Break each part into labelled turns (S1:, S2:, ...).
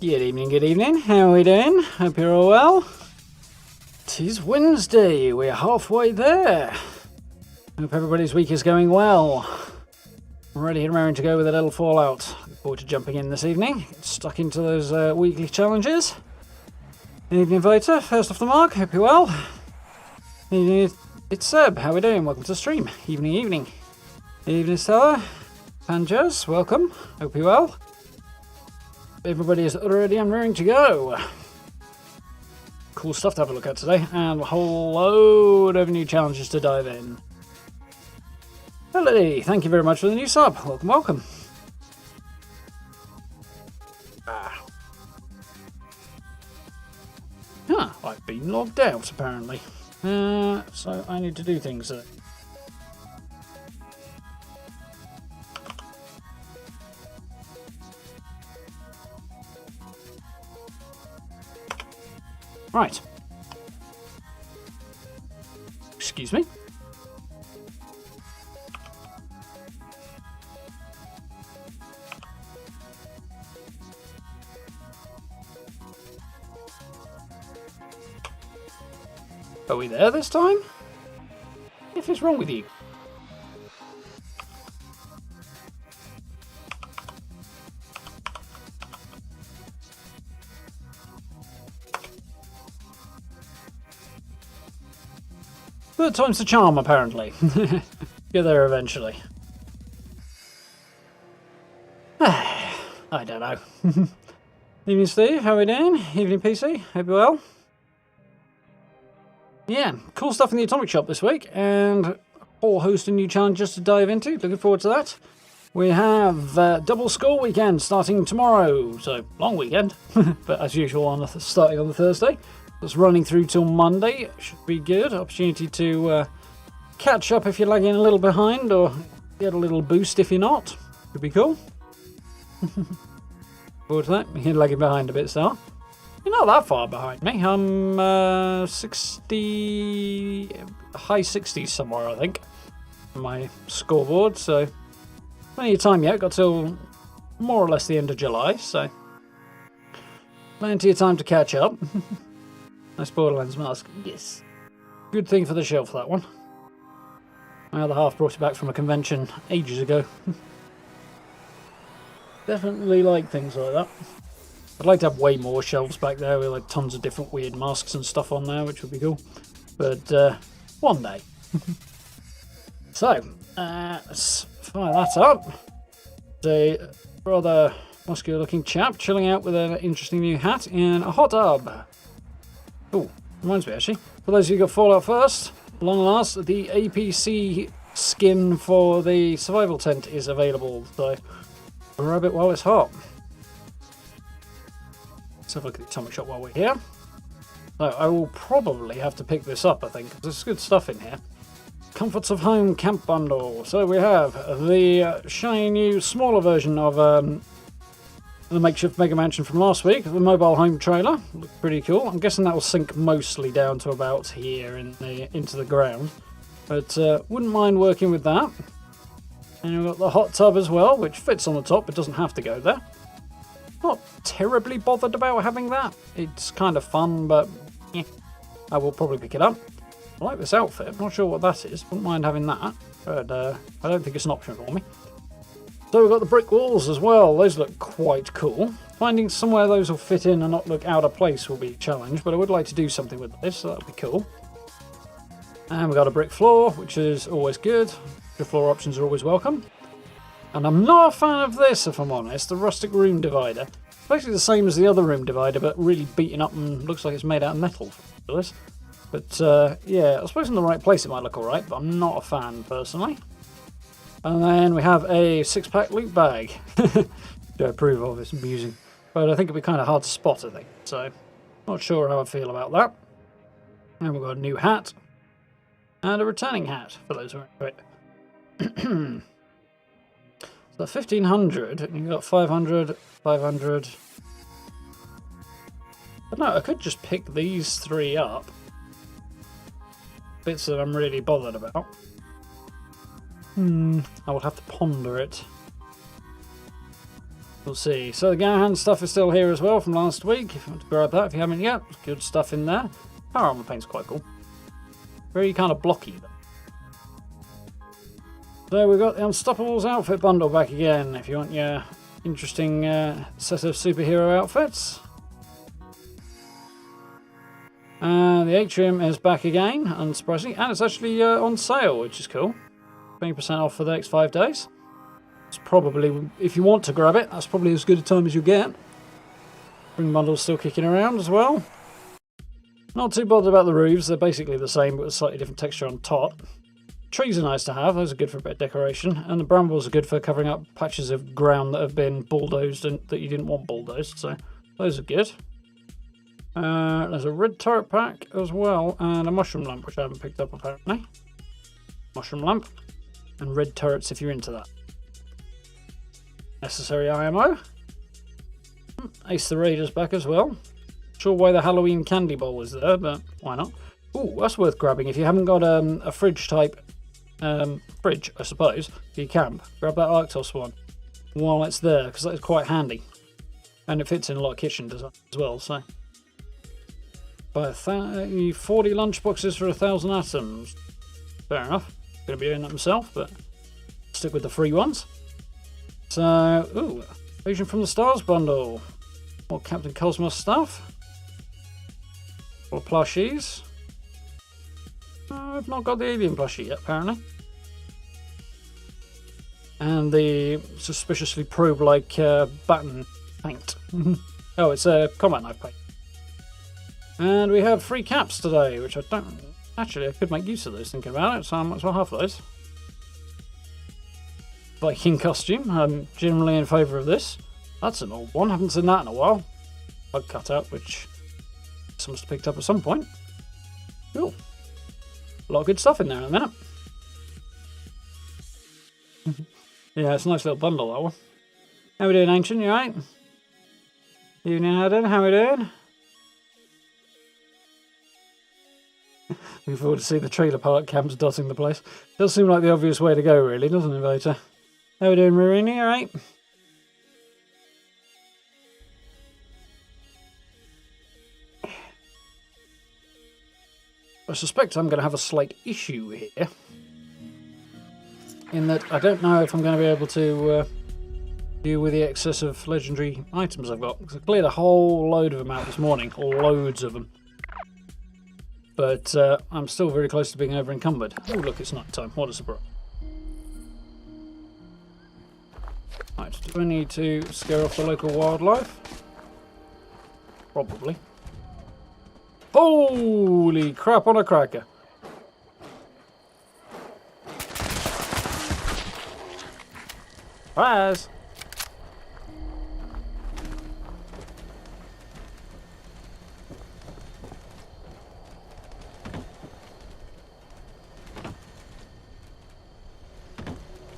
S1: Good evening. How are we doing? Hope you're all well. Tis Wednesday, we're halfway there. Hope everybody's week is going well. Ready and raring to go with a little Fallout. Look forward to jumping in this evening. Get stuck into those weekly challenges. Evening Voter, first off the mark, hope you're well. Evening, it's Seb, how are we doing? Welcome to the stream. Evening. Evening Stella. Panjas, welcome. Hope you're well. Everybody is ready and raring to go. Cool stuff to have a look at today, and a whole load of new challenges to dive in. Melody, thank you very much for the new sub. Welcome. I've been logged out apparently. So I need to do things. Right. Excuse me. Are we there this time? What is wrong with you? Third time's the charm, apparently. Get there eventually. I don't know. Evening Steve, how are we doing? Evening PC, hope you're well. Yeah, cool stuff in the Atomic Shop this week, and a whole host of new challenges to dive into. Looking forward to that. We have double score weekend starting tomorrow, so long weekend, but as usual starting on the Thursday. It's running through till Monday. Should be good. Opportunity to catch up if you're lagging a little behind, or get a little boost if you're not. Could be cool. Forward to that. You're lagging behind a bit, so you're not that far behind me. I'm 60, high 60s somewhere, I think, on my scoreboard. So plenty of time yet. Got till more or less the end of July, so plenty of time to catch up. Nice Borderlands mask. Yes. Good thing for the shelf, that one. My other half brought it back from a convention ages ago. Definitely like things like that. I'd like to have way more shelves back there with like tons of different weird masks and stuff on there, which would be cool. But one day. So, let's fire that up. It's a rather muscular looking chap chilling out with an interesting new hat and a hot tub. Oh, reminds me actually, for those of you who got Fallout first, long last, the APC skin for the survival tent is available, so grab it while it's hot. Let's have a look at the Atomic Shop while we're here. So I will probably have to pick this up, I think, because there's good stuff in here. Comforts of Home Camp Bundle. So we have the shiny new smaller version of the makeshift Mega Mansion from last week, the mobile home trailer. Looked pretty cool. I'm guessing that will sink mostly down to about here into the ground. But wouldn't mind working with that. And we've got the hot tub as well, which fits on the top but doesn't have to go there. Not terribly bothered about having that. It's kind of fun, but yeah, I will probably pick it up. I like this outfit. I'm not sure what that is. Wouldn't mind having that, but I don't think it's an option for me. So we've got the brick walls as well. Those look quite cool. Finding somewhere those will fit in and not look out of place will be a challenge, but I would like to do something with this, so that'll be cool. And we've got a brick floor, which is always good. The floor options are always welcome. And I'm not a fan of this, if I'm honest, the rustic room divider. It's basically the same as the other room divider, but really beaten up and looks like it's made out of metal. But yeah, I suppose in the right place it might look alright, but I'm not a fan personally. And then we have a 6-pack loot bag. Do I approve of? It's amusing. But I think it'd be kind of hard to spot, I think. So, not sure how I feel about that. And we've got a new hat. And a returning hat, for those who are into it. So 1500, and you've got 500, 500. But no, I could just pick these three up. Bits that I'm really bothered about. I will have to ponder it. We'll see. So the Gahan stuff is still here as well from last week. If you want to grab that, if you haven't yet, good stuff in there. Power armor paint's quite cool. Very kind of blocky though. So we've got the Unstoppables outfit bundle back again. If you want your interesting set of superhero outfits. The Atrium is back again, unsurprisingly, and it's actually on sale, which is cool. 20% off for the next 5 days. It's probably, if you want to grab it, that's probably as good a time as you get. Spring bundle's still kicking around as well. Not too bothered about the roofs, they're basically the same, but with a slightly different texture on top. Trees are nice to have, those are good for a bit of decoration, and the brambles are good for covering up patches of ground that have been bulldozed and that you didn't want bulldozed, so those are good. There's a red turret pack as well, and a mushroom lamp, which I haven't picked up apparently. Mushroom lamp, and red turrets if you're into that. Necessary IMO. Ace the Raider's back as well. Not sure why the Halloween candy bowl was there, but why not? Ooh, that's worth grabbing if you haven't got a fridge type fridge, I suppose, for your camp. Grab that Arctos one while it's there, because that is quite handy. And it fits in a lot of kitchen design as well, so. Buy 40 lunchboxes for 1,000 atoms. Fair enough. Gonna be doing that myself, but stick with the free ones. So, ooh, Vision from the Stars bundle. More Captain Cosmos stuff. More plushies. I've not got the alien plushie yet, apparently. And the suspiciously probe-like baton paint. Oh, it's a combat knife paint. And we have free caps today, which I don't... Actually, I could make use of those thinking about it, so I might as well have those. Viking costume. I'm generally in favour of this. That's an old one. Haven't seen that in a while. Bug cutout, which someone's picked up at some point. Cool. A lot of good stuff in there in a minute. Yeah, it's a nice little bundle, that one. How we doing, Ancient? You alright? Evening, Adam. How we doing? Looking forward to see the trailer park camps dotting the place. Does seem like the obvious way to go, really, doesn't it, Vota? How we doing, Marini? Alright? I suspect I'm going to have a slight issue here. In that I don't know if I'm going to be able to deal with the excess of legendary items I've got. Because I cleared a whole load of them out this morning, or loads of them. But I'm still very close to being over encumbered. Oh look, it's night time. What a surprise. Right, do I need to scare off the local wildlife? Probably. Holy crap on a cracker. Surprise!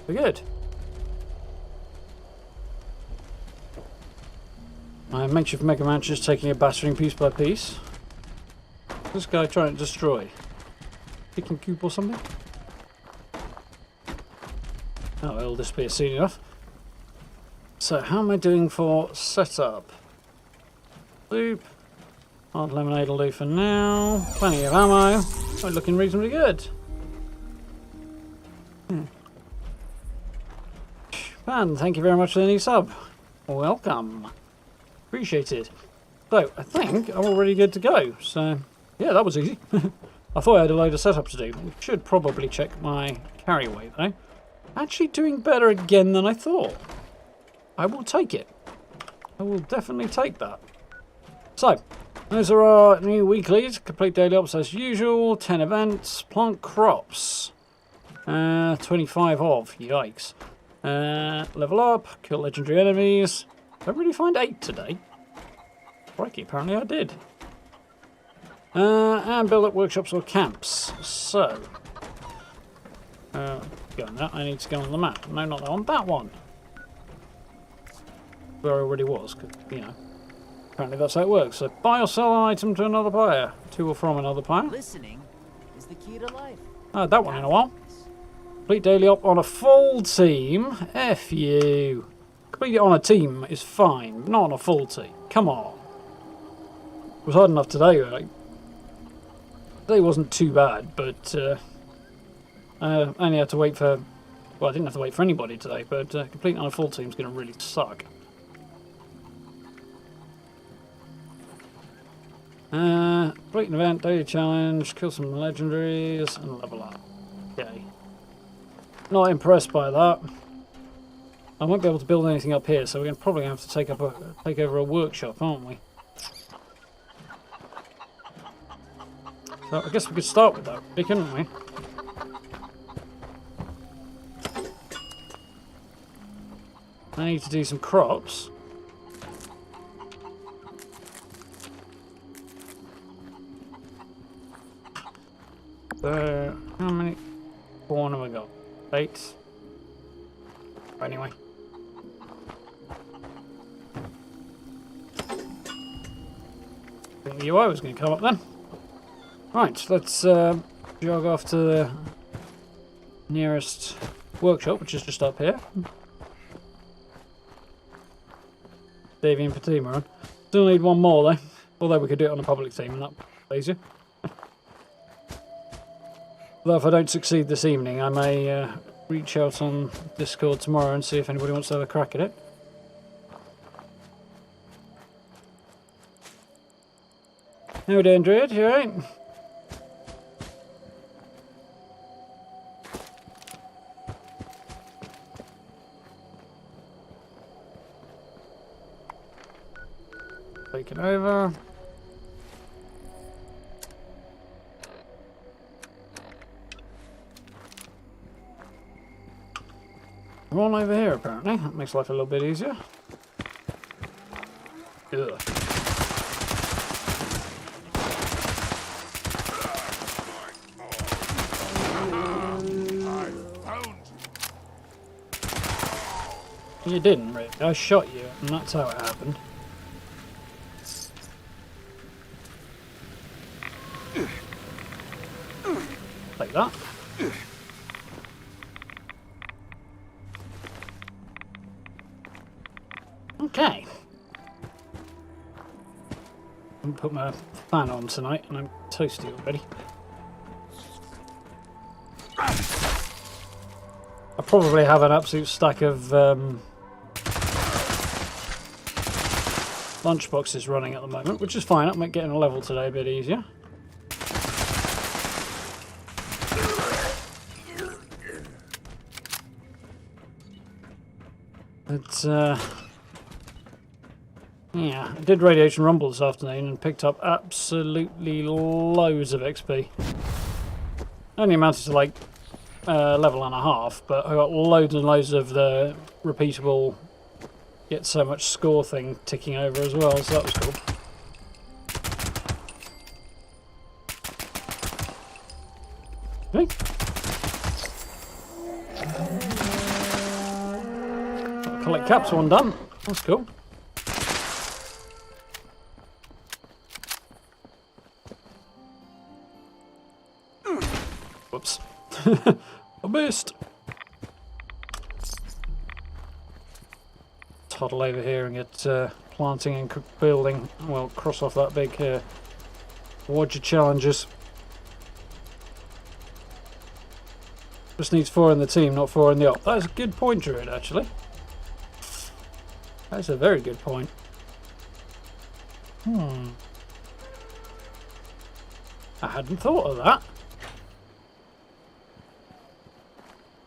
S1: We're good. My makeshift Mega Manch is taking a battering piece by piece. This guy trying to destroy. Picking coop or something? Oh, it'll disappear soon enough. So, how am I doing for setup? Loop. Hard lemonade will do for now. Plenty of ammo. Oh, looking reasonably good. Pan, thank you very much for the new sub. Welcome. Appreciated. So, I think I'm already good to go. So, yeah, that was easy. I thought I had a load of setup to do. We should probably check my carry weight, though. Actually doing better again than I thought. I will take it. I will definitely take that. So, those are our new weeklies. Complete daily ops as usual. 10 events. Plant crops. 25 of. Yikes. Level up. Kill legendary enemies. Did I really find 8 today? Crikey, apparently I did. And build up workshops or camps. So, go on that. I need to go on the map. No, not that one. That one. Where I already was, because, you know, apparently that's how it works. So, buy or sell an item to another player. To or from another player.
S2: Listening is the key to life.
S1: I had that one in a while. Complete daily op on a full team. F you. Complete it on a team is fine, not on a full team. Come on. It was hard enough today, right? Today wasn't too bad, but I only had to wait for... Well, I didn't have to wait for anybody today, but completing on a full team is going to really suck. Complete an event, daily challenge, kill some legendaries, and level up. Okay. Not impressed by that. I won't be able to build anything up here, so we're probably going to have to take over a workshop, aren't we? So I guess we could start with that, couldn't we? I need to do some crops. So, how many corn have we got? 8. Anyway. I think the UI was going to come up then. Right, let's jog off to the nearest workshop, which is just up here. Davey and Fatima on. Still need one more though. Although we could do it on a public team and that's easier. Although if I don't succeed this evening, I may reach out on Discord tomorrow and see if anybody wants to have a crack at it. How we doing, Druid? You alright? Taking over. One over here apparently. That makes life a little bit easier. Ugh. You didn't, Rick. I shot you, and that's how it happened. Like that. Okay. I'm put my fan on tonight, and I'm toasty already. I probably have an absolute stack of lunchboxes running at the moment, which is fine. That'll make getting a level today a bit easier. But, yeah, I did Radiation Rumble this afternoon and picked up absolutely loads of XP. Only amounted to like level and a half, but I got loads and loads of the repeatable get so much score thing ticking over as well, so that was cool. Okay. Collect caps, one done. That's cool. Whoops. I missed. Toddle over here and get planting and building. Well, cross off that big Wodger challenges. Just needs 4 in the team, not 4 in the op. That's a good point, Druid, actually. That's a very good point. I hadn't thought of that.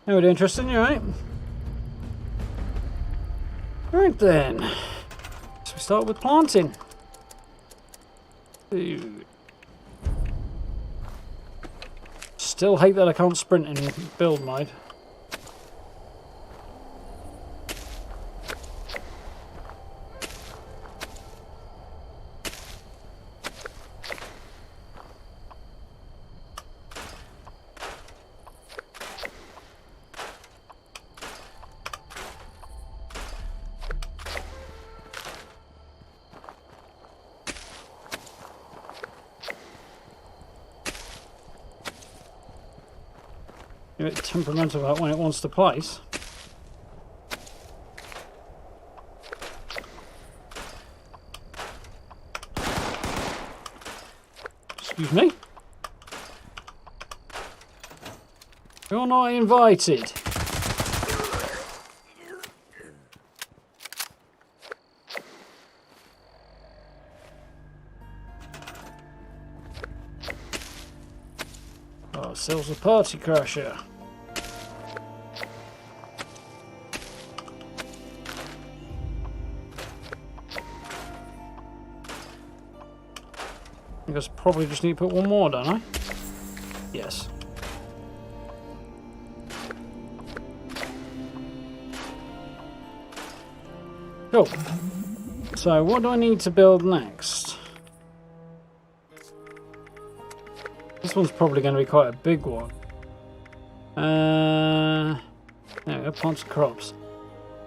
S1: That would be interesting, you right? Right then. So we start with planting. Dude. Still hate that I can't sprint in build mode. A bit temperamental about when it wants to place. Excuse me? You're not invited. Oh, sells a party crasher. I guess probably just need to put one more, don't I? Yes. Cool. So what do I need to build next? This one's probably going to be quite a big one. There we go, plants and crops.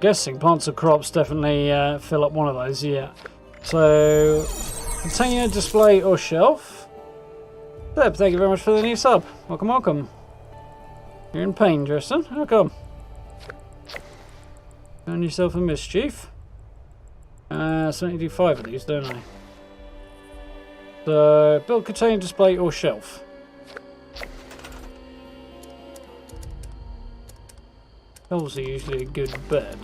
S1: Guessing plants and crops definitely fill up one of those, yeah. So, container, display or shelf. Deb, thank you very much for the new sub. Welcome, welcome. You're in pain, Justin. How come? Earn yourself a mischief. So I need to do 5 of these, don't I? So, build, container, display or shelf. Shelves are usually a good bet.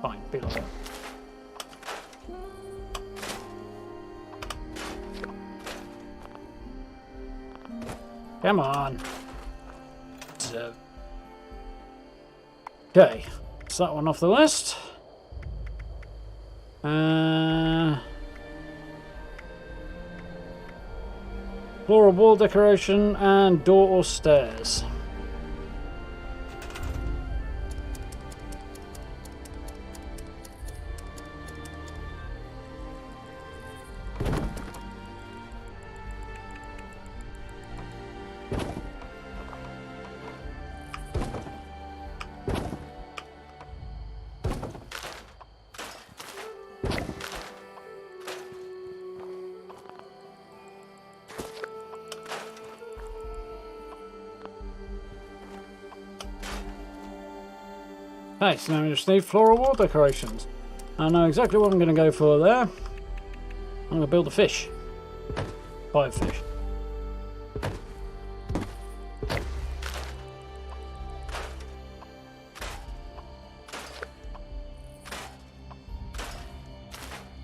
S1: Fine, be like that. Come on. So. Okay, that's that one off the list. Floral wall decoration and door or stairs. Okay, so now we just need floral wall decorations. I know exactly what I'm going to go for there. I'm going to build a fish. 5 fish.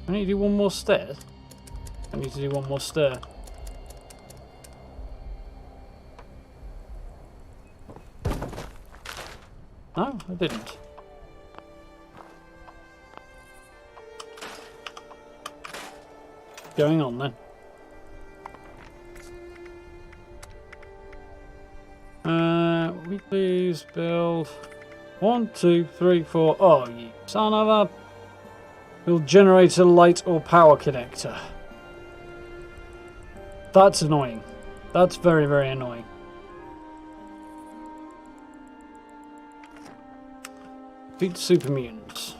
S1: I need to do one more stair. I need to do one more stair. No, I didn't. Going on then. We please build 1, 2, 3, 4. Oh, you son of a. Build generator, light, or power connector. That's annoying. That's very, very annoying. Beat super mutants.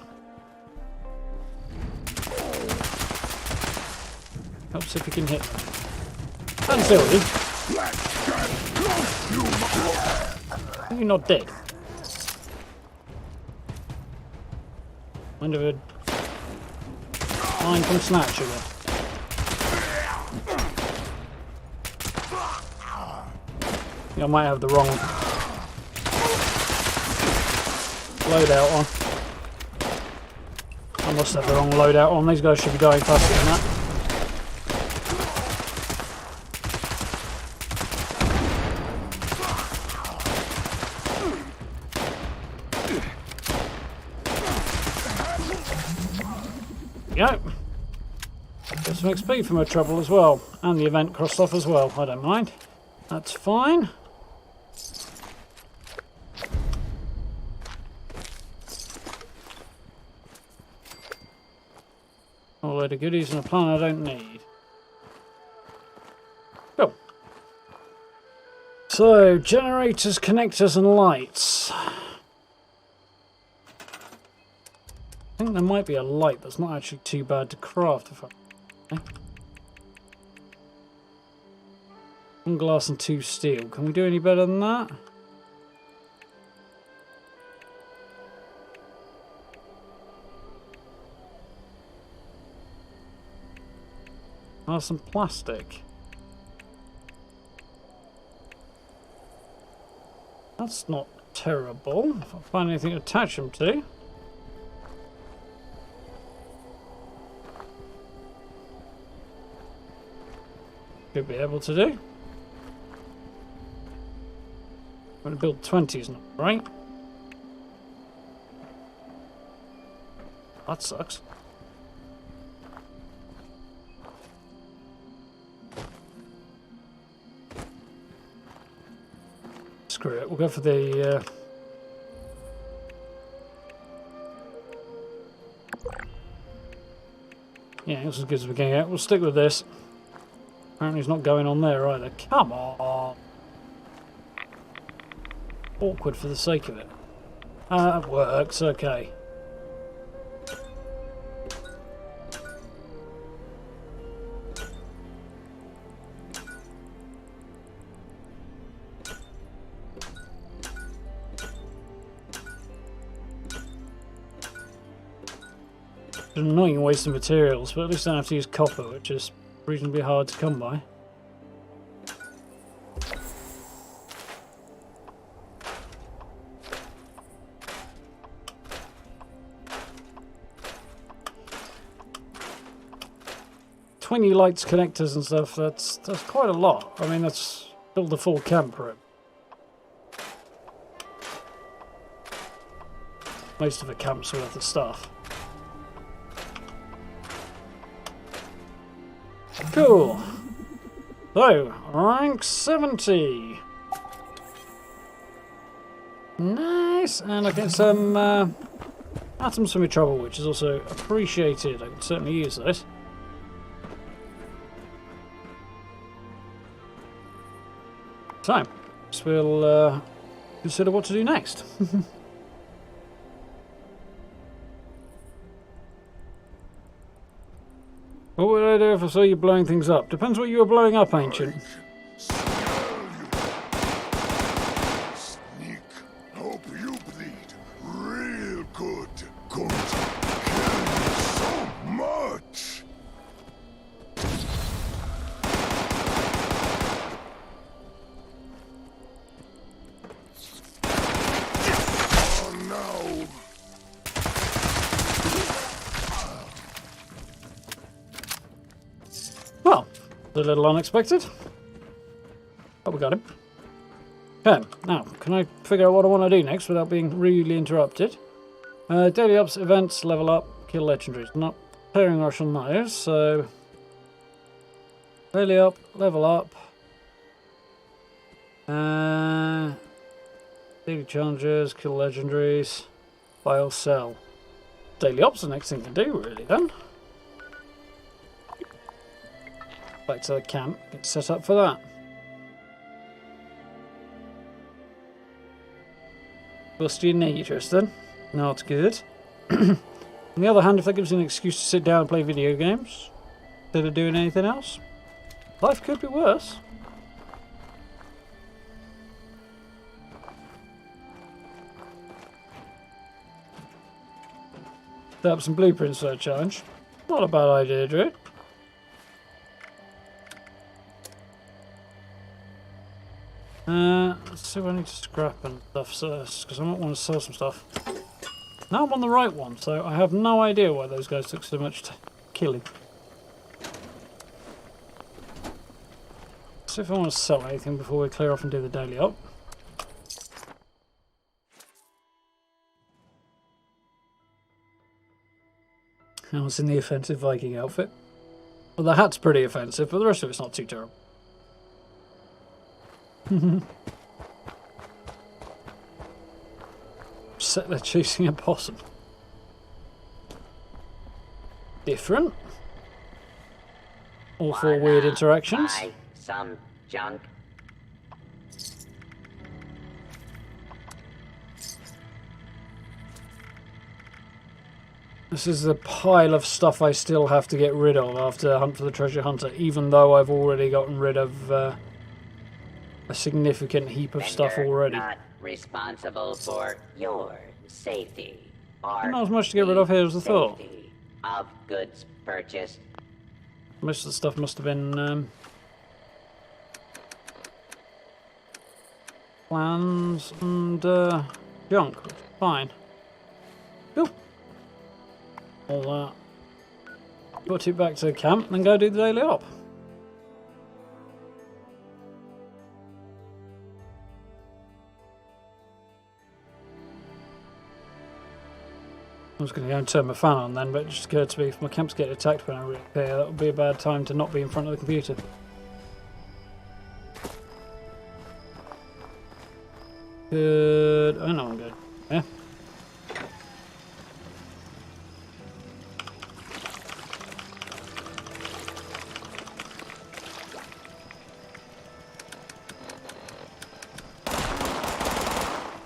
S1: Helps if you can hit them. And silly. You're not dead. Mind if a line can snatch you then. I might have the wrong loadout on. I must have the wrong loadout on. These guys should be dying faster than that. Yep. Get some XP for my trouble as well. And the event crossed off as well. I don't mind. That's fine. A load of goodies and a plan I don't need. Go. So, generators, connectors and lights. I think there might be a light that's not actually too bad to craft. If I... 1 glass and 2 steel. Can we do any better than that? Some plastic. That's not terrible. If I find anything to attach them to. Could be able to do. I'm going to build 20s now, right? That sucks. Screw it, we'll go for the yeah, that's as good as we can get. We'll stick with this. Apparently it's not going on there either. Come on! Awkward for the sake of it. That works, okay. It's an annoying waste of materials, but at least I don't have to use copper, which is reasonably hard to come by. "20 lights, connectors and stuff, that's quite a lot. I mean, that's build a full camp room. Most of a camp's worth of stuff. Cool. So, rank 70. Nice. And I get some atoms for my trouble, which is also appreciated. I can certainly use those. So, we'll consider what to do next. What would I do if I saw you blowing things up? Depends what you were blowing up, Ancient.
S3: Sneak. Hope you bleed real good. Going to kill you so much. Oh no.
S1: Well, a little unexpected. But we got him. Okay, now, can I figure out what I want to do next without being rudely interrupted? Daily ups, events, level up, kill legendaries. Not pairing rush on those, so... Daily up, level up. Daily challenges, kill legendaries, buy or sell. Daily ups the next thing to do, really, then. Back to the camp, get set up for that. What's do you need, Tristan? Not good. On the other hand, if that gives you an excuse to sit down and play video games instead of doing anything else, life could be worse. Set up some blueprints for a challenge. Not a bad idea, Drew. Let's see what I need to scrap and stuff first, because I might want to sell some stuff. Now I'm on the right one, so I have no idea why those guys took so much killing. See if I want to sell anything before we clear off and do the daily up. And what's in the offensive Viking outfit? Well, the hat's pretty offensive, but the rest of it's not too terrible. Set there chasing a possum. Different. All four weird interactions.
S4: Buy some junk.
S1: This is the pile of stuff I still have to get rid of after Hunt for the Treasure Hunter, even though I've already gotten rid of a significant heap of stuff
S4: Vendor
S1: already.
S4: Not responsible for your safety.
S1: Not as much to get rid of here as I thought.
S4: Safety of goods purchased.
S1: Most of the stuff must have been plans and junk. Fine. Cool. I'll put it back to the camp and then go do the daily op. I was going to go and turn my fan on then, but it just occurred to me if my camps get attacked when I reappear, that would be a bad time to not be in front of the computer. Good. Oh no, I'm good. Yeah.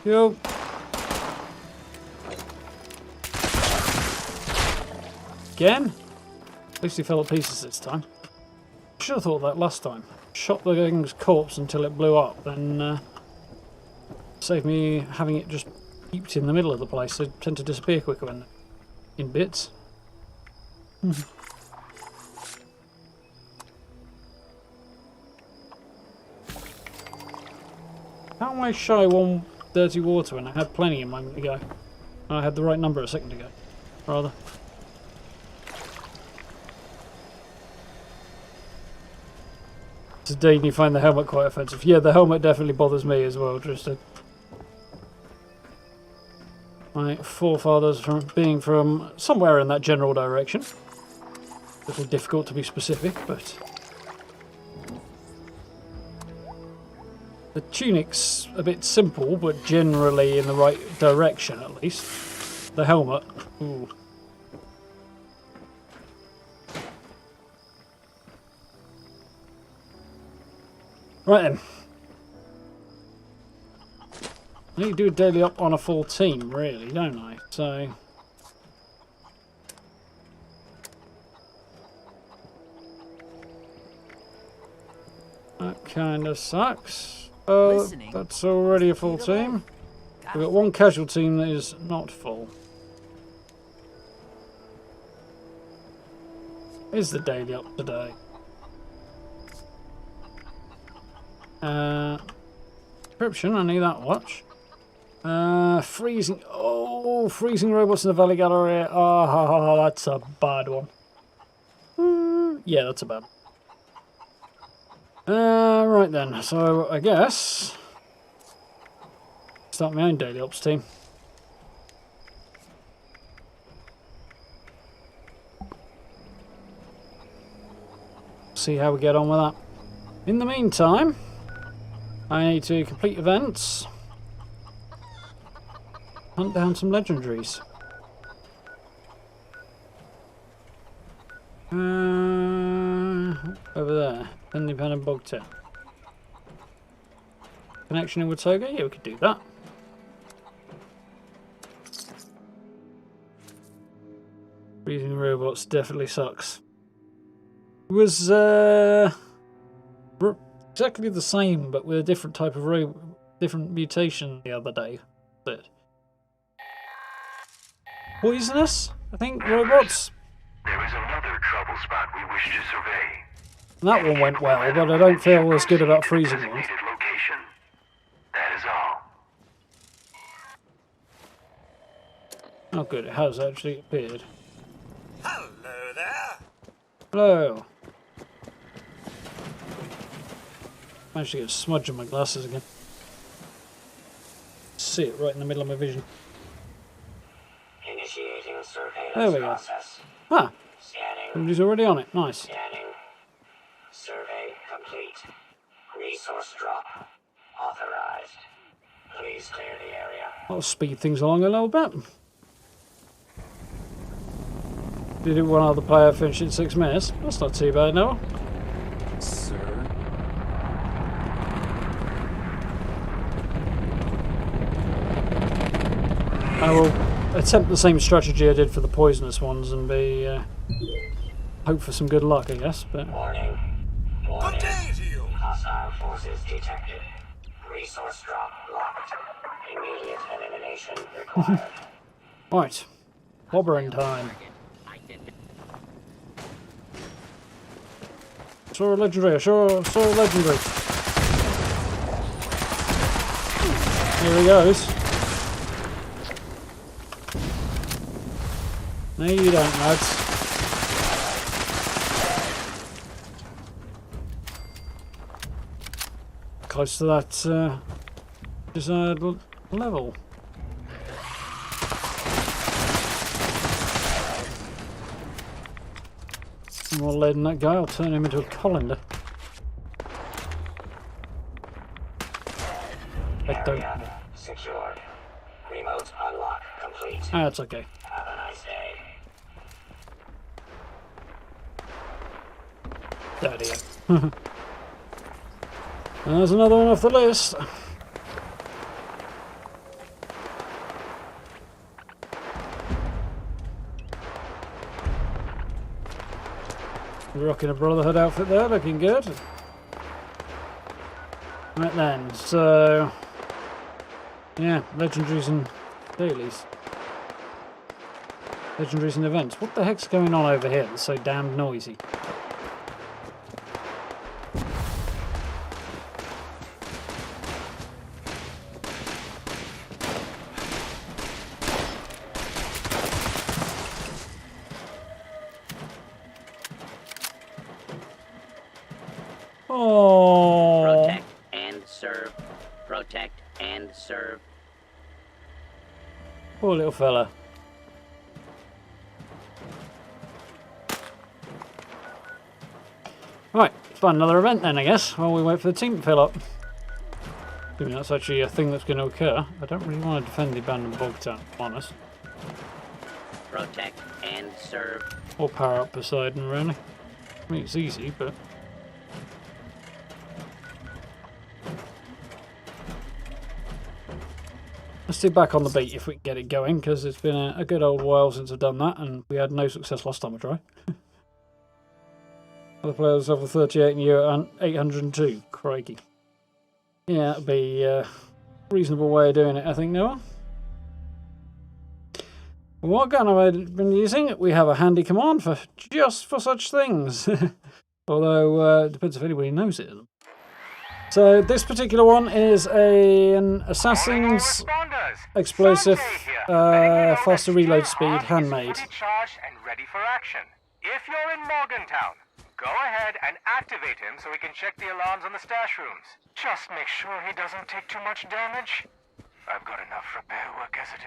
S1: Yo. Again? At least he fell to pieces this time. Should have thought that last time. Shot the thing's corpse until it blew up, then saved me having it just heaped in the middle of the place. They tend to disappear quicker when in bits. How am I shy one dirty water when I had plenty a moment ago? I had the right number a second ago, rather. Today you find the helmet quite offensive. Yeah, the helmet definitely bothers me as well. Just my forefathers from being from somewhere in that general direction. A little difficult to be specific, but the tunic's a bit simple, but generally in the right direction at least. The helmet, ooh. Right then. I need to do a daily up on a full team, really, don't I? So that kind of sucks. Oh, that's already a full team. We've got one casual team that is not full. Is the daily up today? Description, I need that watch. Freezing. Oh, freezing robots in the Valley Gallery. Oh, that's a bad one. Yeah, that's a bad one. Right then, so I guess start my own daily ops team. See how we get on with that. In the meantime, I need to complete events, hunt down some legendaries. Over there, Independent Bogtail. Connection in Watoga? Yeah, we could do that. Freezing robots definitely sucks. It was exactly the same, but with a different type of different mutation the other day. But poisonous, I think, robots.
S3: There is another trouble spot we wish to survey.
S1: And that one went well, but I don't feel as good about freezing ones.
S3: Location. That is all.
S1: Oh good, it has actually appeared.
S3: Hello there.
S1: Hello. Managed to get a smudge on my glasses again. See it right in the middle of my vision.
S4: Initiating surveillance
S1: There we go.
S4: process.
S1: Ah,
S4: Scanning.
S1: somebody's already on it. Nice.
S4: Scanning. Survey complete. Resource drop. Authorized. Please clear the area.
S1: That'll speed things along a little bit. Did it one other player finish in 6 minutes? That's not too bad, no?
S2: Sir?
S1: I will attempt the same strategy I did for the poisonous ones and hope for some good luck, I guess. But
S4: Warning.
S3: Good day to you.
S4: Hostile forces detected. Resource drop locked. Immediate elimination required.
S1: Right. Bobbering time. Saw a legendary, saw a legendary. Here he goes. No you don't, lads. Close to that desired level. More lead in that guy, I'll turn him into a colander. I don't.
S4: Secured. Remote unlock complete.
S1: Ah, it's okay.
S4: Have a nice day.
S1: Dirty. There's another one off the list. Rocking a Brotherhood outfit there, looking good. Right then, so yeah, legendaries and dailies. Legendaries and events. What the heck's going on over here that's so damn noisy? Oh,
S5: Protect and serve. Protect and serve.
S1: poor little fella. Right, let's find another event then, I guess, while we wait for the team to fill up. I mean, that's actually a thing that's going to occur. I don't really want to defend the abandoned bog town, to be honest.
S5: Protect and serve.
S1: Or power up Poseidon, really. I mean, it's easy, but... let's do back on the beat if we can get it going, because it's been a good old while since I've done that, and we had no success last time I tried. Other players level 38 and you at 802. Crikey. Yeah, that'd be a reasonable way of doing it, I think, Noah. What gun have I been using? We have a handy command for just for such things. Although, it depends if anybody knows it. So this particular one is an Assassin's explosive, faster reload speed, handmade.
S6: Charged and ready for action. If you're in Morgantown, go ahead and activate him so we can check the alarms on the stash rooms. Just make sure he doesn't take too much damage. I've got enough repair work as it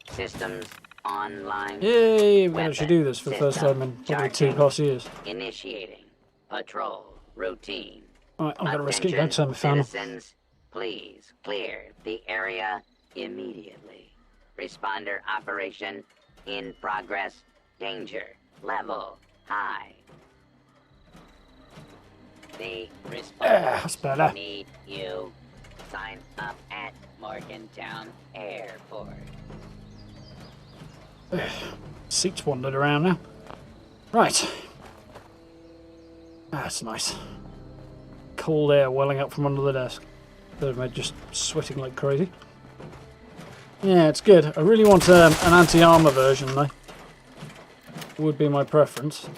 S6: is.
S5: Systems online.
S1: Yay, we can actually do this for the first time in probably 2+ years.
S5: Initiating patrol routine.
S1: Alright, I'm going to risk it.
S5: Attention,
S1: Don't tell me, Fallon.
S5: citizens, please clear the area immediately. Responder operation in progress. Danger level high. The
S1: That's better.
S5: responders need you. Sign up at Morgantown Airport.
S1: Seats wandered around now. Right. That's nice. Cold air welling up from under the desk. They're just sweating like crazy. Yeah, it's good. I really want an anti-armor version though. Would be my preference.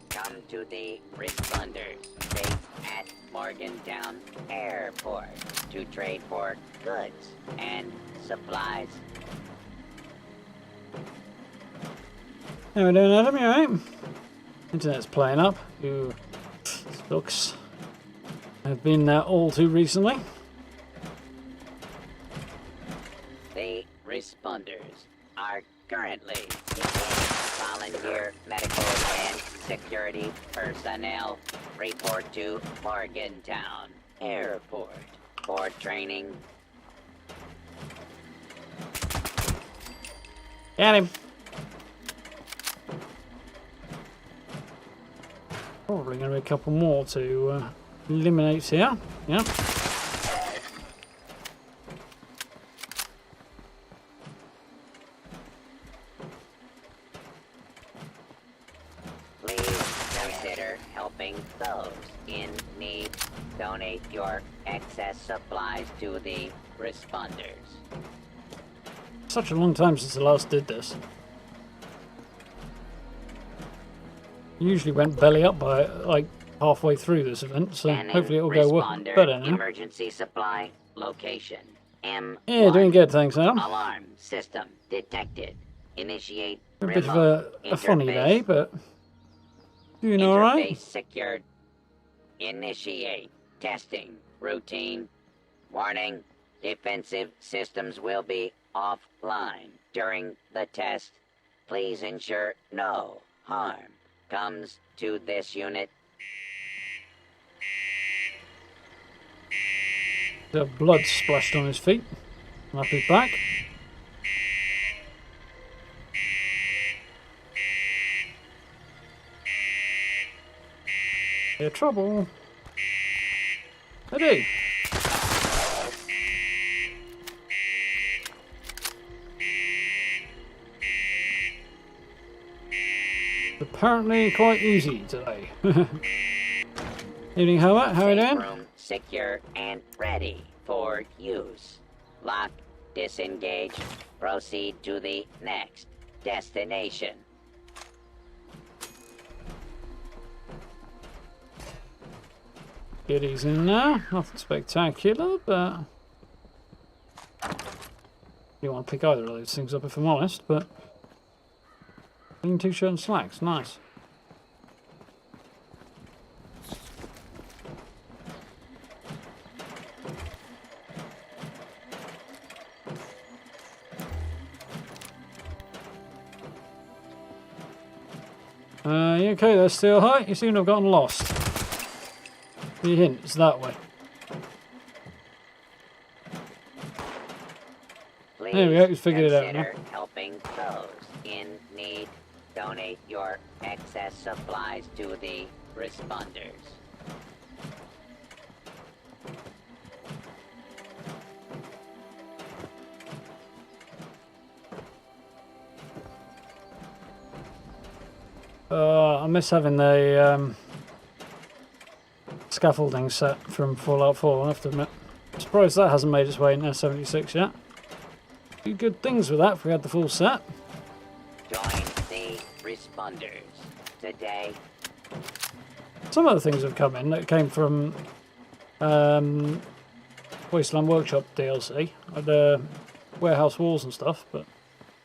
S5: Come to the responders base at Morgantown Airport to trade for goods and supplies.
S1: How we doing, Adam? You alright? Internet's playing up. Ooh, sucks. I've been there all too recently.
S5: The responders are currently volunteer medical and security personnel. Report to Morgantown Airport for training.
S1: Got him. Probably going to be a couple more to eliminate here. Yeah.
S5: donate your excess supplies to the responders.
S1: Such a long time since I last did this. Usually went belly up by like halfway through this event, so
S5: Scanning
S1: hopefully it'll go
S5: responder
S1: better now.
S5: Emergency supply location. M1.
S1: Yeah, doing good, thanks, Al.
S5: Alarm system detected. Initiate
S1: A bit of
S5: remote
S1: a funny
S5: interface.
S1: day, but doing
S5: Interface
S1: alright.
S5: secured. Initiate testing routine. Warning, defensive systems will be offline during the test. Please ensure no harm comes to this unit.
S1: The blood splashed on his feet. Up his back. Yeah, trouble. I do. Apparently quite easy today. Evening, Howard. How are you
S5: Safe
S1: doing?
S5: room secure and ready for use. Lock, disengage, proceed to the next destination.
S1: Goodies in there. Nothing spectacular, but you want to pick either of those things up if I'm honest, but clean t-shirt and slacks, nice. You okay there, Steelheart? You seem to have gotten lost. The hint's that way.
S5: Please
S1: There we go, he's figured it out now.
S5: consider helping those in need. Donate your excess supplies to the responders.
S1: I miss having the scaffolding set from Fallout 4, I have to admit. I'm surprised that hasn't made its way into 76 yet. Do good things with that if we had the full set.
S5: Join the responders today.
S1: Some of the things have come in that came from Wasteland Workshop DLC, the warehouse walls and stuff, but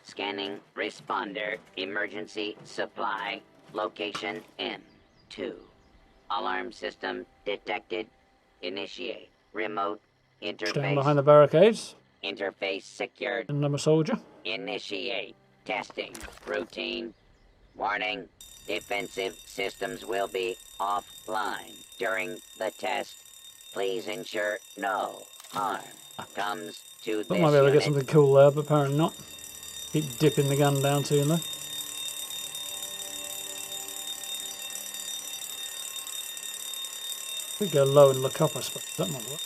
S5: Scanning responder emergency supply location M2. Alarm system detected. Initiate remote
S1: staying behind
S5: interface.
S1: the barricades.
S5: Interface secured.
S1: And I'm a soldier.
S5: Initiate testing routine. Warning, defensive systems will be offline during the test. Please ensure no harm comes to
S1: Thought
S5: this
S1: might be able to get
S5: unit.
S1: something cool there, but apparently not. Keep dipping the gun down to you though. Could go low and look up, I suppose. That might work.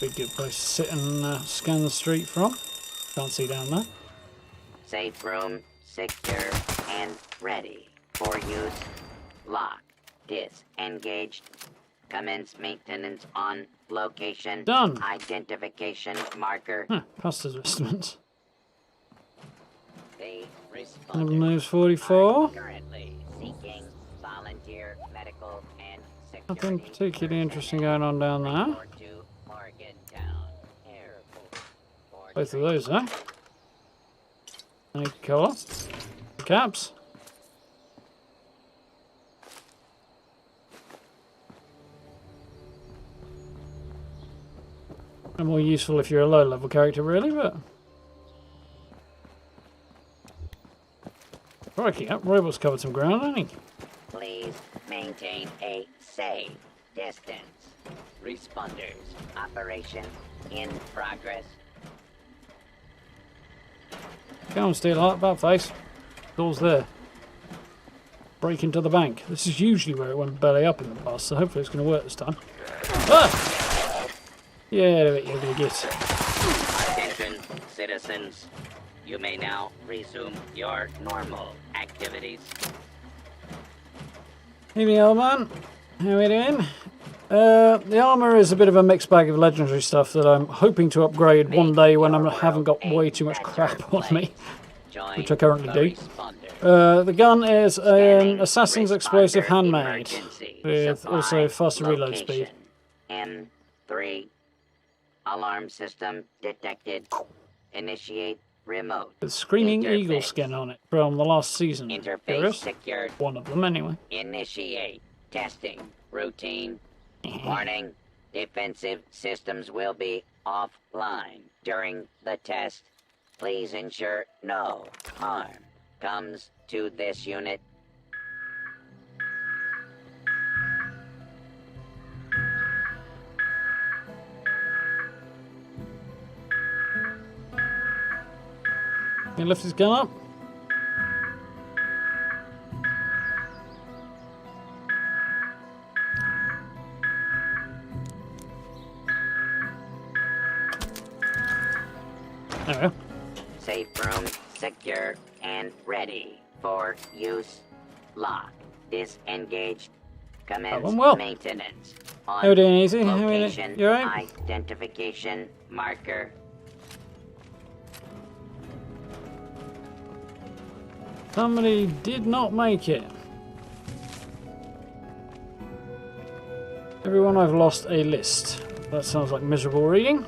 S1: Be a good place to sit and scan the street from. Can't see down there.
S5: Safe room secure and ready for use. Lock, disengaged. Commence maintenance on location.
S1: Done.
S5: Identification marker.
S1: Huh, past his estimates.
S5: The
S1: Number
S5: responders
S1: moves 44.
S5: are currently seeking volunteer medical and
S1: Nothing
S5: security
S1: particularly interesting going on down there.
S5: Report to Morgantown Airport for
S1: Both of those, eh? Any colour? Caps. And more useful if you're a low level character, really, but. Crikey, that robot's covered some ground, hasn't he?
S5: Please maintain a safe distance. Responders, operation in progress.
S1: Go on, Steelheart, bad face. Door's there. Break into the bank. This is usually where it went belly up in the past, so hopefully it's going to work this time. Ah! Yeah, you're gonna get.
S5: Attention, citizens. You may now resume your normal activities.
S1: Evening, old man. How we doing? The armor is a bit of a mixed bag of legendary stuff that I'm hoping to upgrade one day when I haven't got way too much crap on me, which I currently do. The gun is an Assassin's Explosive Handmade, with also faster reload speed.
S5: M3. Alarm system detected. Initiate remote.
S1: With Screaming
S5: Interface.
S1: Eagle skin on it from the last season.
S5: Interface
S1: Curious?
S5: secured.
S1: One of them, anyway.
S5: Initiate testing routine. Warning, defensive systems will be offline during the test. Please ensure no harm comes to this unit.
S1: Can you lift his gun up? There we go.
S5: Safe room secure and ready for use. Lock. Disengaged. Commence
S1: went well.
S5: maintenance.
S1: How we doing, Easy? How we doing?
S5: Location
S1: You alright?
S5: identification marker.
S1: Somebody did not make it. Everyone, I've lost a list. That sounds like miserable reading.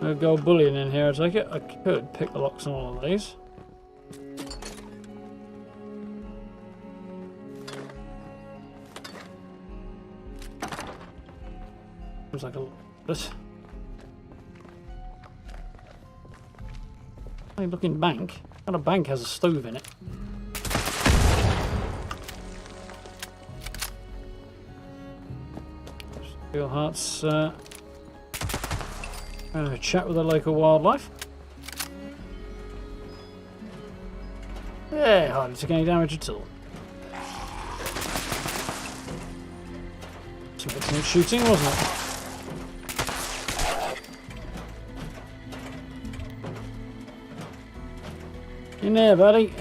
S1: No gold bullion in here, I take it. I could pick the locks on all of these. Looks like a this. Hey, looking bank. What kind of bank has a stove in it? Steel Hearts. Having a chat with the local wildlife. Yeah, hardly took any damage at all. Some excellent shooting, wasn't it? In there, buddy.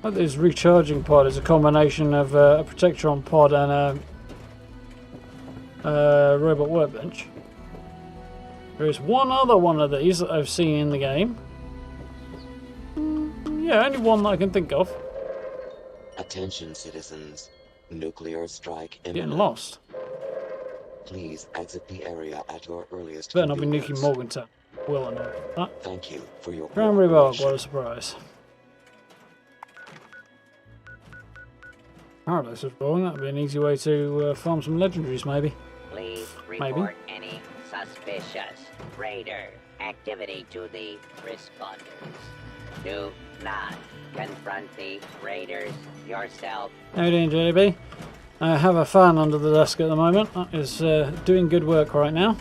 S1: Like this recharging pod is a combination of a Protectron pod and a robot workbench. There is one other one of these that I've seen in the game. Yeah, only one that I can think of.
S7: Attention, citizens. Nuclear strike
S1: Getting
S7: imminent.
S1: lost.
S7: Please exit the area at your earliest
S1: Better not be nuking
S7: convenience.
S1: Morgantown. Will I know that?
S7: Thank you for your
S1: Cranberry bog,
S7: cooperation.
S1: what a surprise. Paradise is rolling, that would be an easy way to farm some legendaries, maybe.
S5: Please
S1: Maybe.
S5: report any suspicious raider activity to the responders. Do not confront the raiders yourself.
S1: How you doing, JB? I have a fan under the desk at the moment. That is doing good work right now.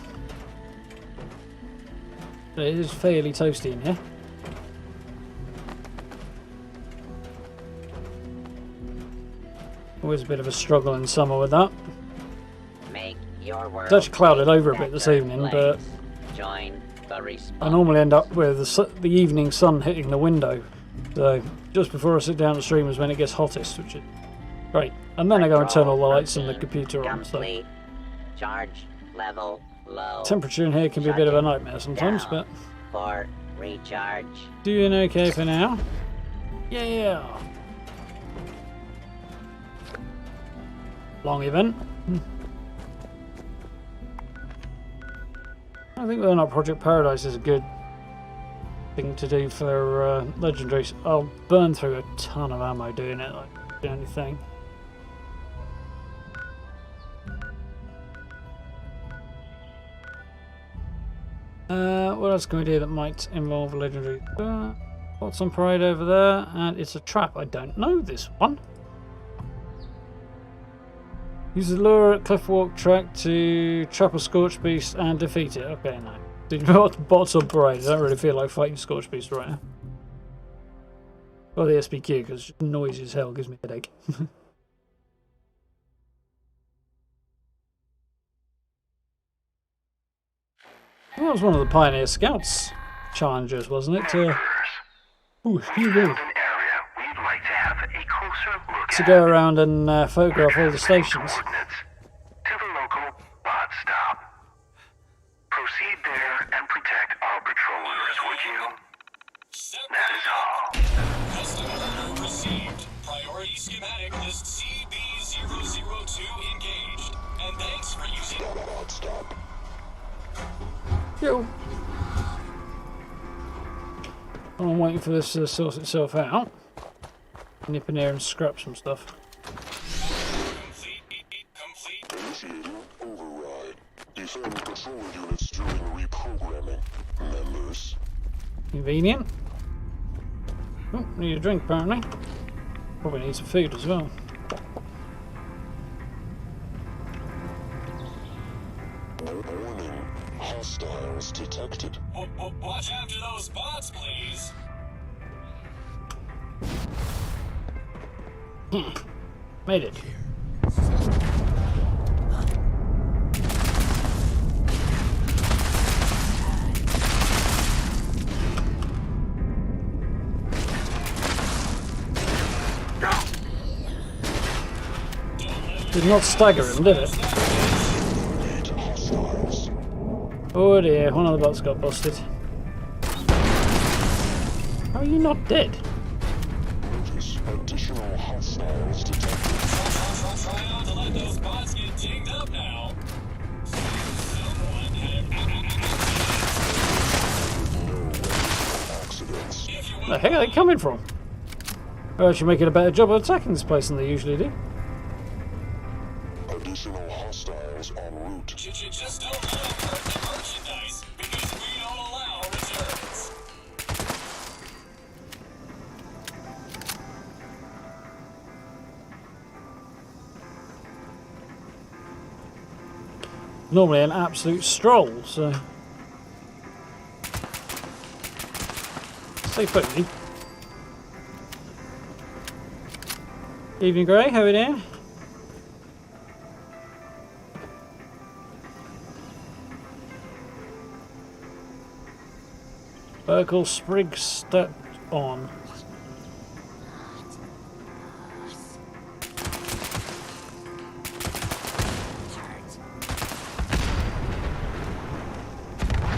S1: But it is fairly toasty in here. Always a bit of a struggle in summer with that.
S5: Make your world
S1: It's actually clouded over a bit this
S5: better
S1: evening,
S5: place.
S1: but
S5: Join the responders.
S1: I normally end up with the evening sun hitting the window. So just before I sit down to stream is when it gets hottest, which is great. And then I go and turn all the lights and the computer on. So
S5: Complete. Charge level low.
S1: temperature in here can be a bit of a nightmare sometimes, but
S5: For recharge.
S1: doing okay for now. Yeah. Long event. I think whether or not Project Paradise is a good thing to do for legendaries. I'll burn through a ton of ammo doing it, like the only thing. What else can we do that might involve legendary? What's on parade over there? And it's a trap. I don't know this one. Use the lure at Cliffwalk track to trap a Scorch Beast and defeat it. Okay, no. Did you know what bots on parade? I don't really feel like fighting Scorch Beast right now. Or the SPQ, because noisy as hell gives me a headache. That was one of the Pioneer Scouts challenges, wasn't it? Excuse me.
S6: An area we'd like to have a closer look
S1: To
S6: at.
S1: go around and photograph all the stations.
S6: Coordinates to the local bot stop. Proceed there and protect our patrollers, would you? That is all.
S8: Custom order received. Priority schematic list CB002 engaged. And thanks for using bot stop.
S1: Yo. I'm waiting for this to sort itself out. Nip in here and scrap some stuff.
S3: Initiating override. Defend patrol units during reprogramming. Members.
S1: Convenient. Oh, need a drink apparently. Probably need some food as well.
S3: Warning. Hostiles detected.
S8: Watch after those bots, please.
S1: Made it. Did not stagger him, did it?
S3: Hostiles.
S1: Oh dear, one of the bots got busted. How are you not dead?
S3: Notice additional hostiles detected.
S8: Try not to let those bots get dinged up now. Someone had
S3: Accidents.
S1: Where the heck are they coming from? They're actually making a better job of attacking this place than they usually do.
S3: Additional hostiles en route.
S8: Just don't let them hurt the merchandise, because we don't allow returns.
S1: Normally an absolute stroll, so... Stay put me. Evening Grey, how are you doing? Burkle Sprig step on.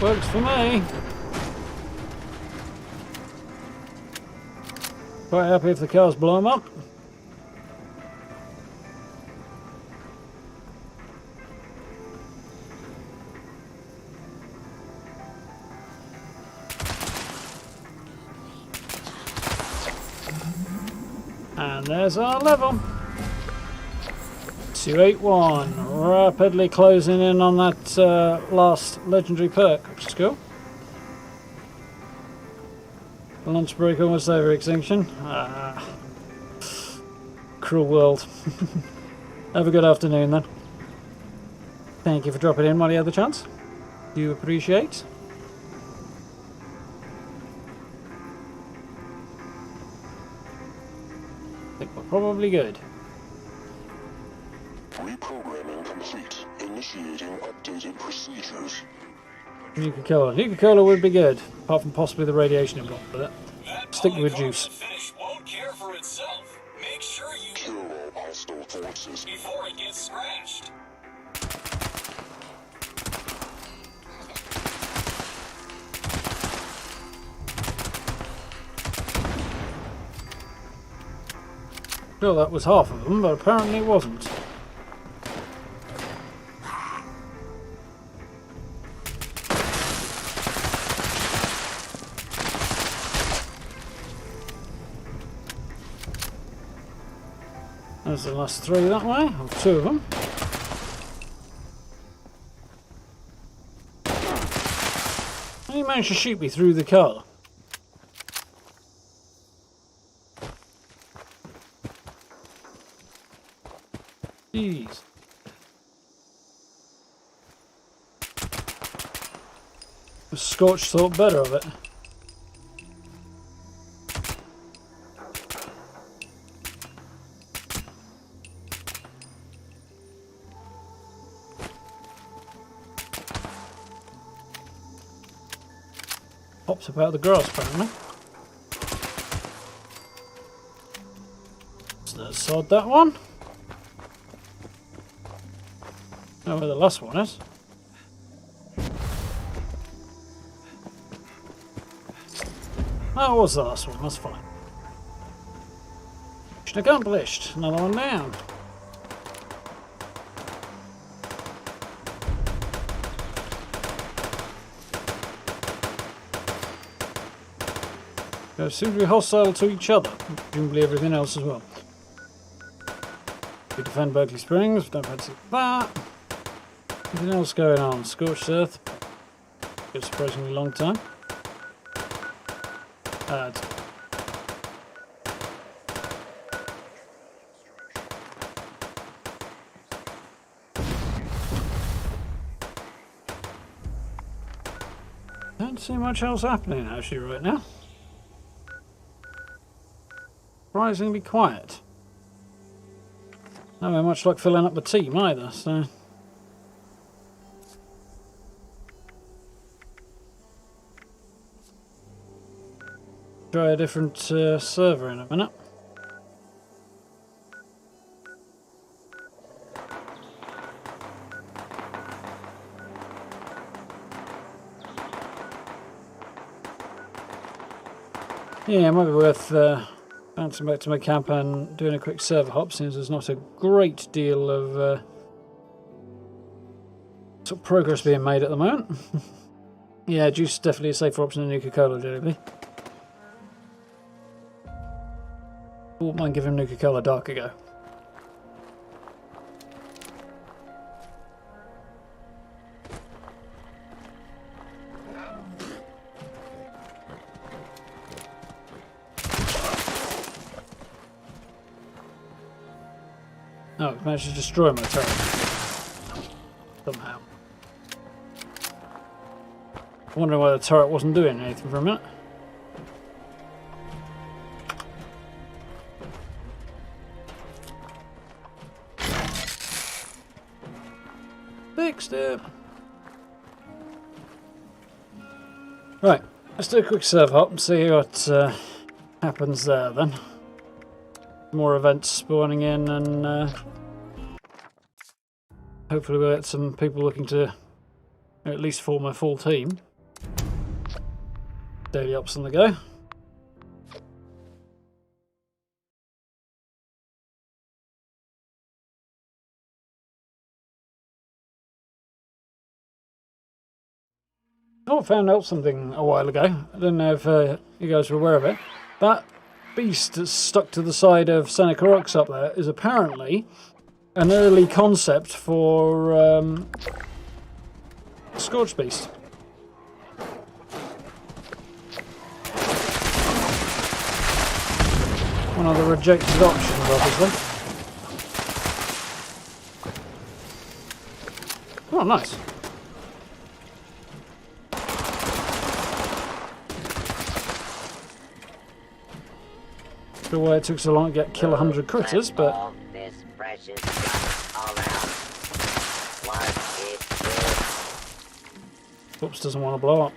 S1: Works for me. Quite happy if the cars blow them up. And there's our level. 281. Rapidly closing in on that last legendary perk, which is cool. Lunch break almost over, extinction. Cruel world. Have a good afternoon then. Thank you for dropping in while you had the chance. Do appreciate. I think we're probably good.
S3: Reprogramming complete. Initiating updated procedures.
S1: Nuka-Cola. Nuka-Cola would be good, apart from possibly the radiation involved with it.
S8: That
S1: Stick with
S8: polycarbonate
S1: juice.
S8: finish won't care for itself. Make sure you
S3: Kill all hostile forces.
S8: before it gets scratched.
S1: Sure, that was half of them, but apparently it wasn't. There's the last three that way, or two of them. And he managed to shoot me through the car. Jeez. The Scorch thought better of it. popped up out of the grass apparently. So let's sod that one. Know where the last one is. Oh, it was the last one, that's fine. Mission accomplished. Another one down. They seem to be hostile to each other, presumably everything else as well. We defend Berkeley Springs, don't fancy that. Anything else going on? Scorched Earth. A surprisingly long time. Don't see much else happening actually right now. Surprisingly quiet. Not very much luck filling up the team either, so. Try a different server in a minute. Yeah, it might be worth bouncing back to my camp and doing a quick server hop, since there's not a great deal of sort of progress being made at the moment. Yeah, juice is definitely a safer option than Nuka-Cola, generally. Wouldn't mind giving Nuka-Cola Dark a go. Oh, it managed to destroy my turret. Somehow. Wondering why the turret wasn't doing anything for a minute. Fixed it. Right, let's do a quick server hop and see what happens there then. More events spawning in, and hopefully we'll get some people looking to at least form a full team. Daily ops on the go. Oh, I found out something a while ago. I don't know if you guys were aware of it. That beast that's stuck to the side of Seneca Rocks up there is apparently an early concept for Scorched Beast. One of the rejected options, obviously. Oh, nice. Why it took so long to kill 100 critters, but oops, doesn't want to blow up.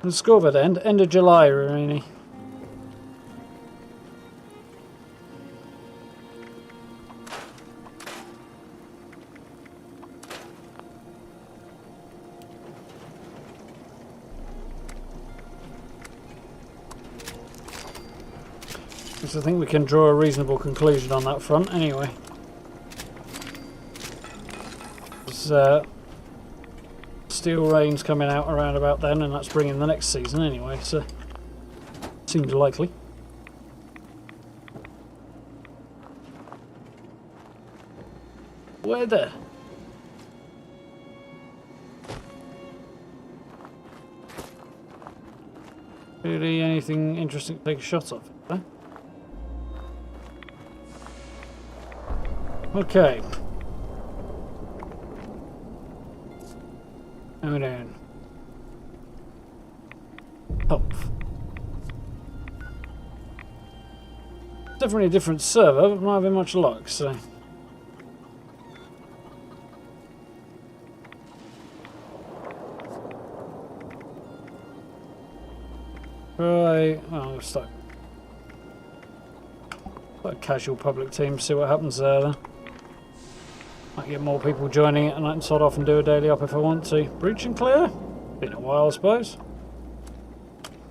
S1: And Scorvid end of July, really. So I think we can draw a reasonable conclusion on that front anyway. Steel Rain's coming out around about then, and that's bringing the next season anyway, so seems likely. Weather. Really anything interesting to take a shot of? Eh? Okay. How we doing? Top. Definitely a different server, but not having much luck, so. Right, well, I'll start a casual public team, see what happens there then. Might get more people joining it and I can start off and do a daily up if I want to. Breach and clear? Been a while, I suppose.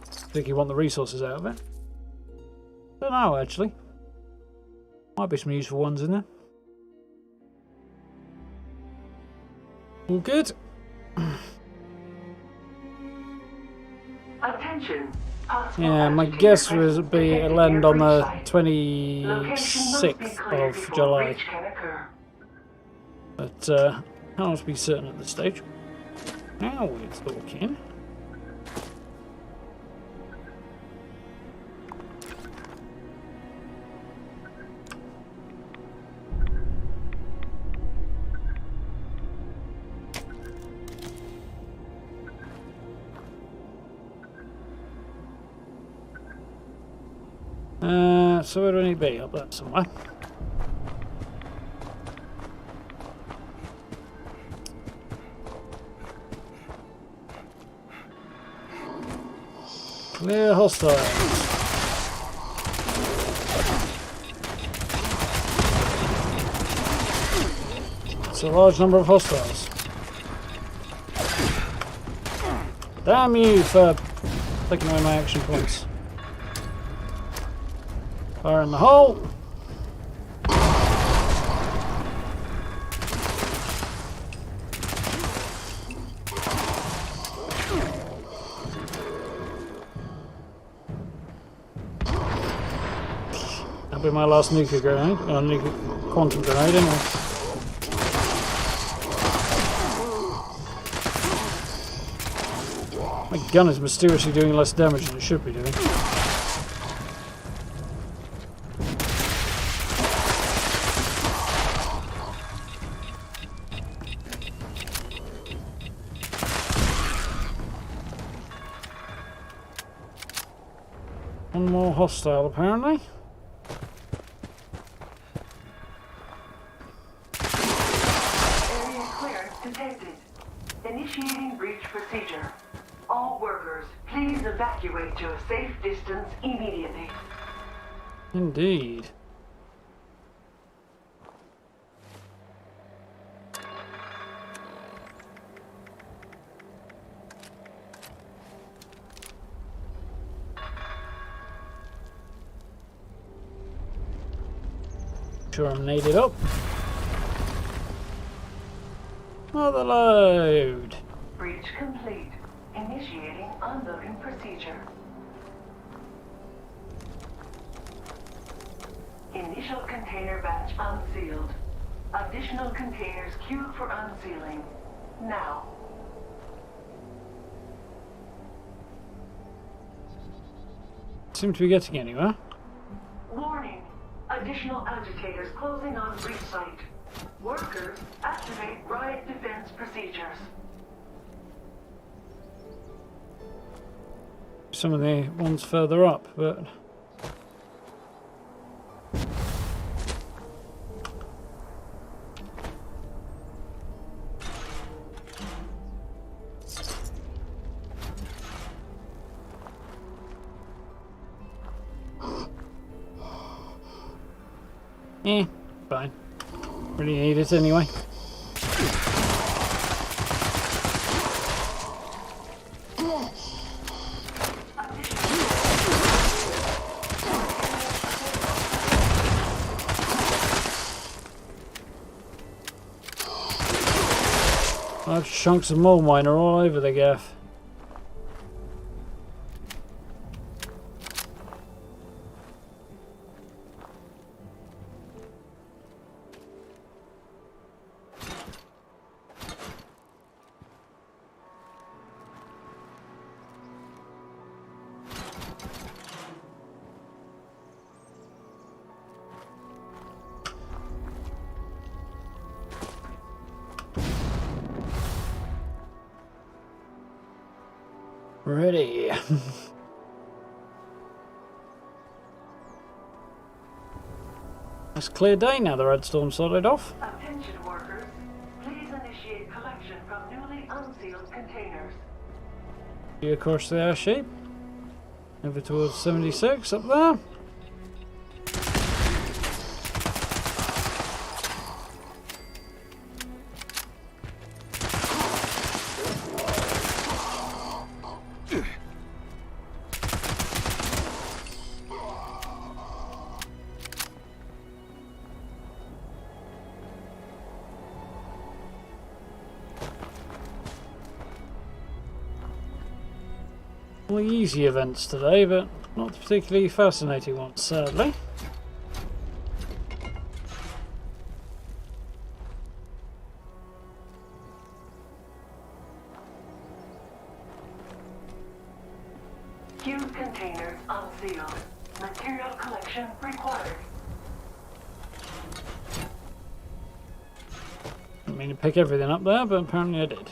S1: Think you want the resources out of it? Don't know, actually. Might be some useful ones in there. All good?
S9: Attention.
S1: Yeah, my guess would be it'll end on the 26th of July. But can't be certain at this stage. Now we're talking. So where do I need to be? Up there somewhere. Clear hostiles. It's a large number of hostiles. Damn you for taking away my action points. Fire in the hole. That'll be my last nuclear grenade, or nuclear quantum grenade anyway. My gun is mysteriously doing less damage than it should be doing. One more hostile, apparently.
S9: Area clearance detected. Initiating breach procedure. All workers, please evacuate to a safe distance immediately.
S1: Indeed. Sure I'm needed up. Another load.
S9: Breach complete. Initiating unloading procedure. Initial container batch unsealed. Additional containers queued for unsealing. Now.
S1: Seem to be getting anywhere.
S9: Warning. Additional agitators closing on breach site. Workers, activate riot defense procedures.
S1: Some of the ones further up, but fine. Really need it anyway. Large chunks of mole miner all over the gaff. Ready. It's a clear day now the red storm started off.
S9: Attention workers, please initiate collection from newly unsealed containers.
S1: You across the air shape. Over towards 76 up there. Well, easy events today, but not particularly fascinating ones, sadly.
S9: Fuse containers unsealed. Material collection required.
S1: Didn't mean to pick everything up there, but apparently I did.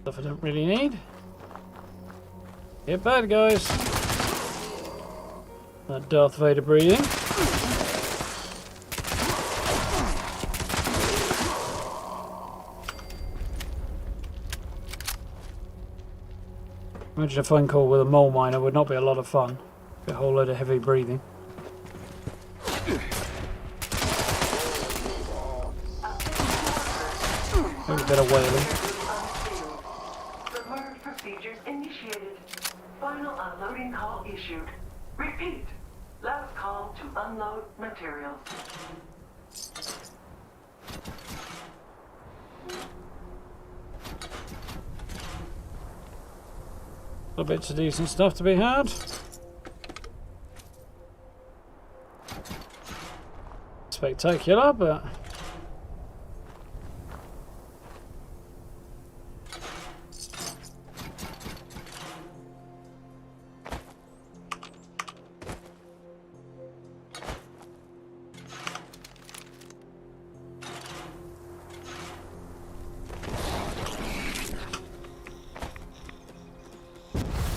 S1: Stuff I don't really need. Get bad, guys. That Darth Vader breathing. Imagine a phone call with a mole miner would not be a lot of fun. Be a whole load of heavy breathing. Maybe a bit of wailing.
S9: Submerged procedures initiated. Final unloading call issued. Repeat. Last call to unload materials.
S1: Little bits of decent stuff to be had. Spectacular, but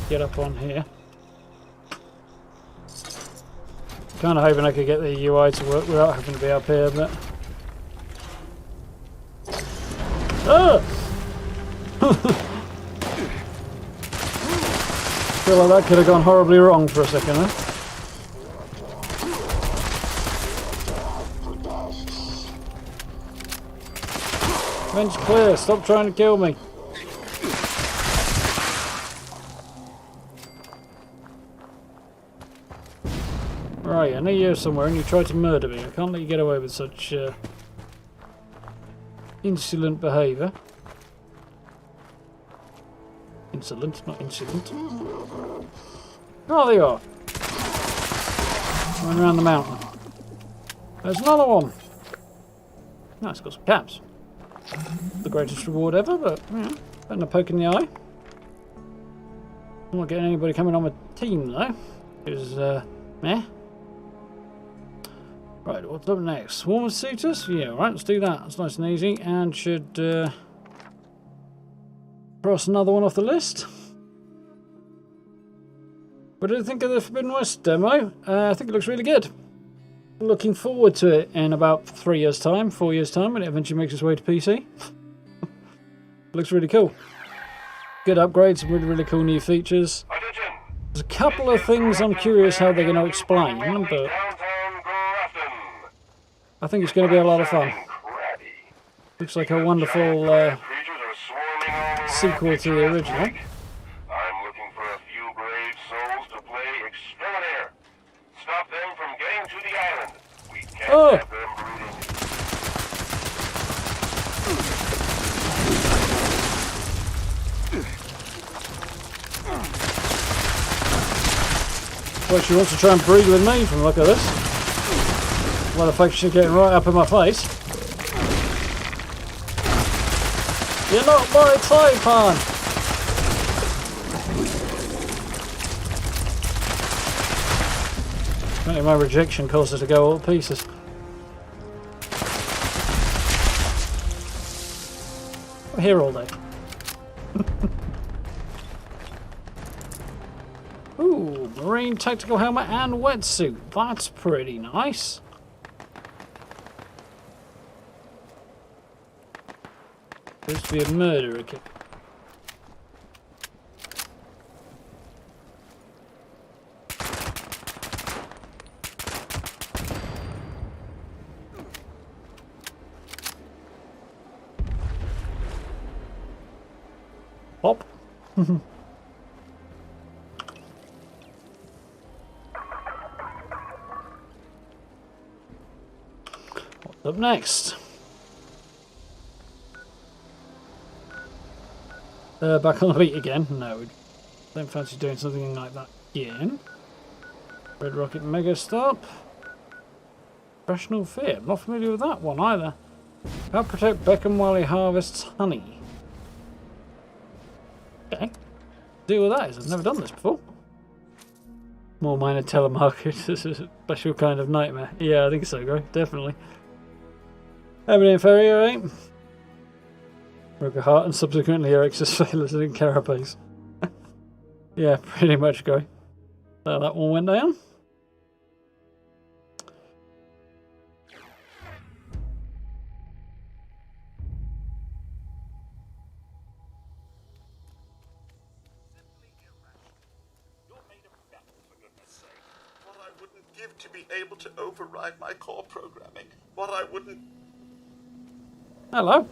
S1: get up on here. Kind of hoping I could get the UI to work without having to be up here, but feel like that could have gone horribly wrong for a second, huh? Bench clear, stop trying to kill me. Right, I know you're somewhere and you tried to murder me. I can't let you get away with such insolent behaviour. Insolent, not insolent. Oh, there you are. Running around the mountain. There's another one. Nice, got some caps. The greatest reward ever, but you know, better than a poke in the eye. I'm not getting anybody coming on my team though. It was meh. Right, what's up next? Swarm of suitors? Yeah, right, let's do that. That's nice and easy, and should cross another one off the list. What did I think of the Forbidden West demo? I think it looks really good. Looking forward to it in about 3 years' time, 4 years' time, when it eventually makes its way to PC. Looks really cool. Good upgrades, some really, really cool new features. There's a couple of things I'm curious how they're going to explain, but I think it's going to be a lot of fun. Looks like a wonderful sequel to the original.
S3: I'm looking for a few brave souls to play Exterminator. Stop them from getting to the island. We can't have them brooding.
S1: Well, she wants to try and breed with me from the look of this. Well, the fact she's getting right up in my face. You're not my type, hon! Apparently my rejection caused her to go all to pieces. I'm here all day. Ooh, Marine tactical helmet and wetsuit. That's pretty nice. Supposed to be a murderer kit. Pop. What's up next? Back on the beat again? No, don't fancy doing something like that again. Red Rocket Mega Stop. Rational Fear. I'm not familiar with that one either. How to protect Beckham while he harvests honey. Okay. Deal with that is I've never done this before. More minor telemarket. This is a special kind of nightmare. Yeah, I think so, Gray. Definitely. Everything inferior, broke a heart and subsequently Eric's failures in carapace. Yeah, pretty much, Gray. So that one went down.
S10: Give to be able to override my core programming. What I wouldn't...
S1: Hello.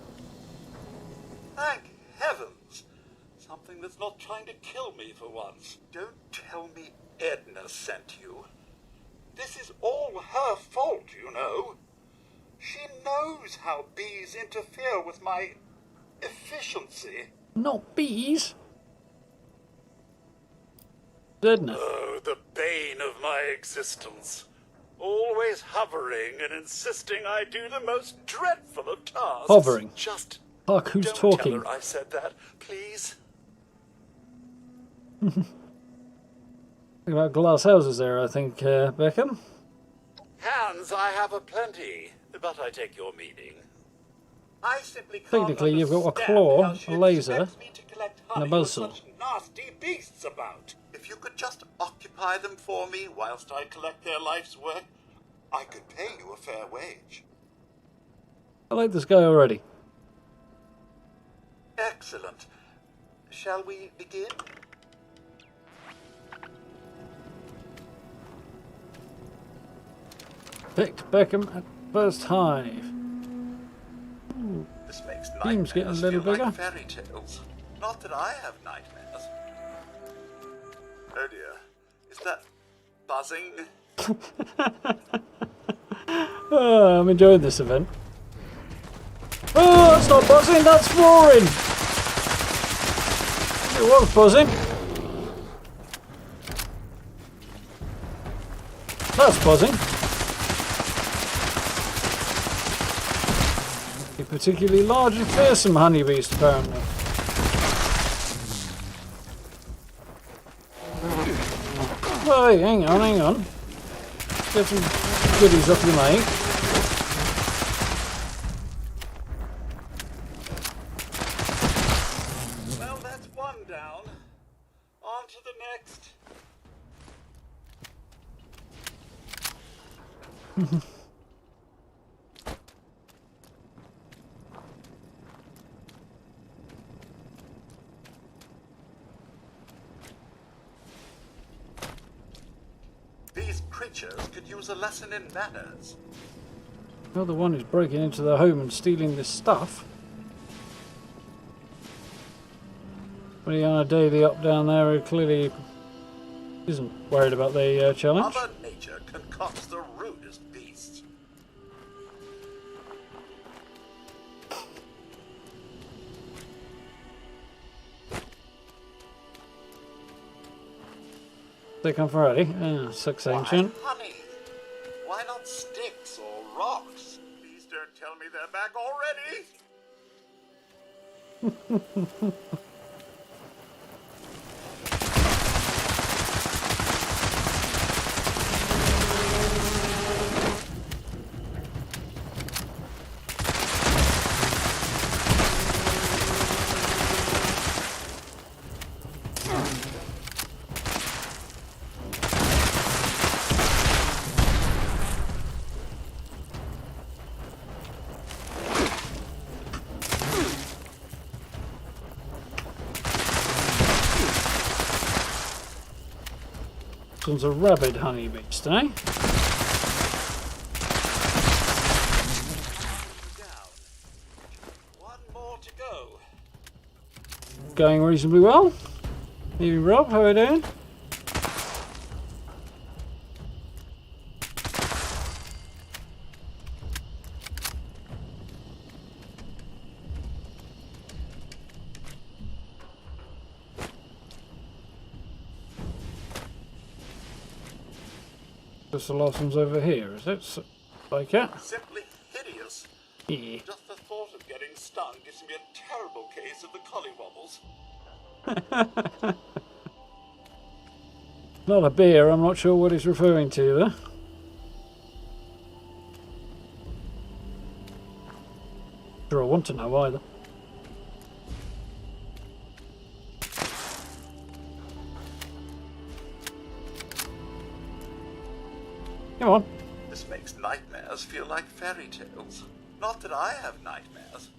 S10: Thank heavens! Something that's not trying to kill me for once. Don't tell me Edna sent you. This is all her fault, you know. She knows how bees interfere with my efficiency.
S1: Not bees. Goodness.
S10: Oh, the bane of my existence. Always hovering and insisting I do the most dreadful of tasks.
S1: Hovering.
S10: Just
S1: Fuck, who's
S10: don't
S1: talking?
S10: tell her I said that, please.
S1: Think about glass houses there, I think, Beckham.
S10: Hands I have aplenty, but I take your meaning. I simply can't
S1: Technically, you've got a
S10: understand
S1: claw,
S10: how she
S1: a laser,
S10: expects me to collect
S1: and a
S10: honey with
S1: buzzsaw.
S10: such nasty beasts about. If you could just occupy them for me whilst I collect their life's work, I could pay you a fair wage.
S1: I like this guy already.
S10: Excellent. Shall we begin?
S1: Picked Beckham at first hive.
S10: This makes
S1: Team's getting a
S10: nightmares
S1: little
S10: feel
S1: bigger.
S10: like fairy tales. Not that I have nightmares. Oh dear. Is that buzzing?
S1: Oh, I'm enjoying this event. Oh, that's not buzzing, that's roaring! It was buzzing. That's buzzing. A particularly large and fearsome honeybeast, apparently. Oh, hey, hang on, hang on. Get some goodies off your mate.
S10: Well, that's one down. On to the next. These creatures could use a lesson in manners.
S1: You're the one who's breaking into their home and stealing this stuff. What are you on a daily up down there who clearly isn't worried about the challenge?
S10: Mother Nature concocts the rudest beasts.
S1: They come for ready. Sucks ancient.
S10: Why honey? Why not sticks or rocks? Please don't tell me they're back already.
S1: one's a rabid honeybeast, eh?
S10: Down. One more to go.
S1: Going reasonably well. Evening, Rob. How are you doing? This the last one's over here, is it? Like it?
S10: Simply hideous.
S1: Yeah.
S10: Just the thought of getting stung gives me a terrible case of the collywobbles.
S1: Not a beer, I'm not sure what he's referring to there. Sure, I want to know either. Come on.
S10: This makes nightmares feel like fairy tales. Not that I have nightmares.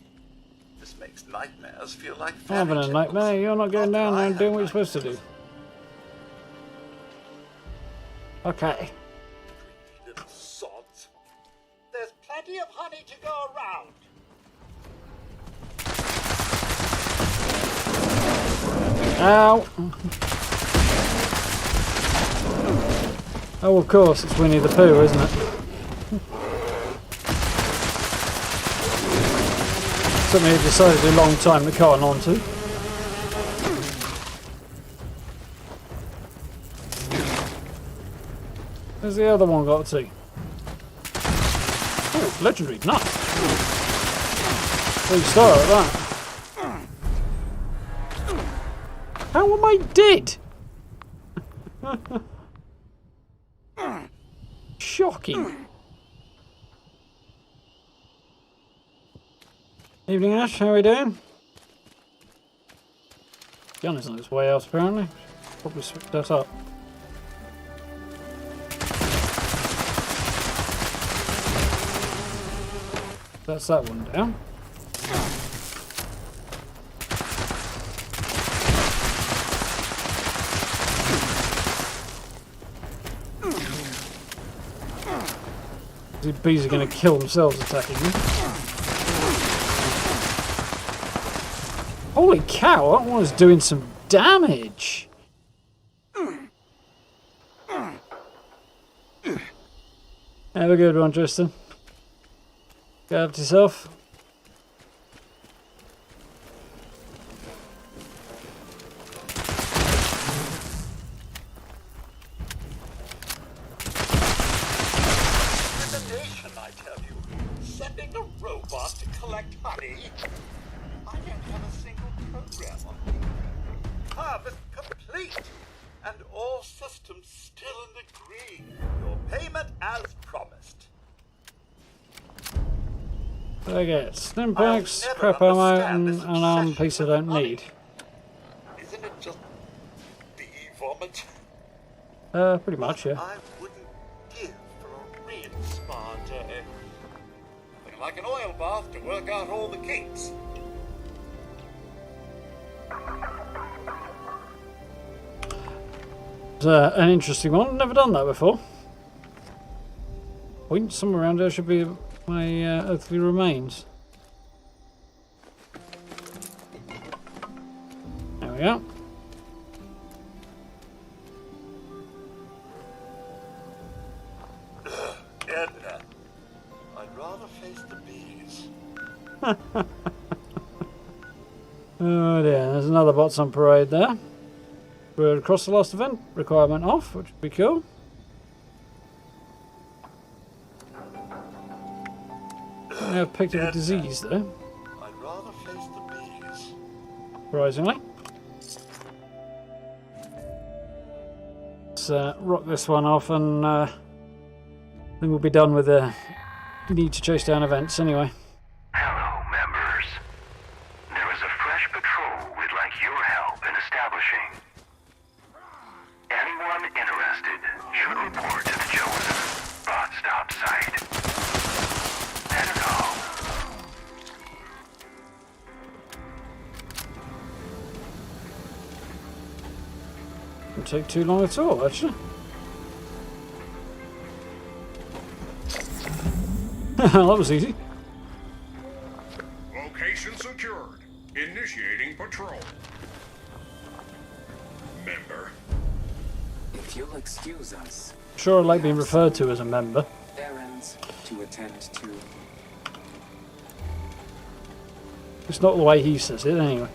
S10: This makes nightmares feel like
S1: I'm
S10: fairy
S1: having a
S10: tales.
S1: nightmare. You're not going down there and doing what you're supposed to do. Okay.
S10: Little sods. There's plenty of honey to go around.
S1: Ow! Oh, of course, it's Winnie the Pooh, isn't it? Took me a decidedly long time to cotton on to. Where's the other one got to? Oh, legendary, nice. 3-star at that. How am I dead? Shocking. Evening, Ash. How are we doing? Xion is on his way out, apparently. Probably switched that up. That's that one down. The bees are going to kill themselves attacking me. Holy cow, that one is doing some damage. Have a good one, Tristan. Go up to yourself.
S10: I tell you, sending a robot to collect honey. I don't have a single program on me. Harvest complete, and all systems still in the green. Your payment as promised.
S1: I get stim packs, crap ammo, and an arm piece I don't need.
S10: Isn't it just bee vomit?
S1: Pretty much, yeah.
S10: I wouldn't give for a real spa day. Nothing like an oil bath to work out all the kinks.
S1: It's an interesting one. Never done that before. Point somewhere around there should be my earthly remains. There we go.
S10: Edna, I'd rather face the bees.
S1: Oh dear, there's another bots on parade there. We're across the last event requirement off, which would be cool. Now picked up a disease though.
S10: I'd rather face the bees.
S1: Surprisingly. Let's rock this one off and then we'll be done with the need to chase down events anyway.
S3: Hello, members. There is a fresh patrol we'd like your help in establishing. Anyone interested should report to the chosen bot stop site. That's all.
S1: Won't take too long at all, actually. That was easy.
S8: Location secured. Initiating patrol. Member.
S11: If you'll excuse us.
S1: Sure, I like being referred to as a member.
S11: Errands to attend to.
S1: It's not the way he says it, anyway.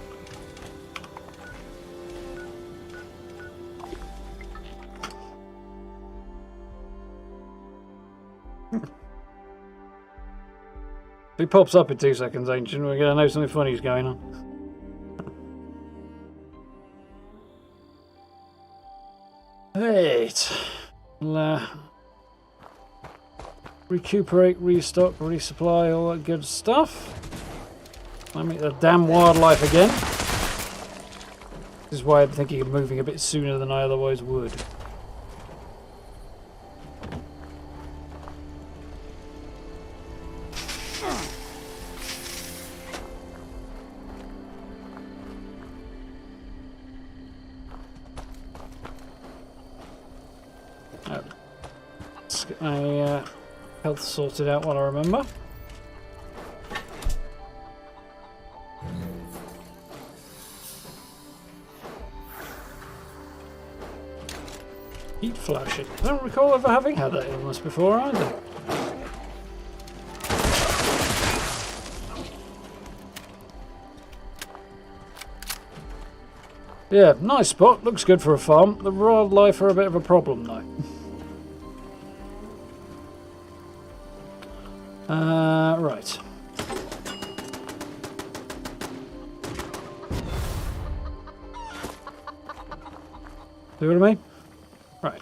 S1: If he pops up in 2 seconds, Ancient, we're going to know something funny's going on. Right. We'll, recuperate, restock, resupply, all that good stuff. Let me the damn wildlife again. This is why I'm thinking of moving a bit sooner than I otherwise would. Let's get my health sorted out while I remember. Heat flashing. I don't recall ever having had that illness before either. Yeah, nice spot. Looks good for a farm. The wildlife are a bit of a problem though. Right. See what I mean? Right.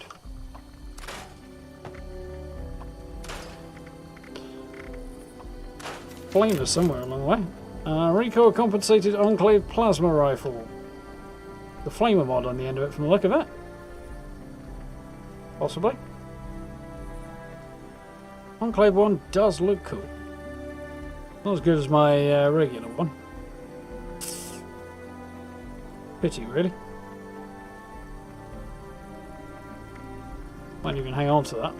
S1: Flamer somewhere along the way. Recoil compensated Enclave plasma rifle. The flamer mod on the end of it from the look of it. Possibly. Enclave one does look cool. Not as good as my regular one. Pity, really. Might even hang on to that.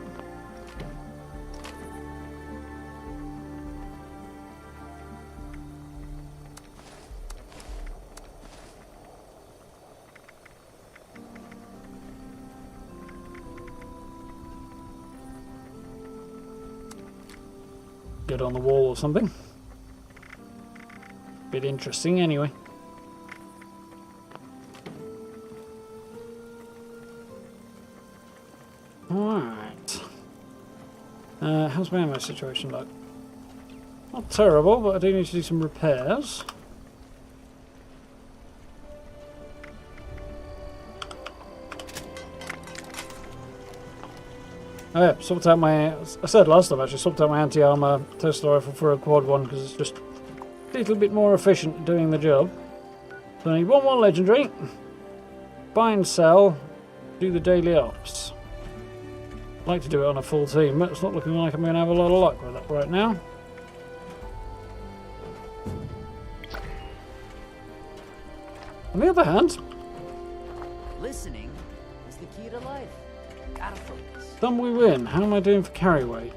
S1: Get on the wall or something. Bit interesting anyway. Alright. How's my ammo situation like? Not terrible, but I do need to do some repairs. Oh yeah, swapped out my, I said last time actually, swapped out my anti-armor test rifle for a quad one because it's just a little bit more efficient at doing the job. So I need one more legendary, buy and sell, do the daily ops. I'd like to do it on a full team, but it's not looking like I'm going to have a lot of luck with that right now. On the other hand,
S2: Listening is the key to life. Gotta focus.
S1: then we win. How am I doing for carry weight?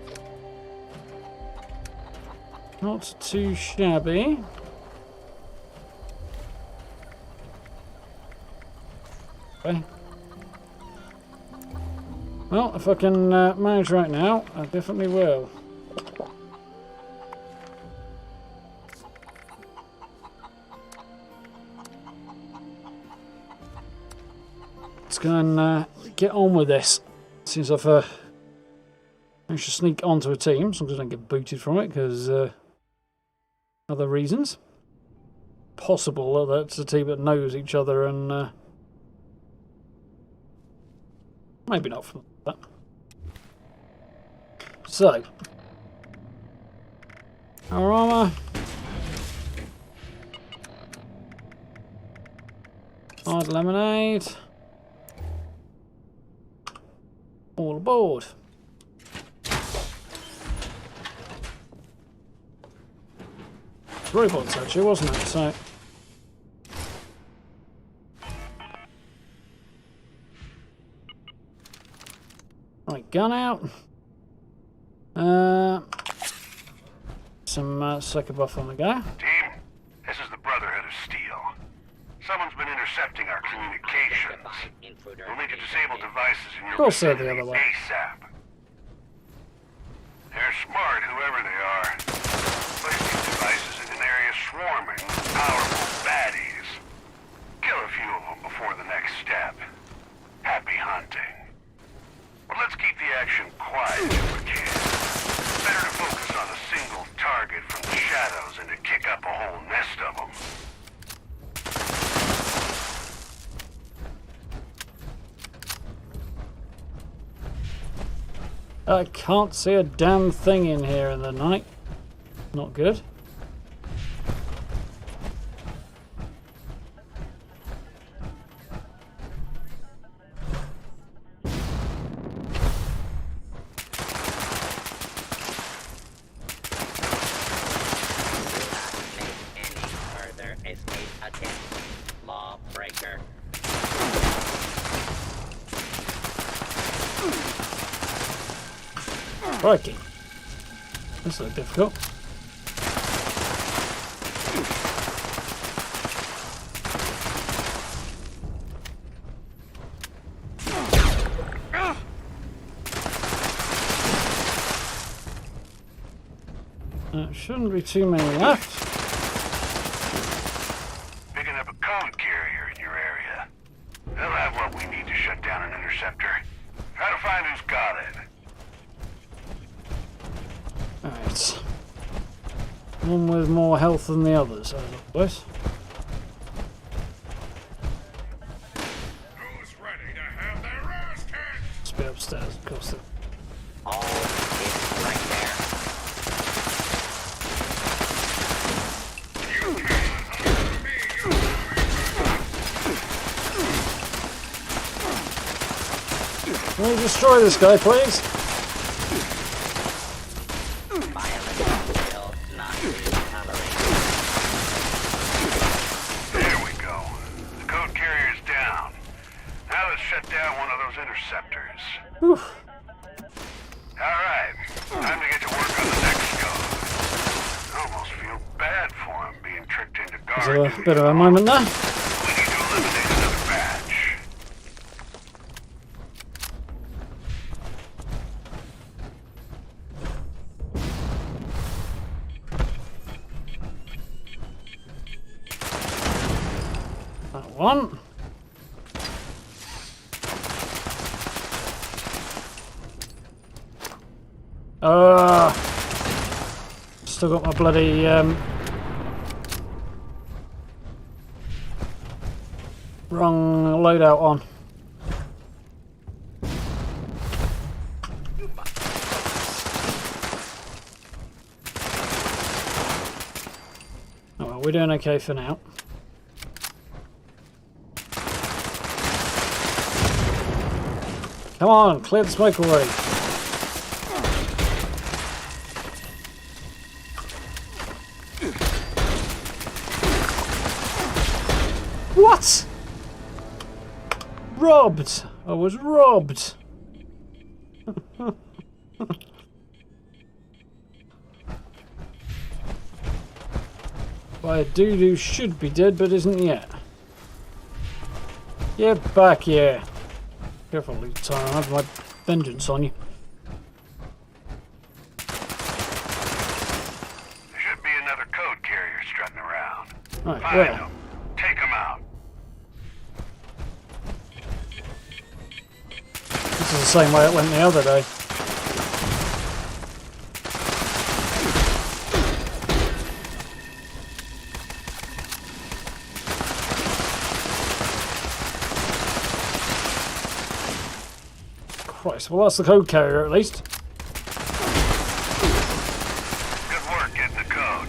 S1: Not too shabby. Okay. Well, if I can manage right now, I definitely will. Let's go and get on with this. Since I've managed to sneak onto a team, as long as I don't get booted from it, because other reasons. Possible that it's a team that knows each other and maybe not from that. So, our armour. Hard lemonade. All aboard. Robots actually, wasn't it? So right, gun out. some second buff on the go.
S3: Team, this is the Brotherhood of Steel. Someone's been intercepting our communications. We'll need to disable devices in your
S1: Of course they're the
S3: vicinity
S1: other way.
S3: ASAP. They're smart, whoever they are. Place these devices in an area swarming with powerful baddies. Kill a few of them before the next step. Happy hunting. But let's keep the action quiet if we can. Better to focus on a single target from the shadows than to kick up a whole nest of them.
S1: I can't see a damn thing in here in the night. Not good.
S5: Lawbreaker.
S1: Crikey. This looks difficult. Shouldn't be too many left.
S3: Picking up a code carrier in your area. They'll have what we need to shut down an interceptor. Try to find who's got it.
S1: Alright. One with more health than the others, I suppose.
S3: Who's ready to have their ass kicked?
S1: Let's be upstairs, of course.
S5: Oh, it's right there.
S1: Can we destroy this guy, please?
S3: There we go. The code carrier's down. Now let's shut down one of those interceptors.
S1: Whew.
S3: Alright, time to get to work on the next code. I almost feel bad for him being tricked into guard.
S1: There's a bit of a moment there.
S3: We need to eliminate another batch.
S1: That one. Still got my bloody wrong loadout on. Oh well, we're doing okay for now. Come on, clear the smoke already. What? Robbed! I was robbed! By a dude who should be dead but isn't yet. Get back here. Careful, Luke. I have my vengeance on you.
S3: There should be another code carrier strutting around.
S1: Right,
S3: Find
S1: where?
S3: him. Take him out.
S1: This is the same way it went the other day. Christ, well that's the code carrier at least.
S3: Good work getting the code.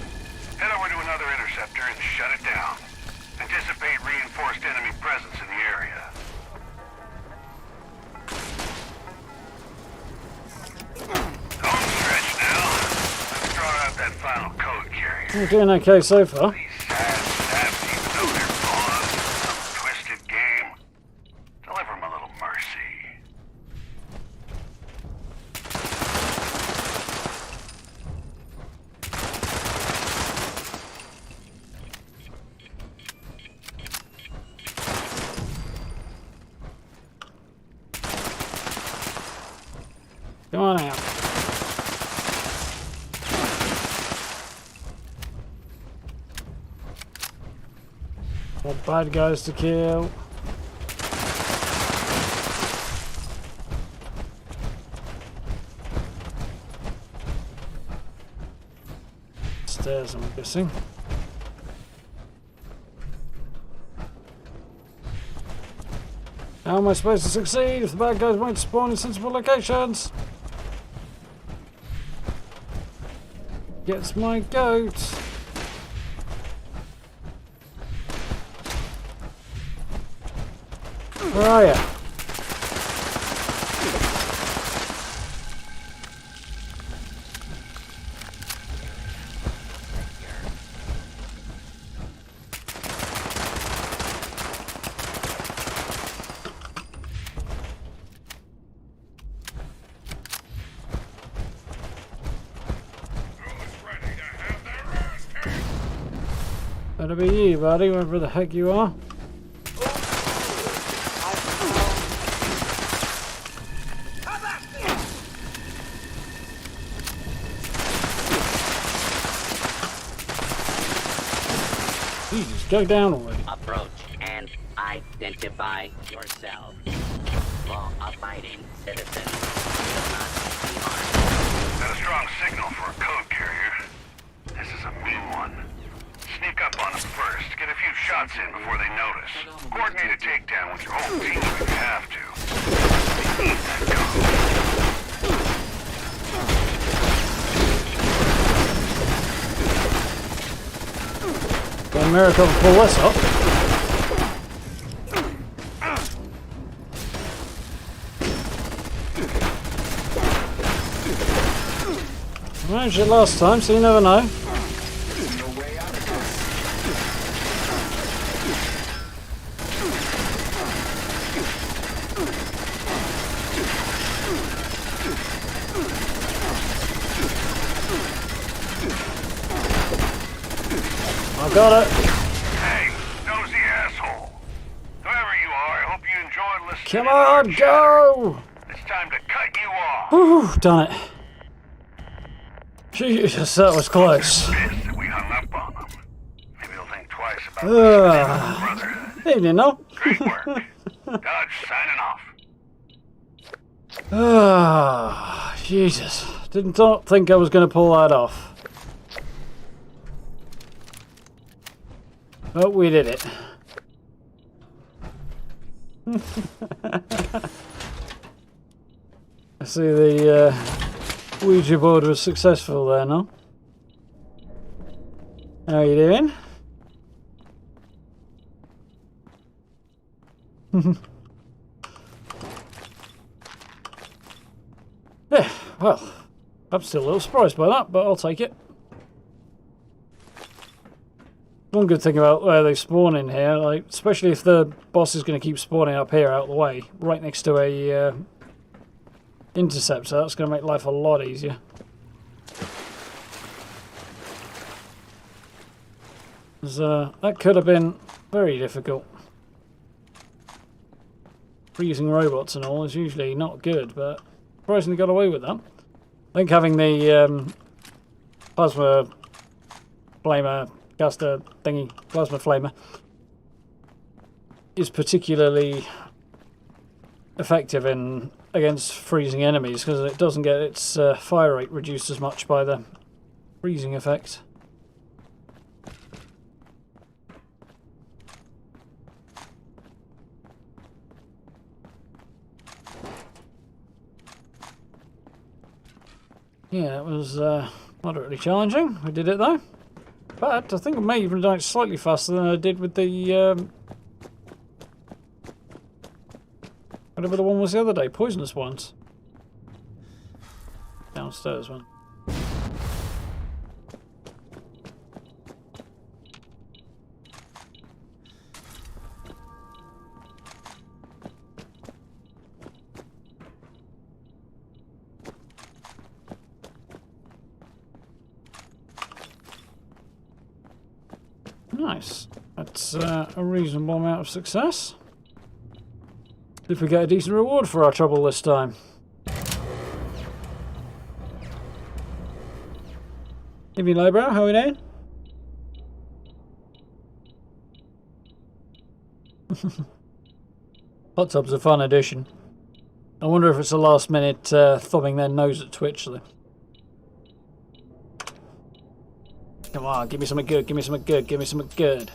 S3: Head over to another interceptor and shut it down. Anticipate reinforced enemy presence in the area. Home stretch now. Let's draw out that final code carrier.
S1: We're doing okay so far.
S3: These sad saps even know they're pawns in some twisted game. Deliver them a little mercy.
S1: Come on out. More bad guys to kill. Stairs, I'm guessing. How am I supposed to succeed if the bad guys won't spawn in sensible locations? Gets my goat. Where are you? Better be you, buddy, wherever the heck you are. Jesus, go down already.
S5: Approach and identify yourself. Law-abiding citizens will not be harmed.
S3: Got a strong signal for a code carrier. This is a mean one. Sneak up on them first. Get a few shots in before they notice. Coordinate a takedown with your whole team if you have to. They need that code.
S1: Got a miracle to pull this off. I managed it last time, so you never know. I got it.
S3: Hey, nosy asshole. Whoever you are, I hope you enjoyed listening.
S1: Come on, go!
S3: It's time to cut you off.
S1: Whew, done it. Jesus, that was close.
S3: Pissed that we hung up on them. Maybe they'll think twice about brotherhood.
S1: Evening, no?
S3: Great work. Dodge signing off.
S1: Ah, Jesus. Did not think I was going to pull that off. But we did it. I see the Ouija board was successful there, no? How are you doing? Yeah, well, I'm still a little surprised by that, but I'll take it. One good thing about where they spawn in here, like especially if the boss is going to keep spawning up here out of the way, right next to a interceptor, that's going to make life a lot easier. That could have been very difficult. Freezing robots and all is usually not good, but surprisingly got away with that. I think having the plasma flamer caster thingy, plasma flamer, is particularly effective in against freezing enemies because it doesn't get its fire rate reduced as much by the freezing effect. Yeah, it was moderately challenging. We did it though. But I think I may even have done it slightly faster than I did with the whatever the one was the other day, poisonous ones. Downstairs one. Nice. That's a reasonable amount of success. If we get a decent reward for our trouble this time. Evening, lowbrow. How are we doing? Hot tub's a fun addition. I wonder if it's a last minute thumbing their nose at Twitch though. Come on, give me something good, give me something good, give me something good.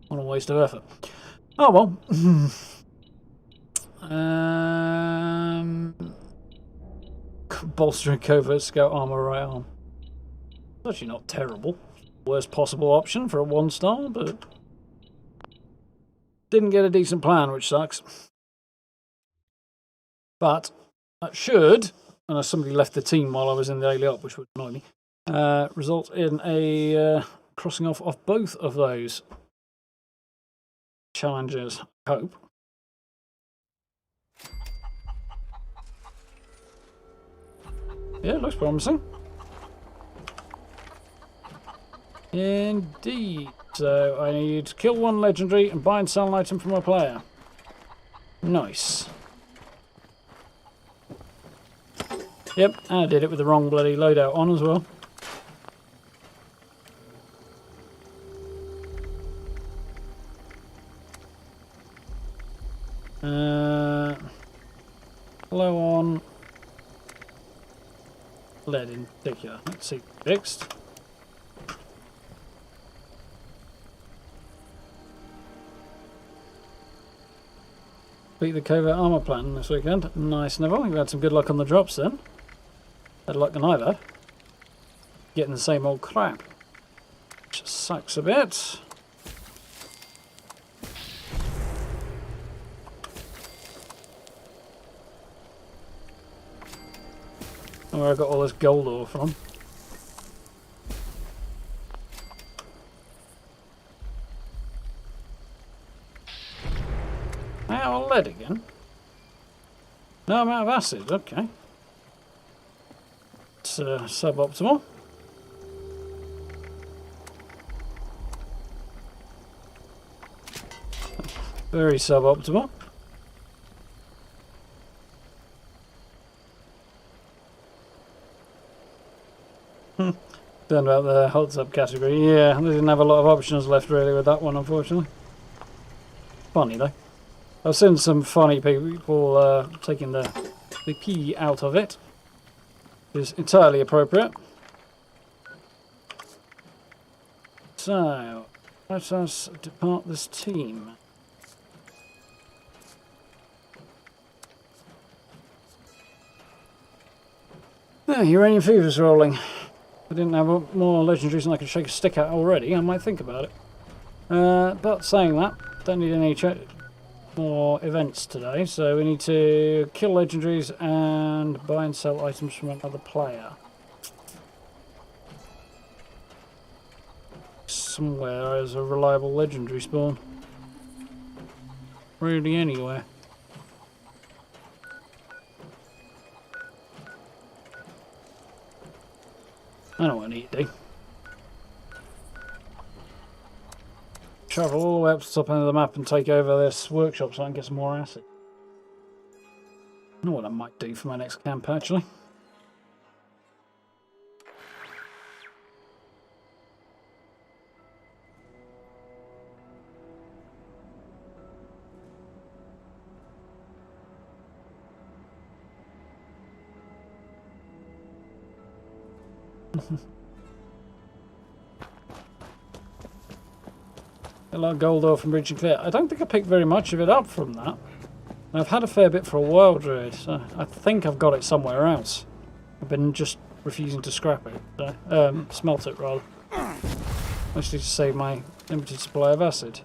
S1: What a waste of effort. Oh well. Bolstering covert scout armor right arm. It's actually not terrible. Worst possible option for a 1-star, but didn't get a decent plan, which sucks. But that should, unless somebody left the team while I was in the daily op, which would annoy me, result in a crossing off of both of those challenges, I hope. Yeah, looks promising. Indeed. So I need to kill one legendary and buy and sell an item from a player. Nice. Yep, and I did it with the wrong bloody loadout on as well. Low on lead in particular. Let's see, fixed. Beat the covert armor plan this weekend. Nice, Neville. You've had some good luck on the drops then. Better luck than I've had. Getting the same old crap. Which sucks a bit. Where I got all this gold ore from. Out of lead again? No, I'm out of acid, okay. It's suboptimal. Very suboptimal. Turned out the hot tub category. Yeah, they didn't have a lot of options left really with that one, unfortunately. Funny though. I've seen some funny people taking the pee out of it. It's entirely appropriate. So, let us depart this team. Oh, uranium fever's rolling. If I didn't have more legendaries than I could shake a stick at already, I might think about it. But saying that, don't need any more events today, so we need to kill legendaries and buy and sell items from another player. Somewhere there's a reliable legendary spawn. Really anywhere. I know what I need to do. Travel all the way up to the top end of the map and take over this workshop so I can get some more acid. I know what I might do for my next camp actually. A lot of gold ore from Bridge and Clear. I don't think I picked very much of it up from that. And I've had a fair bit for a while, Druid, so I think I've got it somewhere else. I've been just refusing to scrap it, so, smelt it rather. Mostly to save my limited supply of acid.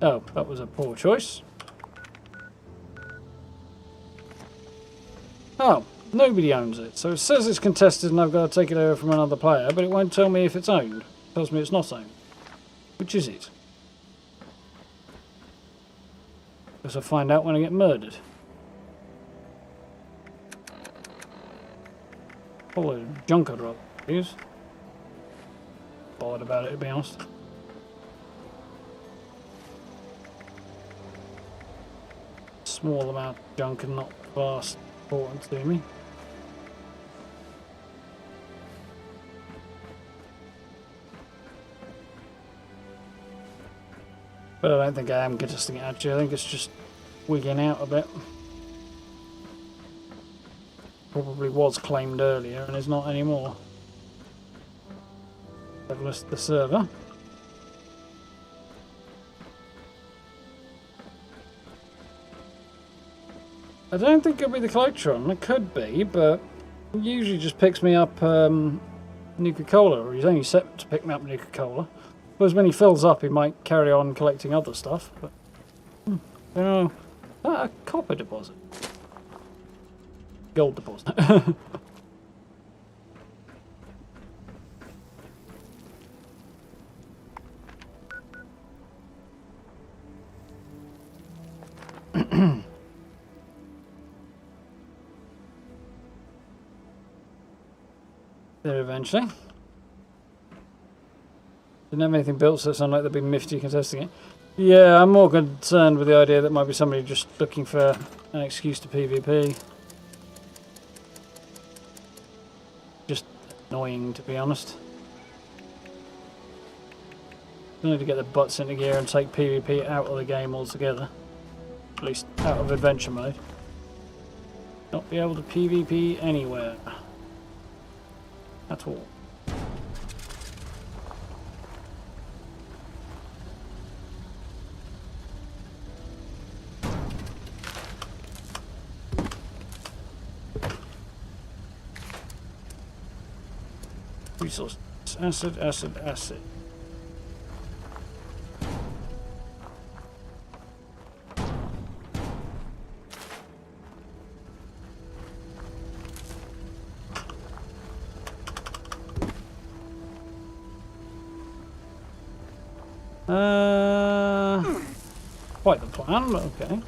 S1: Oh, that was a poor choice. Oh, nobody owns it. So it says it's contested and I've got to take it over from another player, but it won't tell me if it's owned. It tells me it's not owned. Which is it? Guess I'll find out when I get murdered. Probably junk I'd rather use. Bored about it, to be honest. small amount of junk and not vast important to me. But I don't think I am contesting it actually, I think it's just wigging out a bit. Probably was claimed earlier and is not anymore. I've listed the server. I don't think it'll be the Collectron. It could be, but it usually just picks me up Nuka-Cola, or he's only set to pick me up Nuka-Cola. Suppose when he fills up, he might carry on collecting other stuff, but you know, a copper deposit, gold deposit. There eventually. Didn't have anything built, so it sounded like they'd be mifty contesting it. Yeah, I'm more concerned with the idea that might be somebody just looking for an excuse to PvP. Just annoying, to be honest. They need to get their butts into gear and take PvP out of the game altogether. At least out of adventure mode. Not be able to PvP anywhere. At all. Resource. Acid, acid, acid. Quite the plan, but okay.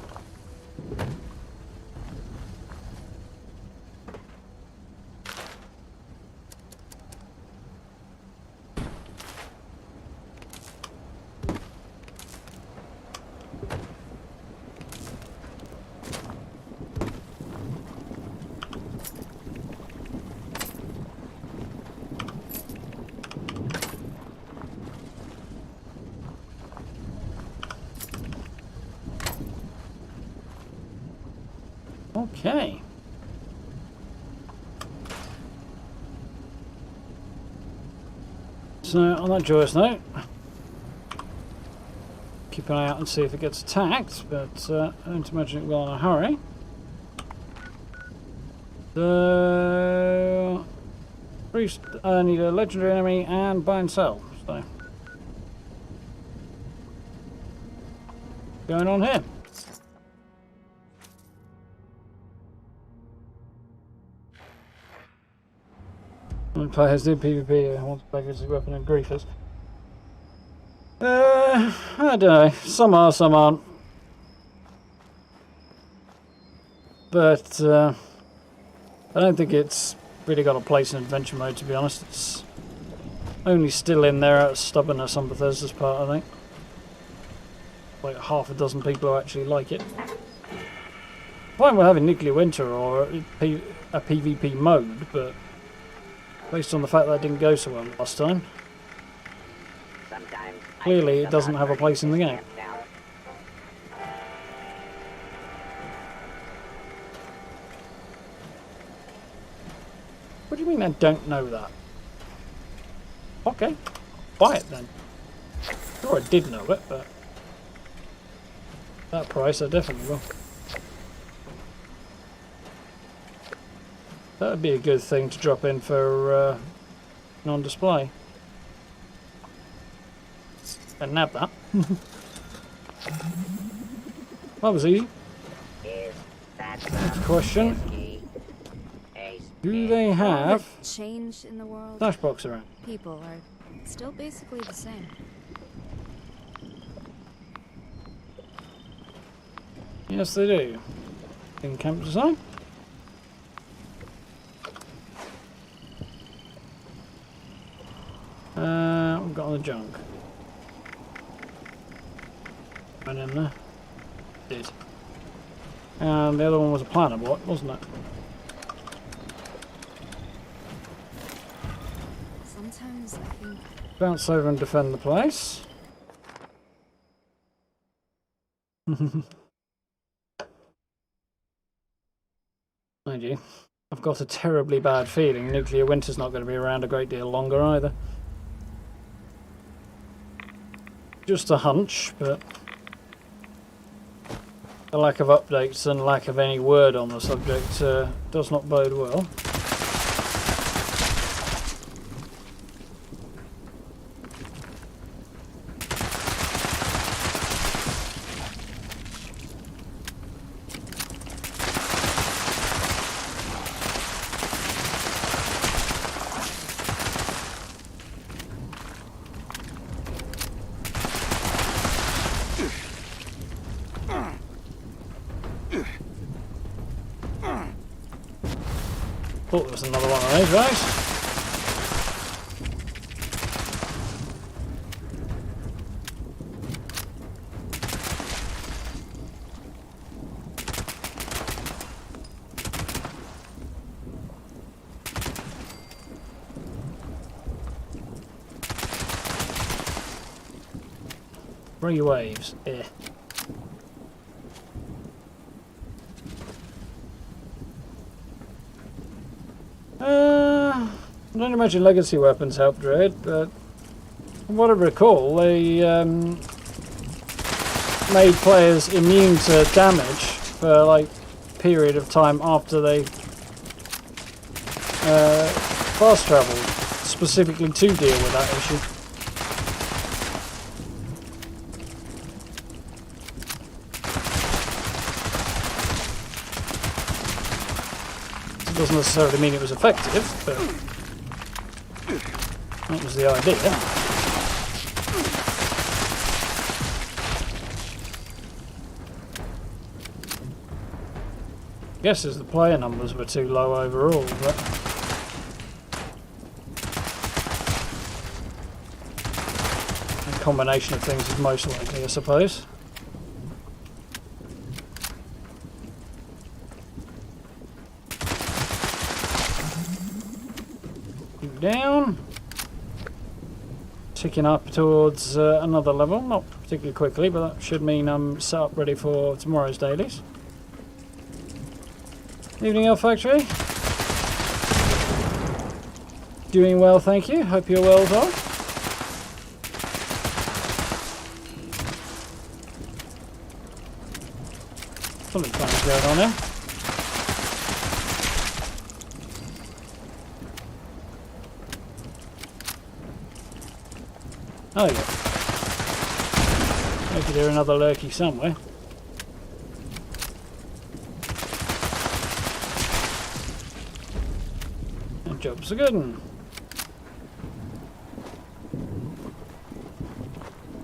S1: Okay. So, on that joyous note, keep an eye out and see if it gets attacked, but I don't imagine it will in a hurry. So, priest, I need a legendary enemy and buy and sell. So, going on here. Players do PvP once beggars his weapon and griefers. I don't know. Some are, some aren't. But I don't think it's really got a place in adventure mode, to be honest. It's only still in there out of stubbornness on Bethesda's part, I think. Like half a dozen people who actually like it. Fine with having Nuclear Winter or a PvP mode, but based on the fact that didn't go so well last time, clearly it doesn't have a place in the game. What do you mean I don't know that? Okay, buy it then. Sure I did know it, but at that price I definitely will. That would be a good thing to drop in for non-display. And nab that. That was easy. Next question. Do they have
S12: change in the world?
S1: Dashbox around?
S12: People are still basically the same.
S1: Yes, they do. In camp design. We've got all the junk. Went in there. Did. And the other one was a planet, wasn't it?
S12: Sometimes I think
S1: Bounce over and defend the place. Mind you, I've got a terribly bad feeling nuclear winter's not going to be around a great deal longer either. Just a hunch, but the lack of updates and lack of any word on the subject does not bode well. Thought there was another one of those guys. Three waves. Eh. I don't imagine legacy weapons help Dread, but from what I recall, they made players immune to damage for like a period of time after they fast traveled, specifically to deal with that issue. It doesn't necessarily mean it was effective, but that was the idea. Guess as the player numbers were too low overall, but a combination of things is most likely, I suppose. Down, ticking up towards another level, not particularly quickly, but that should mean I'm set up ready for tomorrow's dailies. Evening, Elf Factory. Doing well, thank you. Hope you're well, Darth. Something funny's going on there. Oh yeah. Maybe there's another lurky somewhere. And job's a good one.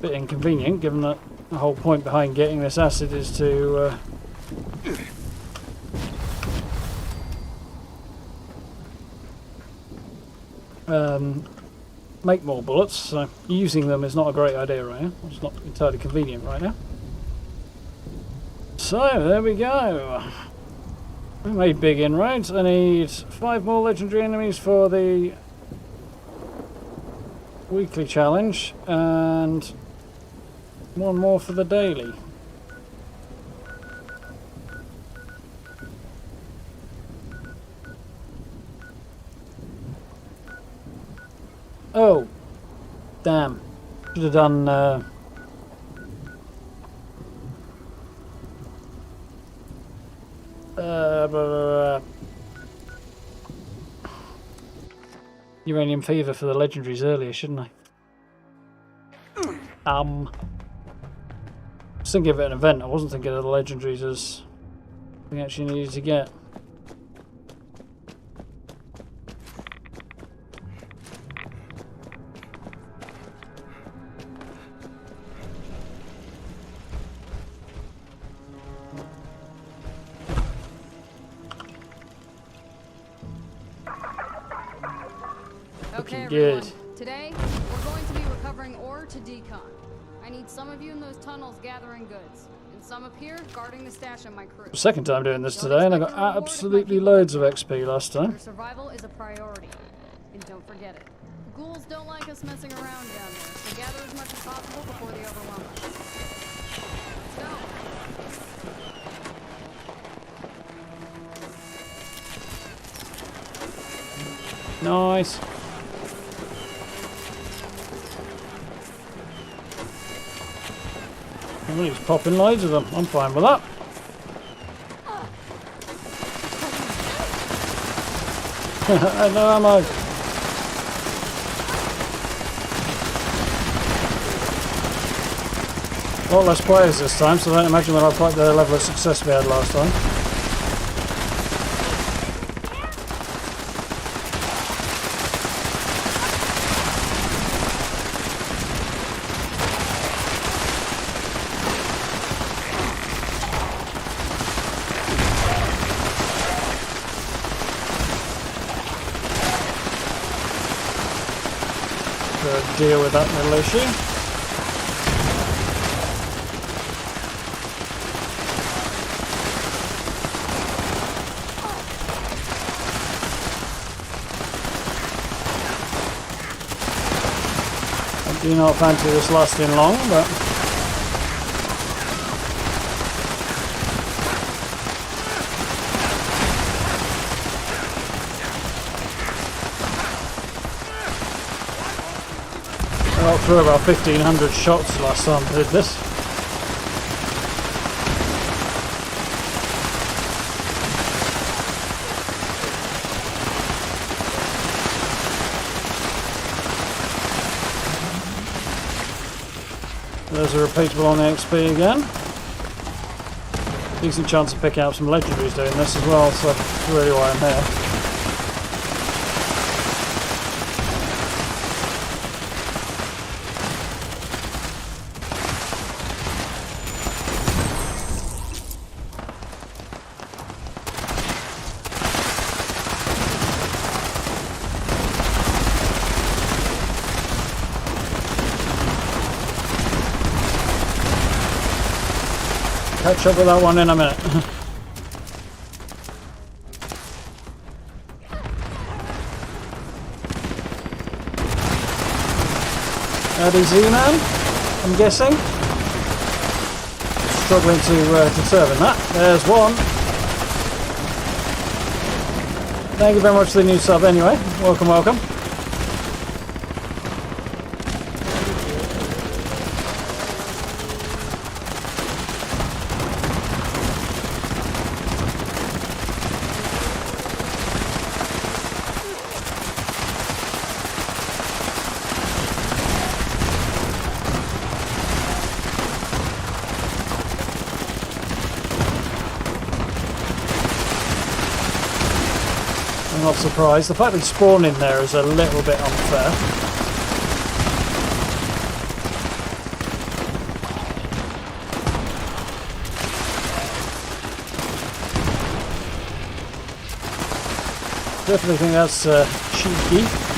S1: Bit inconvenient, given that the whole point behind getting this acid is to make more bullets, so using them is not a great idea right now. It's not entirely convenient right now. So, there we go. We made big inroads. I need 5 more legendary enemies for the weekly challenge, and 1 more for the daily. Oh, damn. Should have done Uranium Fever for the legendaries earlier, shouldn't I? I was thinking of it an event, I wasn't thinking of the legendaries as something I actually needed to get.
S13: Okay,
S1: good.
S13: everyone. Today, we're going to be recovering ore to decon. I need some of you in those tunnels gathering goods. some up here guarding the stash on my crew.
S1: Second time doing this today, and I got absolutely loads of XP last time.
S13: Your survival is a priority, and don't forget it. Ghouls don't like us messing around down there, so gather as much as possible before they overwhelm us. Let's go.
S1: Nice. Well, he's popping loads of them. I'm fine with that. No ammo. A lot less players this time, so I don't imagine we'll have quite the level of success we had last time. Deal with that little issue. I do not fancy this lasting long, but I got through about 1,500 shots last time I did this. There's a repeatable on the XP again. Decent chance of picking up some legendaries doing this as well, so that's really why I'm here. Catch up with that one in a minute. Howdy Z-Man, I'm guessing. Struggling to determine that. There's one. Thank you very much for the new sub anyway. Welcome, welcome. I'm not surprised. The fact they spawn in there is a little bit unfair. Definitely think that's cheeky.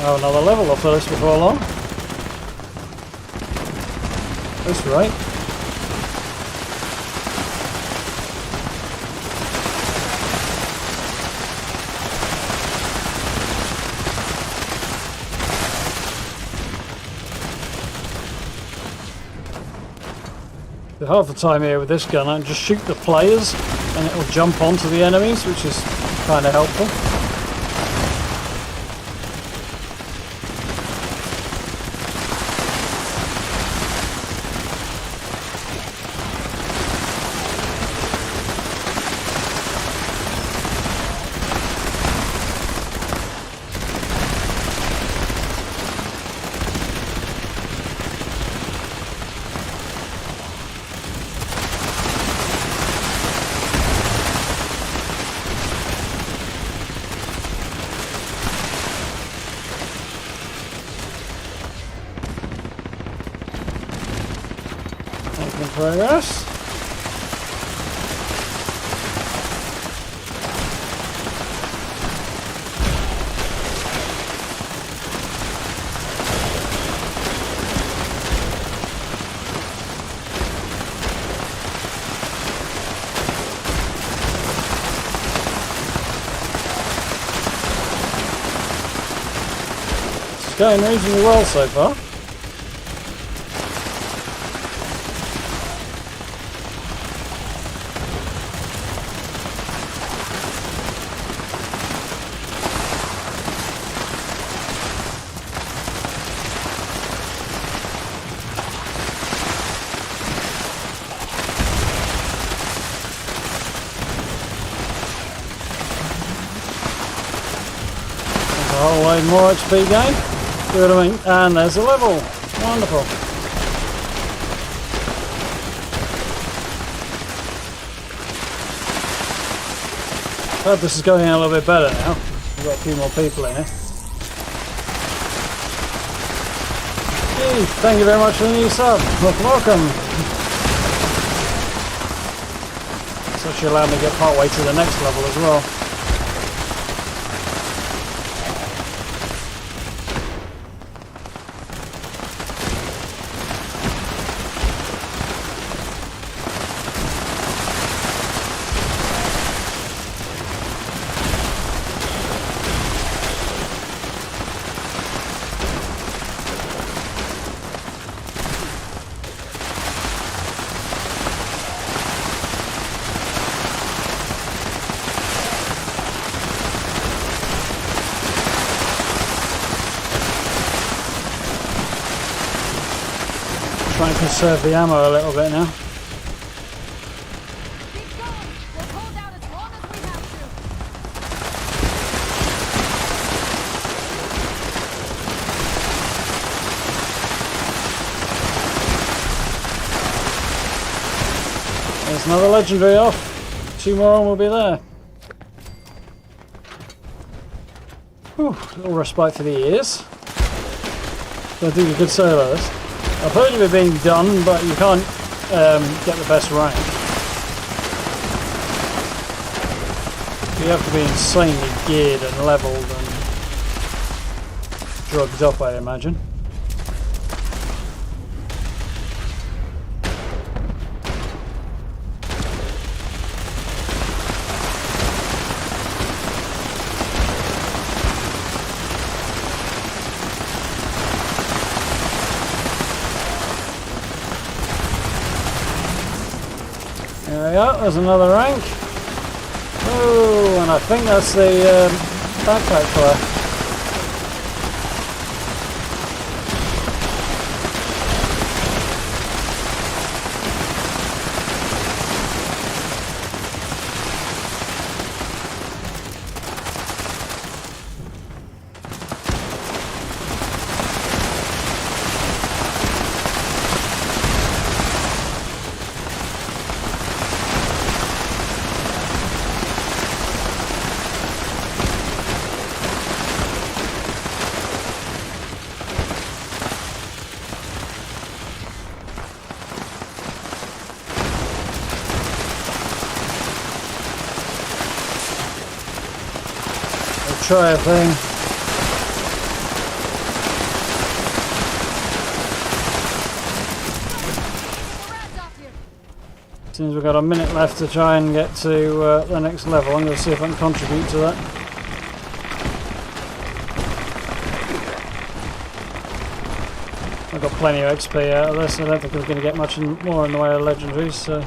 S1: Oh, another level off this before long. That's right. Half the time here with this gun I can just shoot the players and it will jump onto the enemies, which is kind of helpful. Making progress. It's going reasonably well so far. A whole load more XP gain. See what I mean? And there's a level. Wonderful. Glad this is going a little bit better now. We've got a few more people in here. Hey, thank you very much for the new sub. Welcome. It's actually allowed me to get part way to the next level as well. Try and conserve the ammo a little bit now.
S13: Keep going. We'll hold out as long as we have to.
S1: There's another legendary off. 2 more and we'll be there. Whew, a little respite for the ears. I think a good solo this. I've heard of it being done, but you can't get the best rank. You have to be insanely geared and leveled and drugged up, I imagine. There we go, there's another rank. Oh, and I think that's the backpack fire. Try a thing. As soon as we've got a minute left to try and get to the next level, I'm going to see if I can contribute to that. I've got plenty of XP out of this. I don't think we're going to get much more in the way of legendaries, so.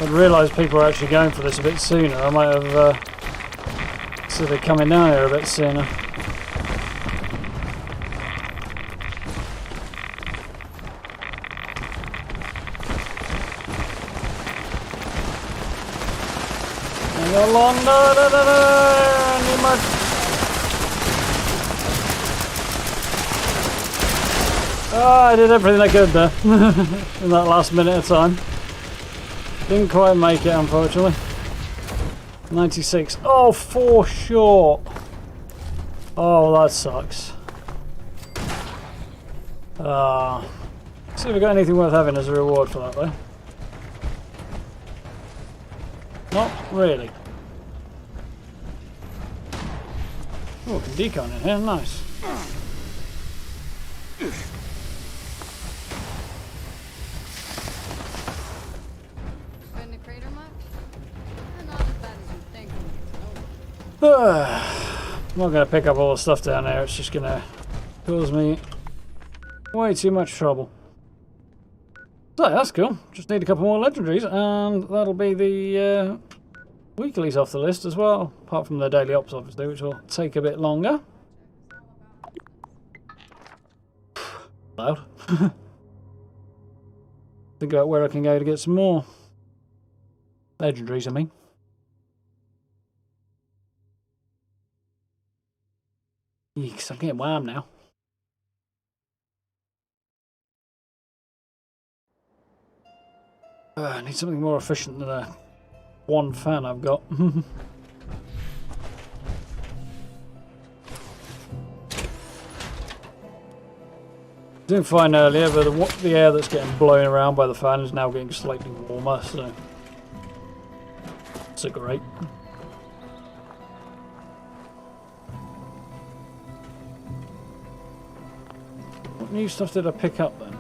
S1: I'd realised people were actually going for this a bit sooner. I might have sort of coming down here a bit sooner. Go along. No, no, no, no. I need my... Oh, I did everything I could there in that last minute of time. Didn't quite make it, unfortunately. 96. Oh, 4 short. Oh, that sucks. See if we got anything worth having as a reward for that, though. Not really. Oh, decon in here, nice.
S13: Been to crater much? Not as bad as you think.
S1: I'm not going to pick up all the stuff down there, it's just going to cause me way too much trouble. So that's cool, just need a couple more legendaries and that'll be the weeklies off the list as well, apart from the daily ops obviously, which will take a bit longer. Loud. Think about where I can go to get some more legendaries, I mean. Yeeks, I'm getting warm now. I need something more efficient than a one fan I've got. Didn't find earlier, but the air that's getting blown around by the fan is now getting slightly warmer, so it's great. What new stuff did I pick up then?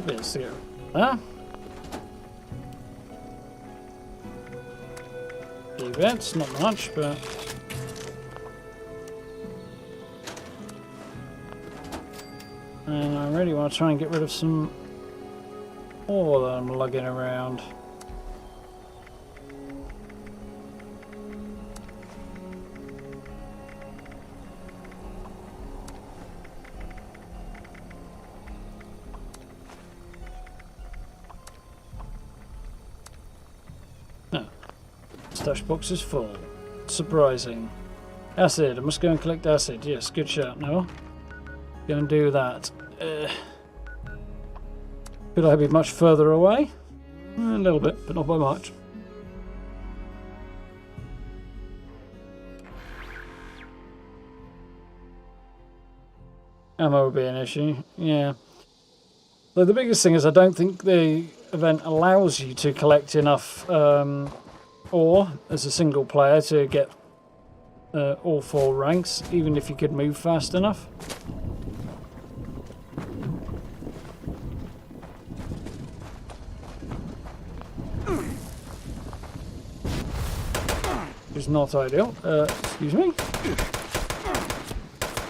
S1: Bits here. Huh? Events, not much, but and I really want to try and get rid of some ore that I'm lugging around. Stash box is full. Surprising. Acid. I must go and collect acid. Yes, good shout, Noah. Go and do that. Could I be much further away? A little bit, but not by much. Ammo would be an issue. Yeah. Though the biggest thing is I don't think the event allows you to collect enough ore as a single player to get all 4 ranks, even if you could move fast enough. Which is not ideal. Excuse me.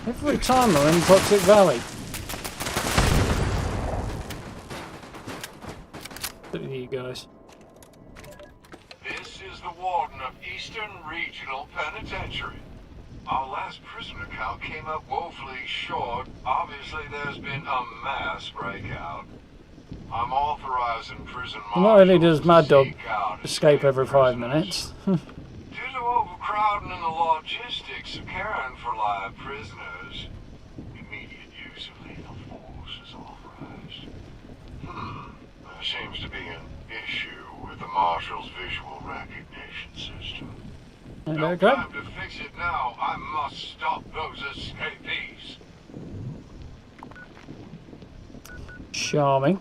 S1: Every time I'm in Toxic Valley. Look at you guys.
S3: This is the Warden of Eastern Regional Penitentiary. Our last prisoner count came up woefully short. Obviously, there's been a mass breakout. I'm authorizing prison
S1: Not only
S3: marshals
S1: does Mad
S3: to
S1: Dog
S3: seek out
S1: escape every 5
S3: prisoners.
S1: minutes.
S3: Due to overcrowding and the logistics of caring for live prisoners, immediate use of lethal force is authorized. There seems to be an issue with the Marshal's visual recognition system. No time to fix it now. I must stop those escapees.
S1: Charming.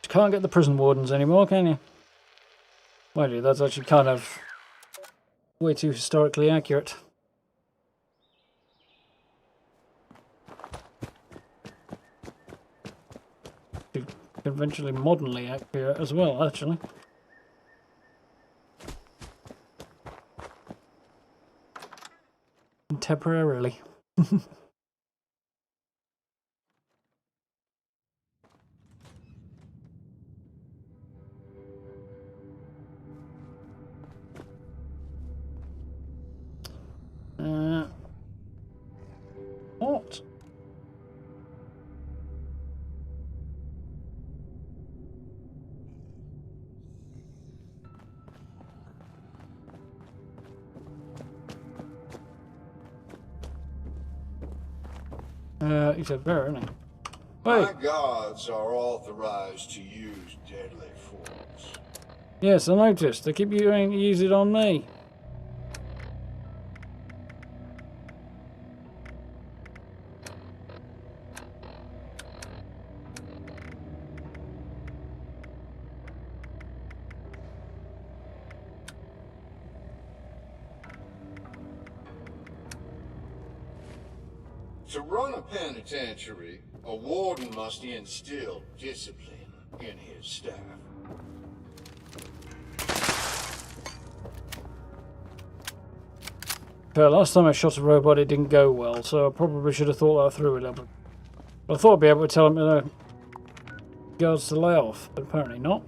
S1: You can't get the prison wardens anymore, can you? Mind you, that's actually kind of way too historically accurate. Conventionally modernly accurate as well, actually. Temporarily. He said bear, isn't he?
S14: My
S1: Wait.
S14: guards are authorized to use deadly force.
S1: Yes, I noticed. They keep trying to use it on me.
S14: To run a penitentiary, a warden must instill discipline in his staff.
S1: Last time I shot a robot, it didn't go well, so I probably should have thought that through a little bit. I thought I'd be able to tell him, guards to lay off, but apparently not.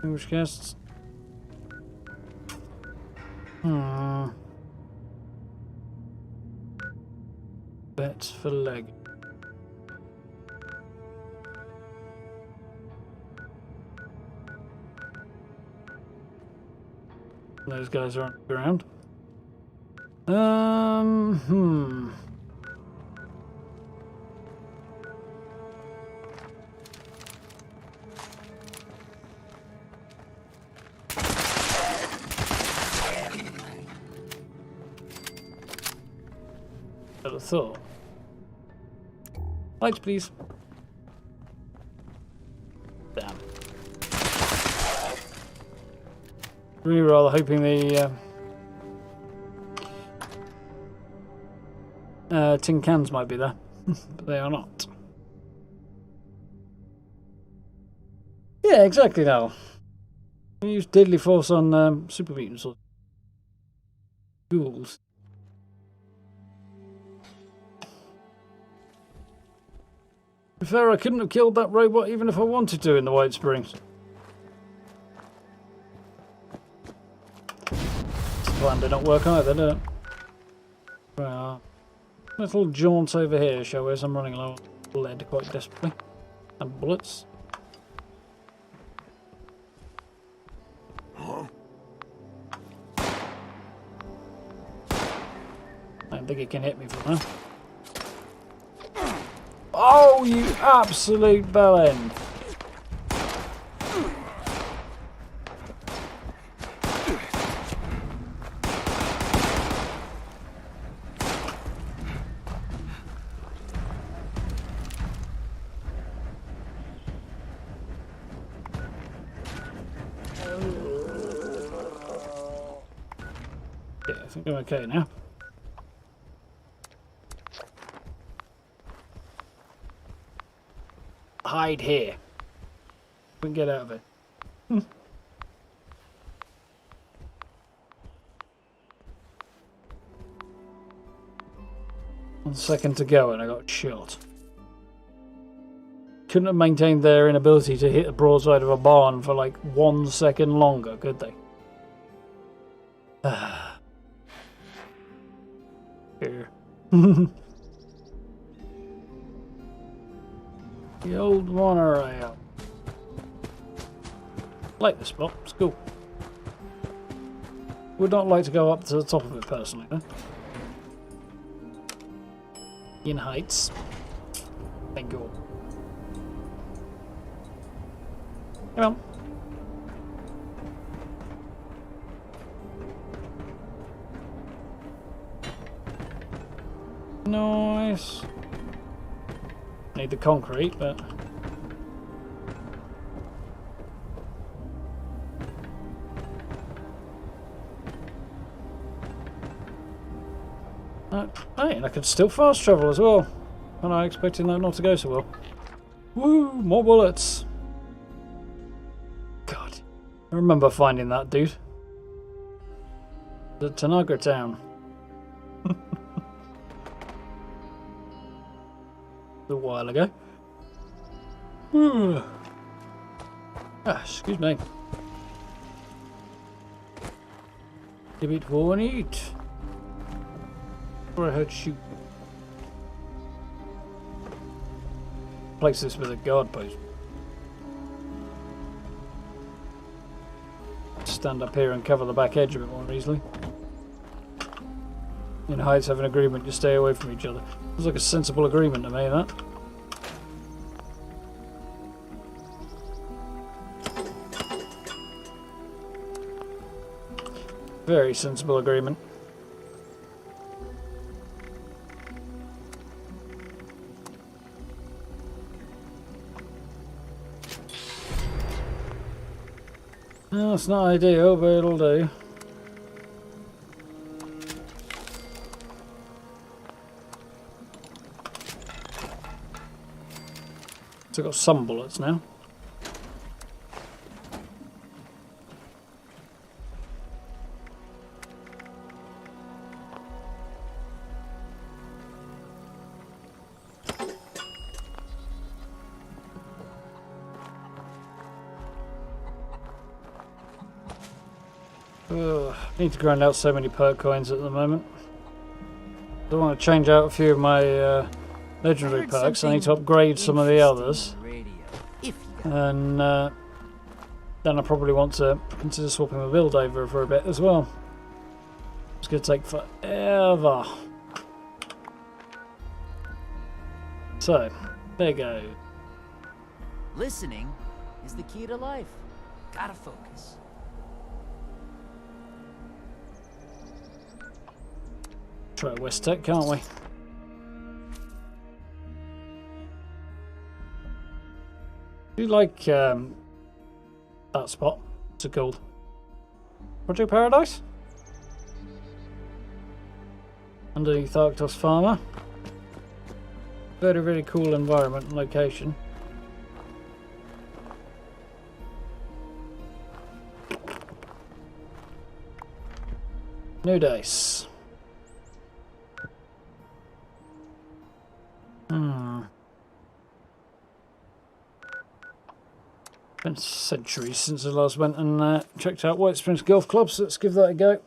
S1: In which case... Bets for leg. Those guys are on the ground. I'd have thought. Lights, please. Damn. Really rather hoping the tin cans might be there, but they are not. Yeah, exactly now. Use deadly force on super mutants or ghouls. To be fair, I couldn't have killed that robot even if I wanted to in the White Springs. This plan did not work either, did it? Well, little jaunt over here, shall we, as I'm running low on lead quite desperately. And bullets. I don't think it can hit me from there. Oh, you absolute bellend! Yeah, I think I'm okay now. Hide here. We can get out of it. 1 second to go and I got shot. Couldn't have maintained their inability to hit the broadside of a barn for like 1 second longer, could they? Here. The old monorail. Like this spot, it's cool. Would not like to go up to the top of it personally, though. In heights. Thank you. Come on. Nice. Need the concrete, but hey, and I could still fast travel as well. And I expecting that not to go so well. Woo! More bullets. God, I remember finding that dude. The Tanagra town. A while ago. Excuse me. A bit worn eat. Or I heard shoot. Place this with a guard post. Stand up here and cover the back edge a bit more easily. In heights have an agreement, you stay away from each other. Sounds like a sensible agreement to me, that. Very sensible agreement. Well, it's not ideal, but it'll do. So I've got some bullets now. Ugh, I need to grind out so many perk coins at the moment. I want to change out a few of my legendary perks. I need to upgrade some of the others. And then I probably want to consider swapping my build over for a bit as well. It's going to take forever. So, there you go.
S2: Listening is the key to life. Gotta focus.
S1: Try West Tech, can't we? Do you like that spot? What's it called? Project Paradise? Underneath Arctos Farmer. Very, very cool environment and location. New dice. Been centuries since I last went and checked out White Springs Golf Club, so let's give that a go.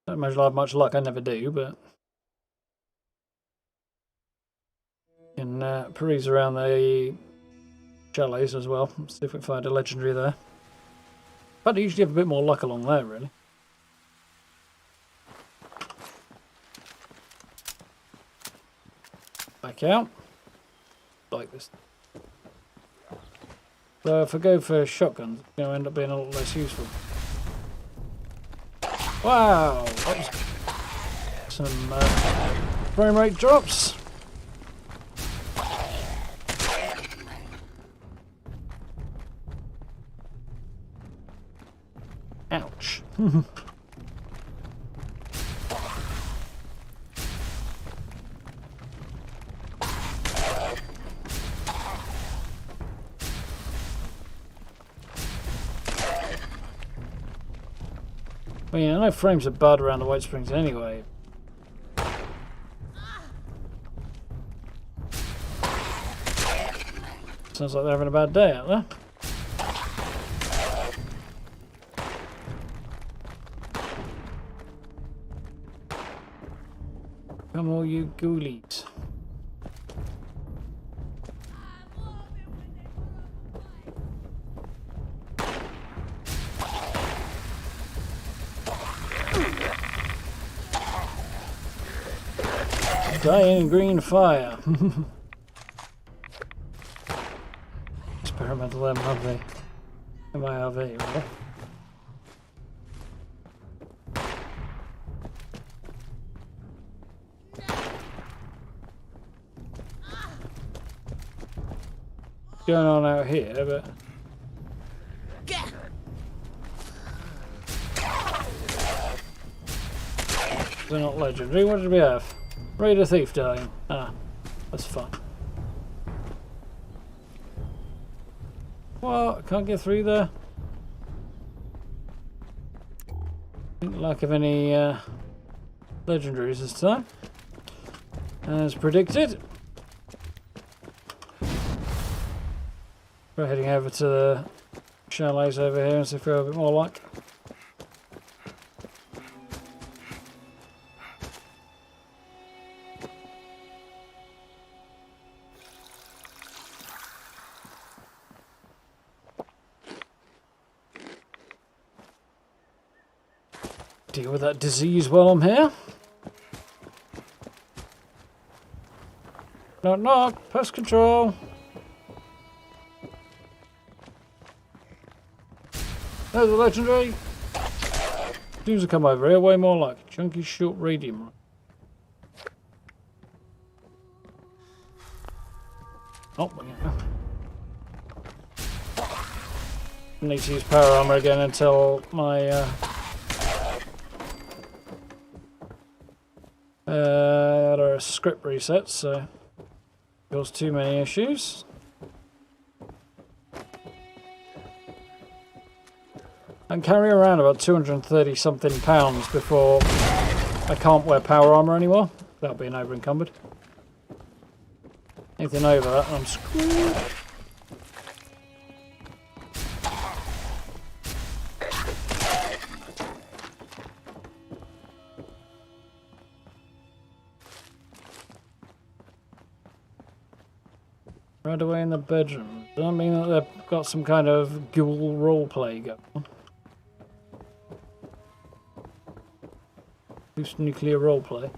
S1: Don't imagine I'll have much luck, I never do, but you can peruse around the chalets as well, see if we can find a legendary there. But I usually have a bit more luck along there, really. Back out. Like this. So if I go for shotguns, it's going to end up being a lot less useful. Wow! That was some frame rate drops. Ouch. Well, yeah, I know frames are bad around the White Springs anyway. Sounds like they're having a bad day out there. Come all you ghoulies. Dying green fire. Experimental MRV. MIRV, really. What's going on out here, but they're not legendary. What did we have? Raider Thief dying. Ah, that's fun. What? Can't get through there? Didn't lack of any legendaries this time. As predicted. We're heading over to the chalets over here and see if we have a bit more luck. Deal with that disease while I'm here. Knock knock, pest control. There's a legendary. Seems to come over here way more like a chunky short radium. Oh, yeah. Need to use power armor again until my script resets, so cause too many issues. And carry around about 230 something pounds before I can't wear power armor anymore without being over encumbered. Anything over that, I'm screwed. Right away in the bedroom. Does that mean that they've got some kind of ghoul roleplay going on? Loose nuclear roleplay.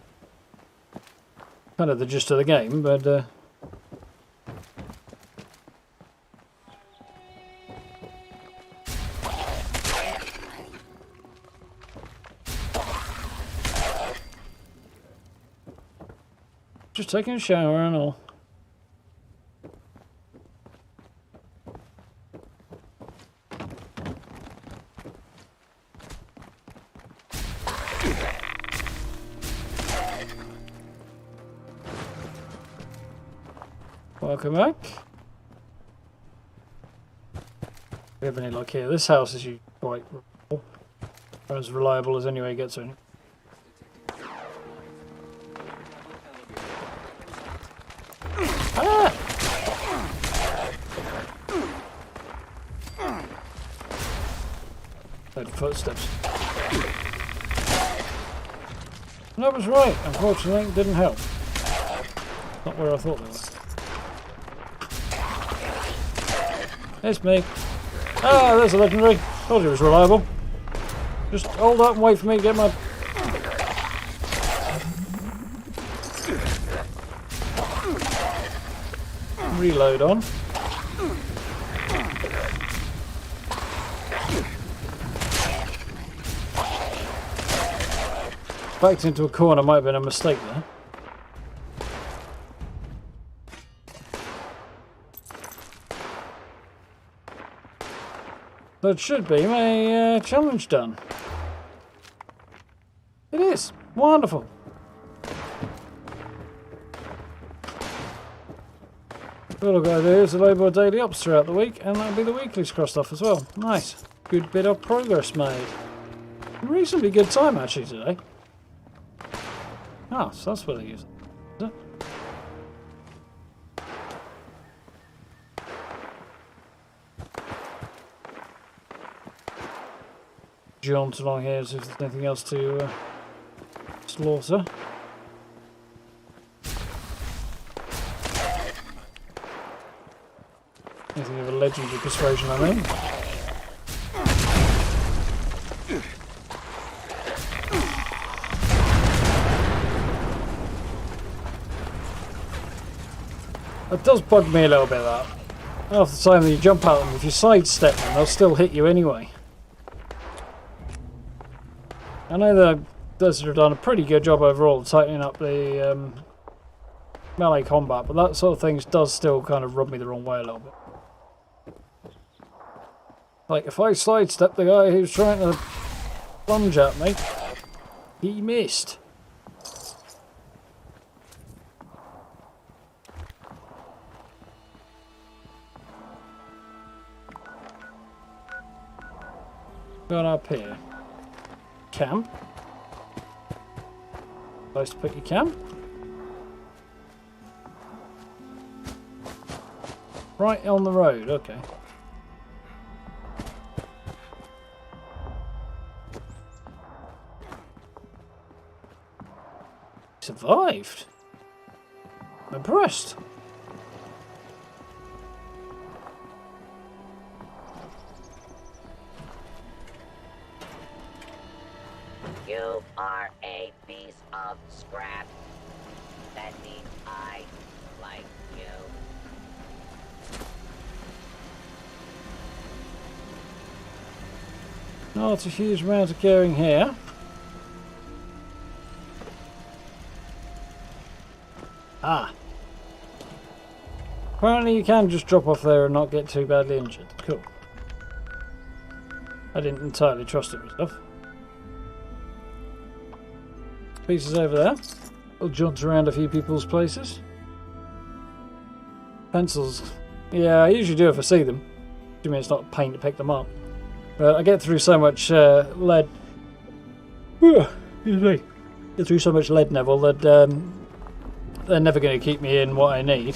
S1: Kind of the gist of the game, but just taking a shower and all. Welcome back. We have any luck here. This house is quite reliable. Or as reliable as anyway gets in. Ah! Heard footsteps. And I was right. Unfortunately, it didn't help. Not where I thought they were. It's me. Ah, there's a legendary. Told you it was reliable. Just hold up and wait for me to get my... reload on. Backed into a corner might have been a mistake there. So it should be my challenge done. It is. Wonderful. All I've got to do is load more daily ops throughout the week, and that'll be the weeklies crossed off as well. Nice. Good bit of progress made. Reasonably good time actually today. Ah, so that's where they use it. Is it? Jaunt along here as if there's anything else to slaughter. Anything of a legendary persuasion, I mean. It does bug me a little bit, that. Half the time that you jump at them, if you sidestep them, they'll still hit you anyway. I know the Desert have done a pretty good job overall tightening up the melee combat, but that sort of thing does still kind of rub me the wrong way a little bit. Like, if I sidestep the guy who's trying to plunge at me, he missed. Going up here. Camp. Place to put your camp. Right on the road, okay. Survived. I'm impressed.
S5: You are a piece of scrap. That means I like you.
S1: Not a huge amount of caring here. Ah. Apparently you can just drop off there and not get too badly injured. Cool. I didn't entirely trust it myself. Pieces over there. I'll jaunt around a few people's places. Pencils. Yeah, I usually do if I see them. I mean, it's not a pain to pick them up. But I get through so much lead. Excuse me. Get through so much lead, Neville, that they're never going to keep me in what I need.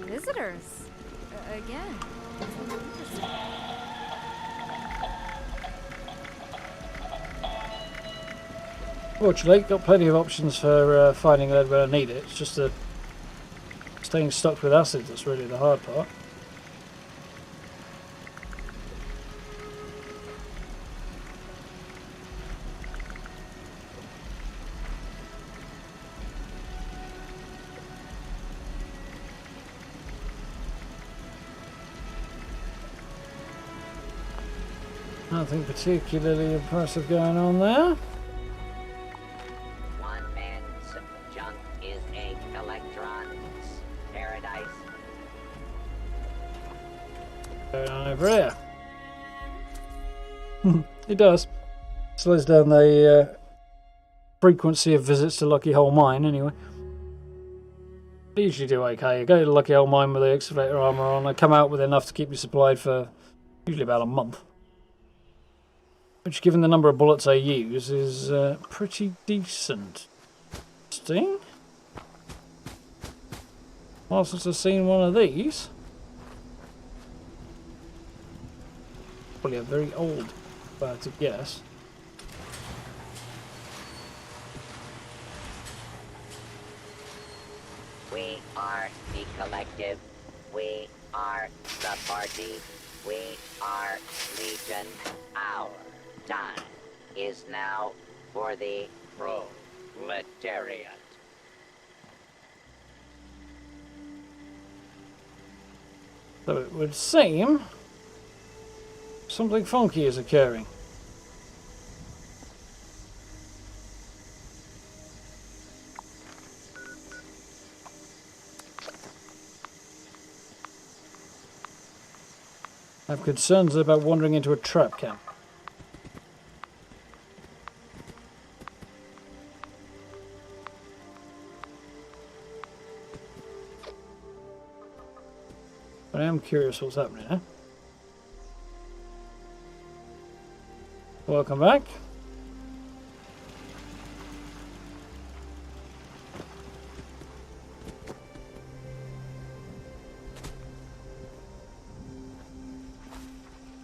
S13: Visitors. Again.
S1: Fortunately, got plenty of options for finding lead where I need it. It's just staying stuck with acid that's really the hard part. Nothing particularly impressive going on there.
S5: One man's junk is a electron's paradise.
S1: Going on over here. It does. Slows down the frequency of visits to Lucky Hole Mine, anyway. I usually do okay. I go to Lucky Hole Mine with the excavator armor on. I come out with enough to keep me supplied for usually about a month. Which, given the number of bullets I use, is pretty decent. Sting? Well, since I've seen one of these. Probably a very old, if I had to guess.
S5: We are the collective. We are the party. We are Legion. Our time is now for the proletariat.
S1: So it would seem something funky is occurring. I have concerns about wandering into a trap camp. But I am curious what's happening here. Welcome back.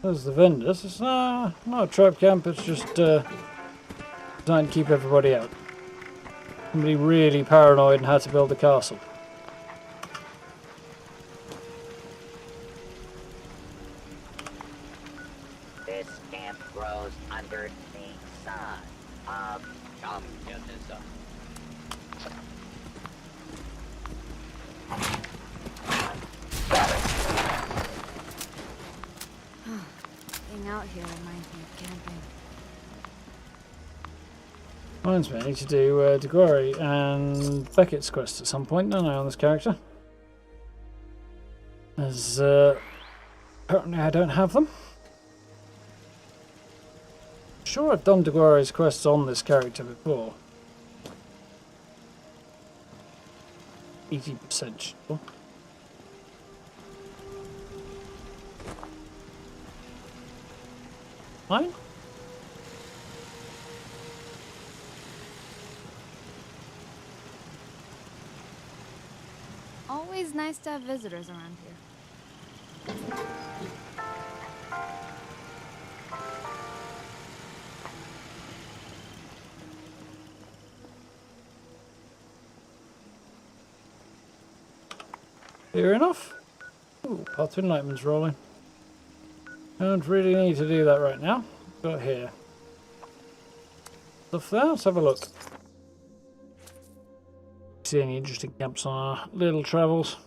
S1: There's the vendors. It's not a trap camp, it's just designed to keep everybody out. Somebody really paranoid and had to build a castle.
S5: This camp grows under the sun of communism.
S13: Being out here reminds me of camping.
S1: Reminds me, I need to do Degori and Beckett's quest at some point, don't I, on this character? As apparently I don't have them. Sure, I've done Degori's quests on this character before. 80% sure. Fine.
S13: Always nice to have visitors around here.
S1: Fair enough. Ooh, path to enlightenment's rolling. Don't really need to do that right now. Got here. Stuff there, let's have a look. See any interesting camps on our little travels.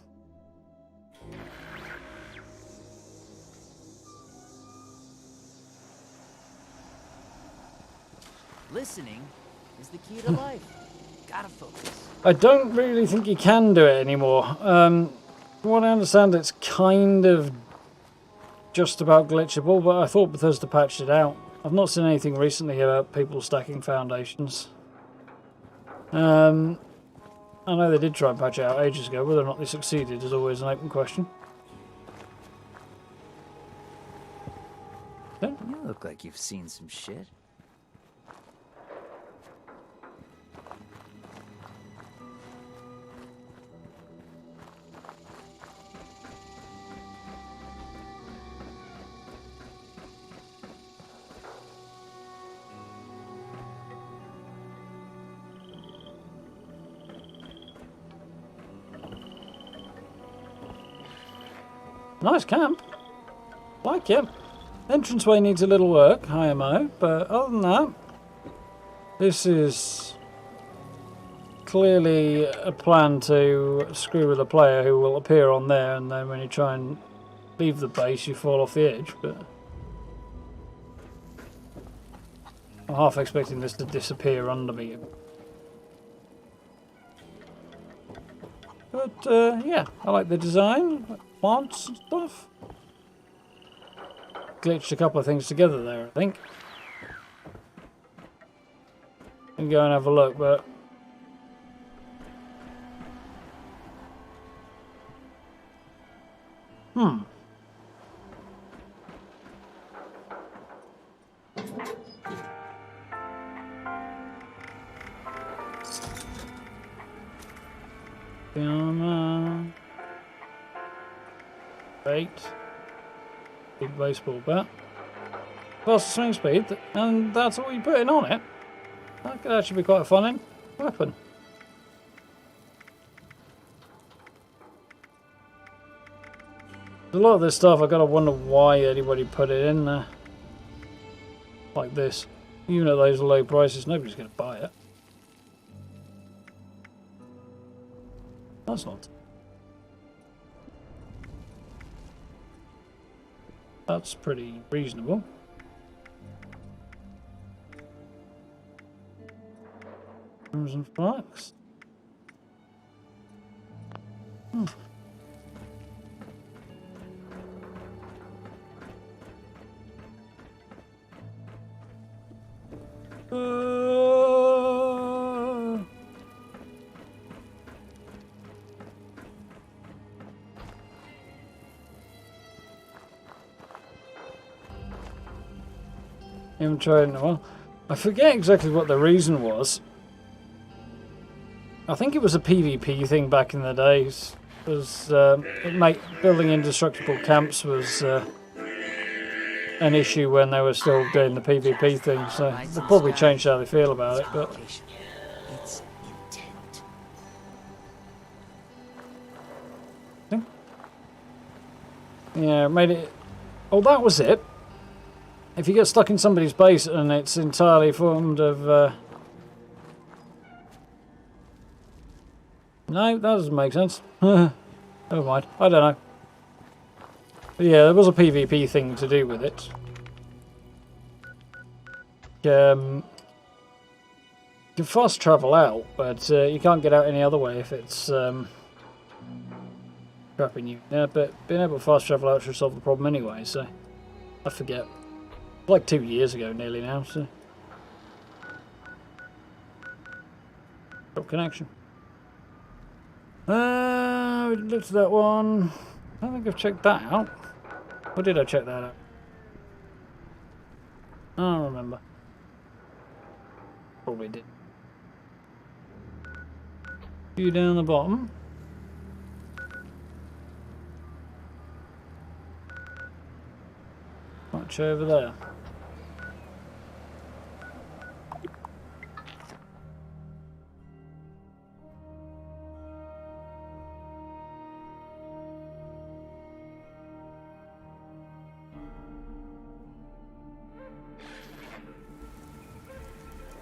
S2: Listening is the key to life. Gotta focus.
S1: I don't really think you can do it anymore. From what I understand, it's kind of just about glitchable, but I thought Bethesda patched it out. I've not seen anything recently about people stacking foundations. I know they did try and patch it out ages ago. Whether or not they succeeded is always an open question.
S2: You look like you've seen some shit.
S1: Nice camp. Like it. Entranceway needs a little work, IMO, but other than that, this is clearly a plan to screw with a player who will appear on there, and then when you try and leave the base you fall off the edge, but I'm half expecting this to disappear under me. But yeah, I like the design, plants and stuff. Glitched a couple of things together there, I think. And go and have a look, but bait. Big baseball bat. Faster swing speed, and that's all you're putting on it. That could actually be quite a fun weapon. A lot of this stuff, I gotta wonder why anybody put it in there. Like this. Even at those low prices, nobody's gonna buy it. That's not. That's pretty reasonable. Crimson Flax. Haven't tried in a while. I forget exactly what the reason was. I think it was a PvP thing back in the days. Building indestructible camps was an issue when they were still doing the PvP thing, so they probably changed how they feel about it. But yeah, made it. Oh, that was it. If you get stuck in somebody's base and it's entirely formed of... No, that doesn't make sense. Never mind. I don't know. But yeah, there was a PvP thing to do with it. You can fast travel out, but you can't get out any other way if it's trapping you. Yeah, but being able to fast travel out should solve the problem anyway, so I forget. Like 2 years ago nearly now, so got connection. We looked at that one. I don't think I've checked that out. Or did I check that out? I don't remember. Probably did. You down the bottom. Much over there.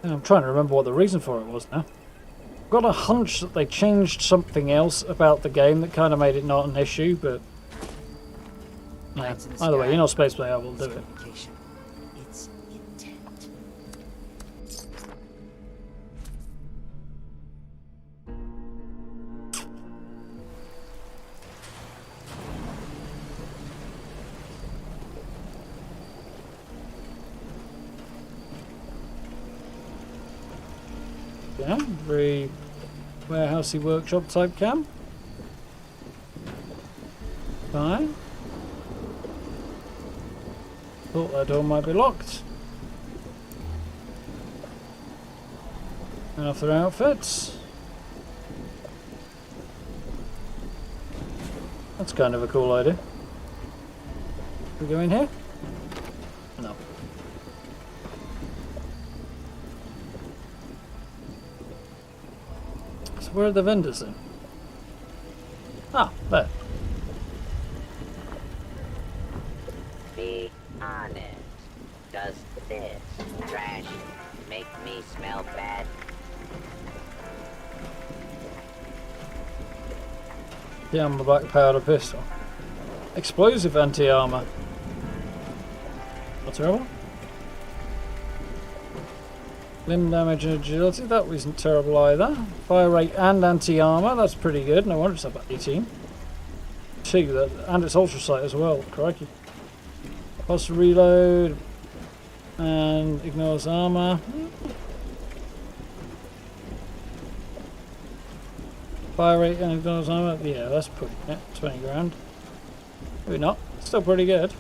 S1: I'm trying to remember what the reason for it was now. I've got a hunch that they changed something else about the game that kind of made it not an issue, but... yeah. Either way, you're not Space Player, I will do it.
S2: It's intent.
S1: Yeah, very warehousey workshop type cam. Fine. Thought that door might be locked. And off their outfits. That's kind of a cool idea. We go in here? No. So where are the vendors then? Ah, there.
S5: Be honest. Does this trash make me smell bad?
S1: Yeah, I'm a black powder pistol. Explosive anti-armor. Not terrible. Limb damage and agility, that wasn't terrible either. Fire rate and anti-armor, that's pretty good. No wonder it's about 18. 2, that, and it's ultra sight as well, crikey. Plus reload and ignores armor. Fire rate and ignores armor, yeah, that's pretty, yeah, 20 grand. Maybe not, still pretty good.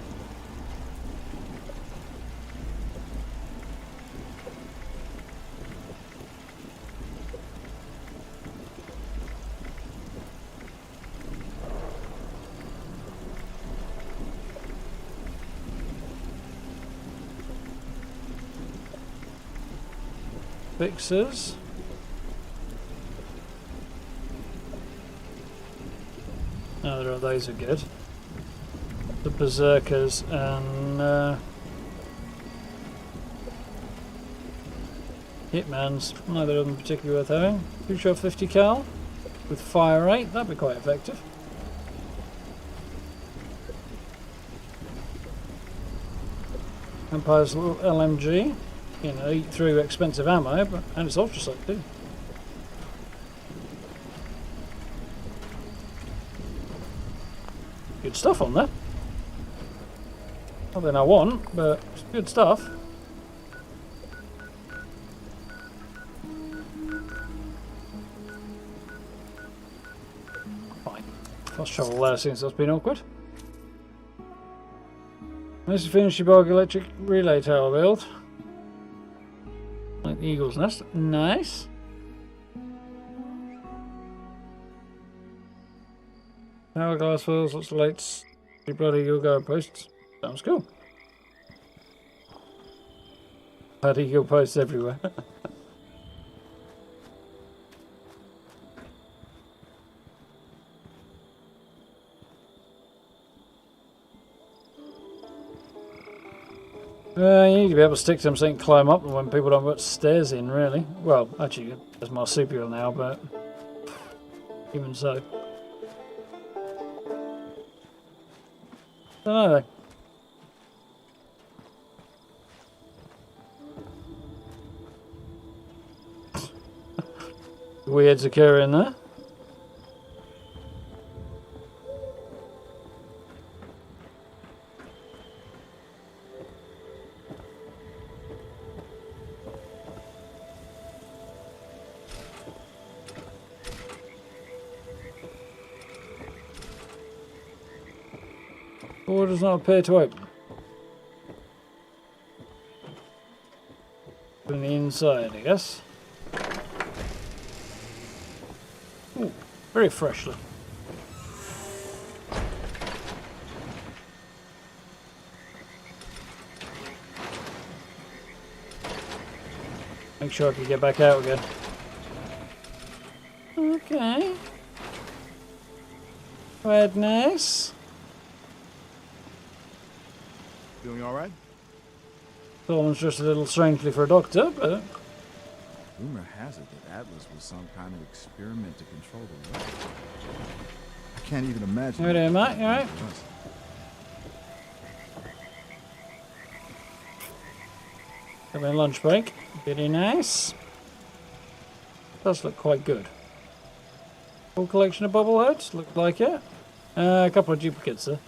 S1: Fixers. Neither of those are good. The Berserkers and Hitmans, neither of them particularly worth having. 250 cal with fire rate, that'd be quite effective. Empire's little LMG. You know, eat through expensive ammo, but and it's ultra sight too. Good stuff on there. Nothing I want, but it's good stuff. Fine. Fast travel there since that's been awkward. Nice to finish your Barg electric relay tower build. Like the Eagle's Nest. Nice. Hourglass wheels, lots of lights. Your bloody Eagle posts. Sounds cool. Had Eagle posts everywhere. You need to be able to stick to them so you can climb up when people don't put stairs in, really. Well, actually, there's marsupial now, but even so. Don't know, though. Weirds occur in there. Door does not appear to open. From the inside, I guess. Ooh, very freshly. Make sure I can get back out again. Okay. Quite nice.
S15: Doing all right?
S1: Solomon's just a little strangely for a doctor, but
S15: Rumor has it that Atlas was some kind of experiment to control the weather. I can't even imagine.
S1: How are you doing, mate? You alright? Got my lunch break. Very nice. Does look quite good. Full collection of bobbleheads. Look like it. A couple of duplicates there.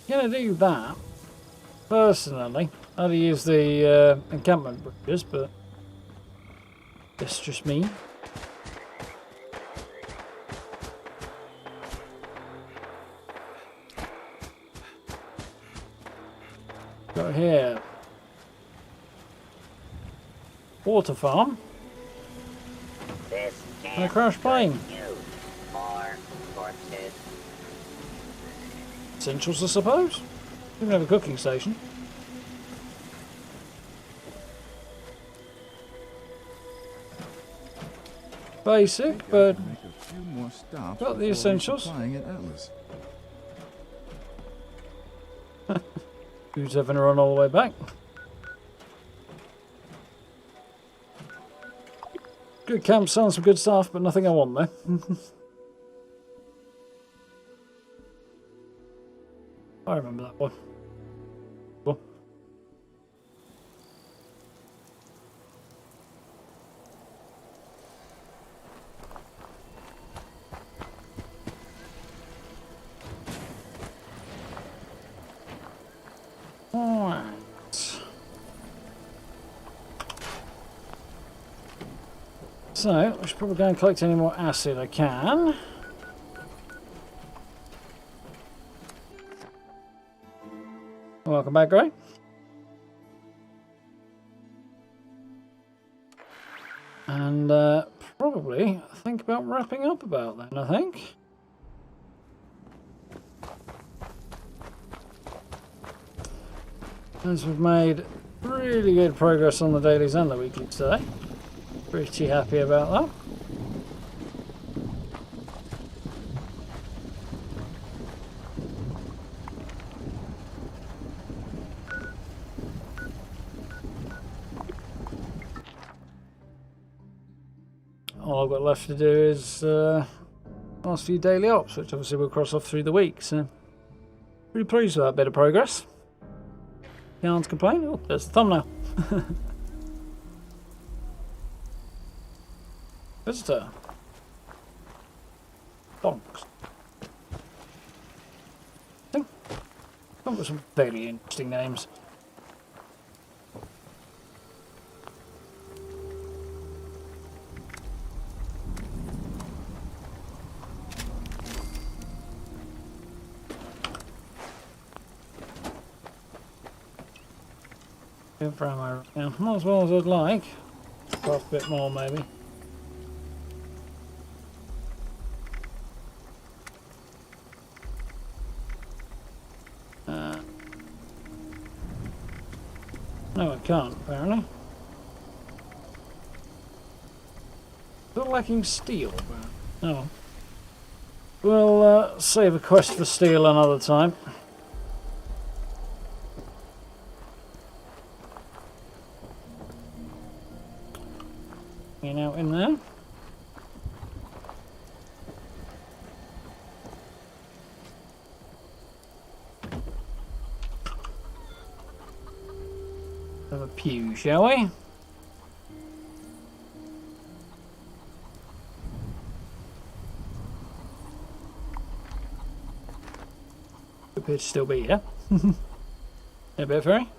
S1: Gonna do that. Personally, I'd use the encampment bridges, but it's just me. Got here water farm and a crash plane.
S5: More corpses.
S1: Essentials, I suppose. Even have a cooking station. Basic, but
S15: Make a few more stops
S1: got the
S15: before
S1: essentials.
S15: resupplying at Atlas.
S1: Who's having to run all the way back? Good camp, sounds some good stuff, but nothing I want there. I remember that one. Cool. Alright. So, I should probably go and collect any more acid I can. Welcome back, Gray. And probably think about wrapping up about then, I think. As we've made really good progress on the dailies and the weeklies today. Pretty happy about that. All I've got left to do is last few daily ops, which obviously we'll cross off through the week, so pretty pleased with that bit of progress. Can't complain. Oh, there's the thumbnail. Visitor. Bonks. Come up with some very interesting names. Good for ammo. Yeah, not as well as I'd like. Perhaps a bit more, maybe. No, I can't, apparently. Still lacking steel, but oh. We'll save a quest for steel another time. Out in there. Have a pew, shall we? Appear to still be here. A bit fairy.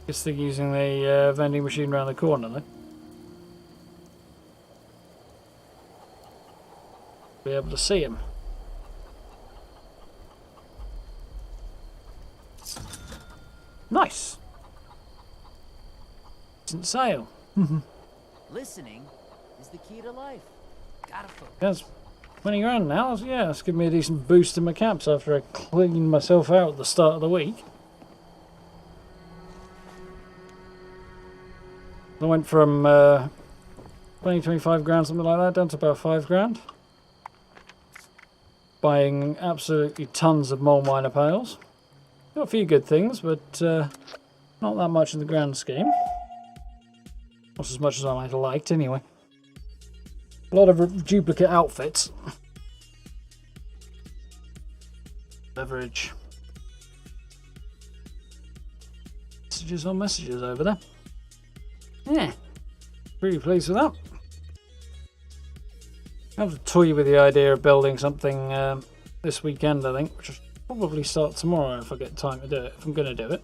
S1: Guess they're using the vending machine around the corner though. Be able to see him. Nice. Decent sail.
S2: Listening is the key to life. Gotta focus.
S1: That's 20 grand now. Yeah, it's given me a decent boost in my caps after I cleaned myself out at the start of the week. I went from 20, 25 grand, something like that, down to about 5 grand. Buying absolutely tons of mole miner pails. Got a few good things, but not that much in the grand scheme. Not as much as I might have liked, anyway. A lot of duplicate outfits. Beverage. Messages on messages over there. Yeah. Pretty pleased with that. I have to toy with the idea of building something this weekend, I think, which will probably start tomorrow if I get time to do it. If I'm going to do it,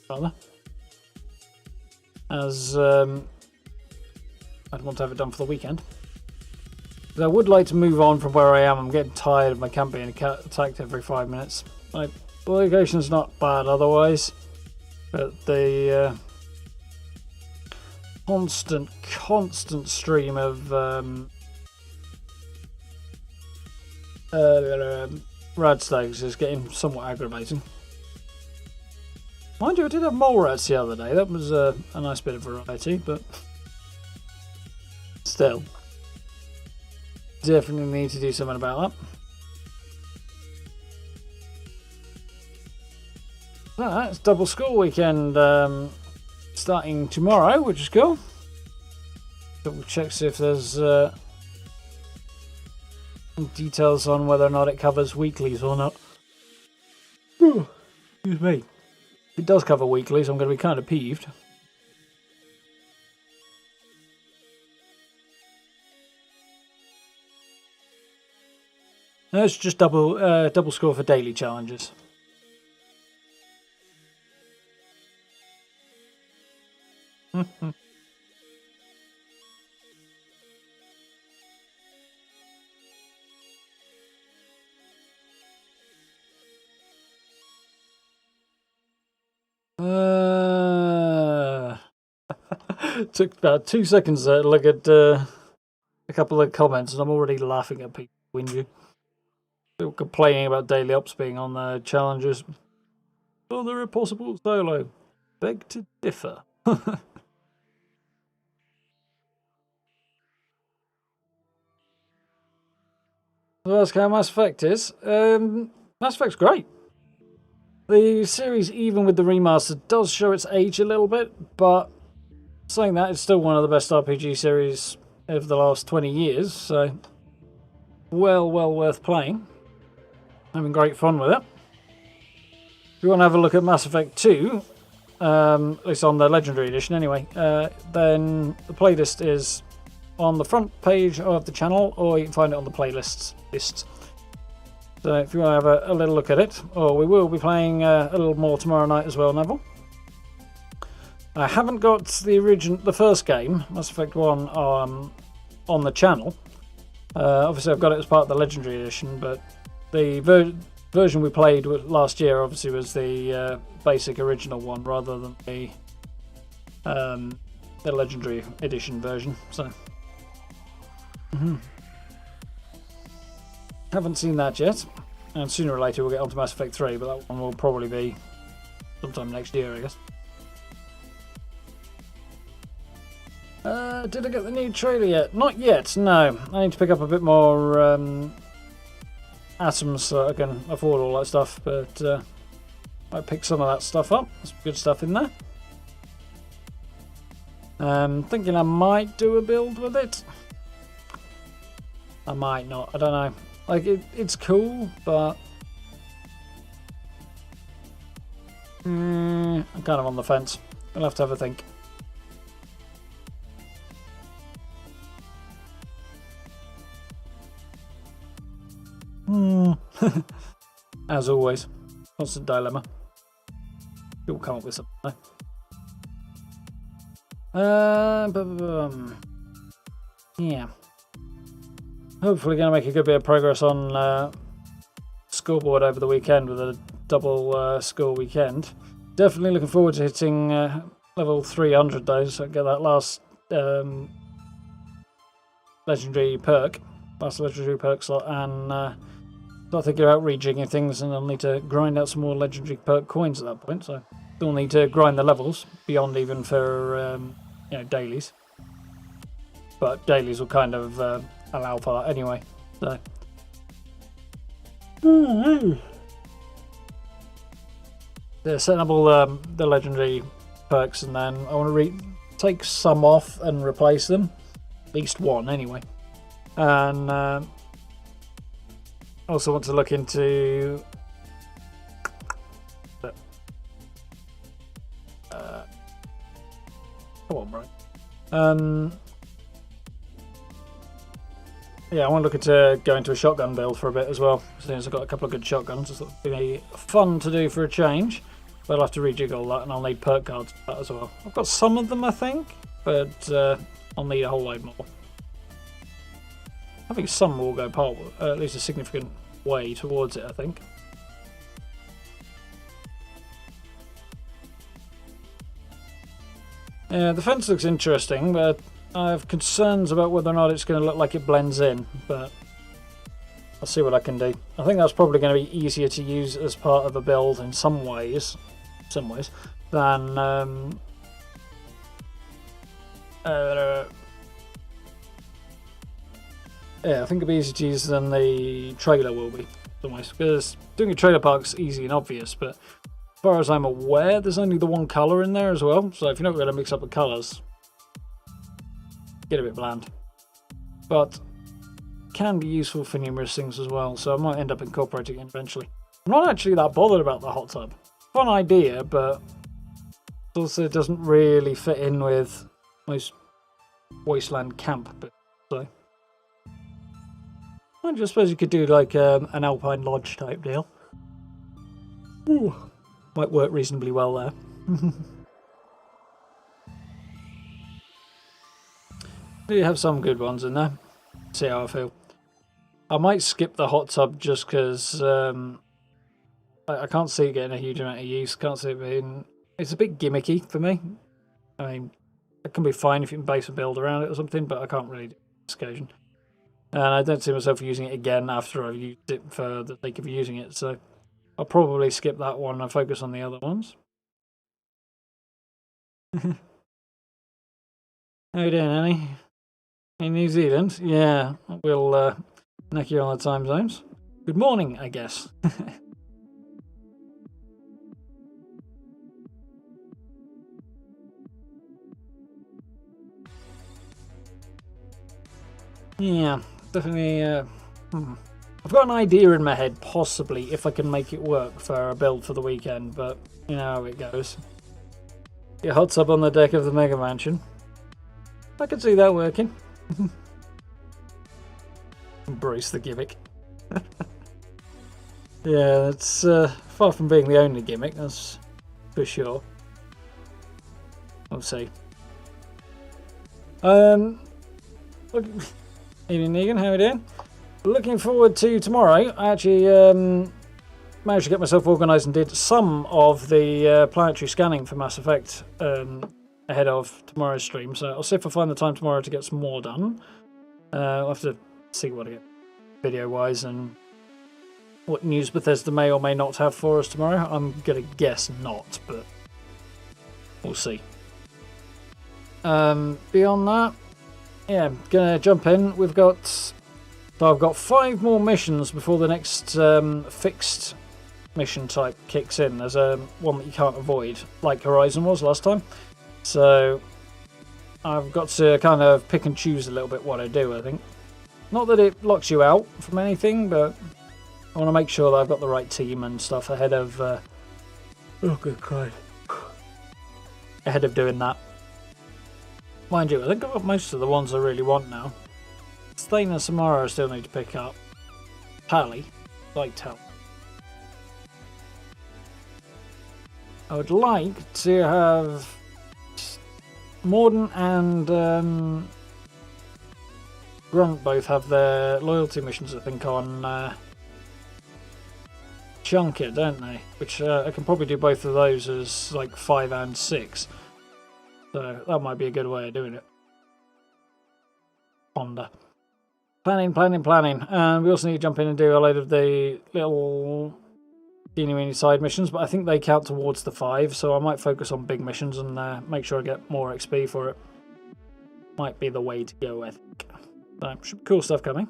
S1: rather. As I'd want to have it done for the weekend. But I would like to move on from where I am. I'm getting tired of my camp being attacked every 5 minutes. Like, the location's not bad otherwise, but the constant stream of rad stags is getting somewhat aggravating. Mind you, I did have mole rats the other day. That was a nice bit of variety, but still, definitely need to do something about that. It's double school weekend starting tomorrow, which is cool. Double check see if there's details on whether or not it covers weeklies or not. Excuse me. It does cover weeklies, so I'm going to be kind of peeved. No, it's just double score for daily challenges. Took about 2 seconds to look at a couple of comments, and I'm already laughing at people whinging. Still complaining about daily ops being on the challenges. Oh, they're impossible solo. Beg to differ. So ask how Mass Effect is. Mass Effect's great. The series, even with the remaster, does show its age a little bit, but saying that, it's still one of the best RPG series of the last 20 years, so well worth playing. Having great fun with it. If you want to have a look at Mass Effect 2, at least on the Legendary Edition anyway, then the playlist is on the front page of the channel, or you can find it on the playlists list. So if you want to have a little look at it, or we will be playing a little more tomorrow night as well, Neville. I haven't got the first game, Mass Effect 1, on the channel. Obviously I've got it as part of the Legendary Edition, but the version we played last year obviously was the basic original one rather than the Legendary Edition version. So haven't seen that yet, and sooner or later we'll get onto Mass Effect 3, but that one will probably be sometime next year, I guess. Did I get the new trailer yet? Not yet, no. I need to pick up a bit more atoms so I can afford all that stuff, but I picked some of that stuff up. There's good stuff in there. Thinking I might do a build with it. I might not, I don't know. Like, it's cool, but I'm kind of on the fence. I'll have to have a think. As always, constant dilemma. You'll come up with something. Yeah. Hopefully going to make a good bit of progress on scoreboard over the weekend with a double score weekend. Definitely looking forward to hitting level 300 though, so I get that last legendary perk slot, and start thinking about rejigging things, and I'll need to grind out some more legendary perk coins at that point, so still need to grind the levels beyond even for dailies. but dailies will kind of allow for that anyway. So. Yeah, setting up all the legendary perks, and then I want to take some off and replace them. At least one anyway. And also want to look into come on, bro. Yeah, I want to look at going to a shotgun build for a bit as well. Since I've got a couple of good shotguns, I thought it'd be fun to do for a change. But I'll have to rejig all that, and I'll need perk cards for that as well. I've got some of them, I think, but I'll need a whole load more. I think some will go part, at least a significant way towards it, I think. Yeah, the fence looks interesting, but I have concerns about whether or not it's going to look like it blends in, but I'll see what I can do. I think that's probably going to be easier to use as part of a build in some ways, than yeah, I think it'll be easier to use than the trailer will be, almost, because doing a trailer park's easy and obvious, but as far as I'm aware, there's only the one colour in there as well, so if you're not going to mix up the colours, get a bit bland. But can be useful for numerous things as well, so I might end up incorporating it eventually. I'm not actually that bothered about the hot tub. Fun idea, but also it doesn't really fit in with most wasteland camp bits, so I just suppose you could do like an alpine lodge type deal. Ooh, might work reasonably well there. You have some good ones in there. See how I feel. I might skip the hot tub just because I can't see it getting a huge amount of use. Can't see it being... It's a bit gimmicky for me. I mean, it can be fine if you can base a build around it or something, but I can't really do it on this occasion. And I don't see myself using it again after I've used it for the sake of using it, so I'll probably skip that one and focus on the other ones. How you doing, Annie? In New Zealand? Yeah, we'll knock you on the time zones. Good morning, I guess. Yeah, definitely. I've got an idea in my head, possibly, if I can make it work for a build for the weekend, but you know how it goes. Get hot tub on the deck of the Mega Mansion. I could see that working. Embrace the gimmick. Yeah, it's far from being the only gimmick, that's for sure. We'll see. Look, evening Negan, how are you doing? Looking forward to tomorrow. I actually managed to get myself organised and did some of the planetary scanning for Mass Effect ahead of tomorrow's stream, so I'll see if I find the time tomorrow to get some more done. I'll have to see what I get video-wise and what news Bethesda may or may not have for us tomorrow. I'm going to guess not, but we'll see. Beyond that, yeah, I'm going to jump in. I've got 5 more missions before the next fixed mission type kicks in. There's one that you can't avoid, like Horizon was last time. So I've got to kind of pick and choose a little bit what I do, I think. Not that it locks you out from anything, but I want to make sure that I've got the right team and stuff ahead of... oh, good Christ. Ahead of doing that. Mind you, I think I've got most of the ones I really want now. Stain and Samara I still need to pick up. Tally. Like Tally. I would like to have Morden and Grunt both have their loyalty missions, I think, on Junket, don't they? Which I can probably do both of those as like 5 and 6. So that might be a good way of doing it. Ponder. Planning. And we also need to jump in and do a load of the little teeny-weeny side missions, but I think they count towards the 5, so I might focus on big missions and make sure I get more XP for it. might be the way to go, I think. But should be cool stuff coming.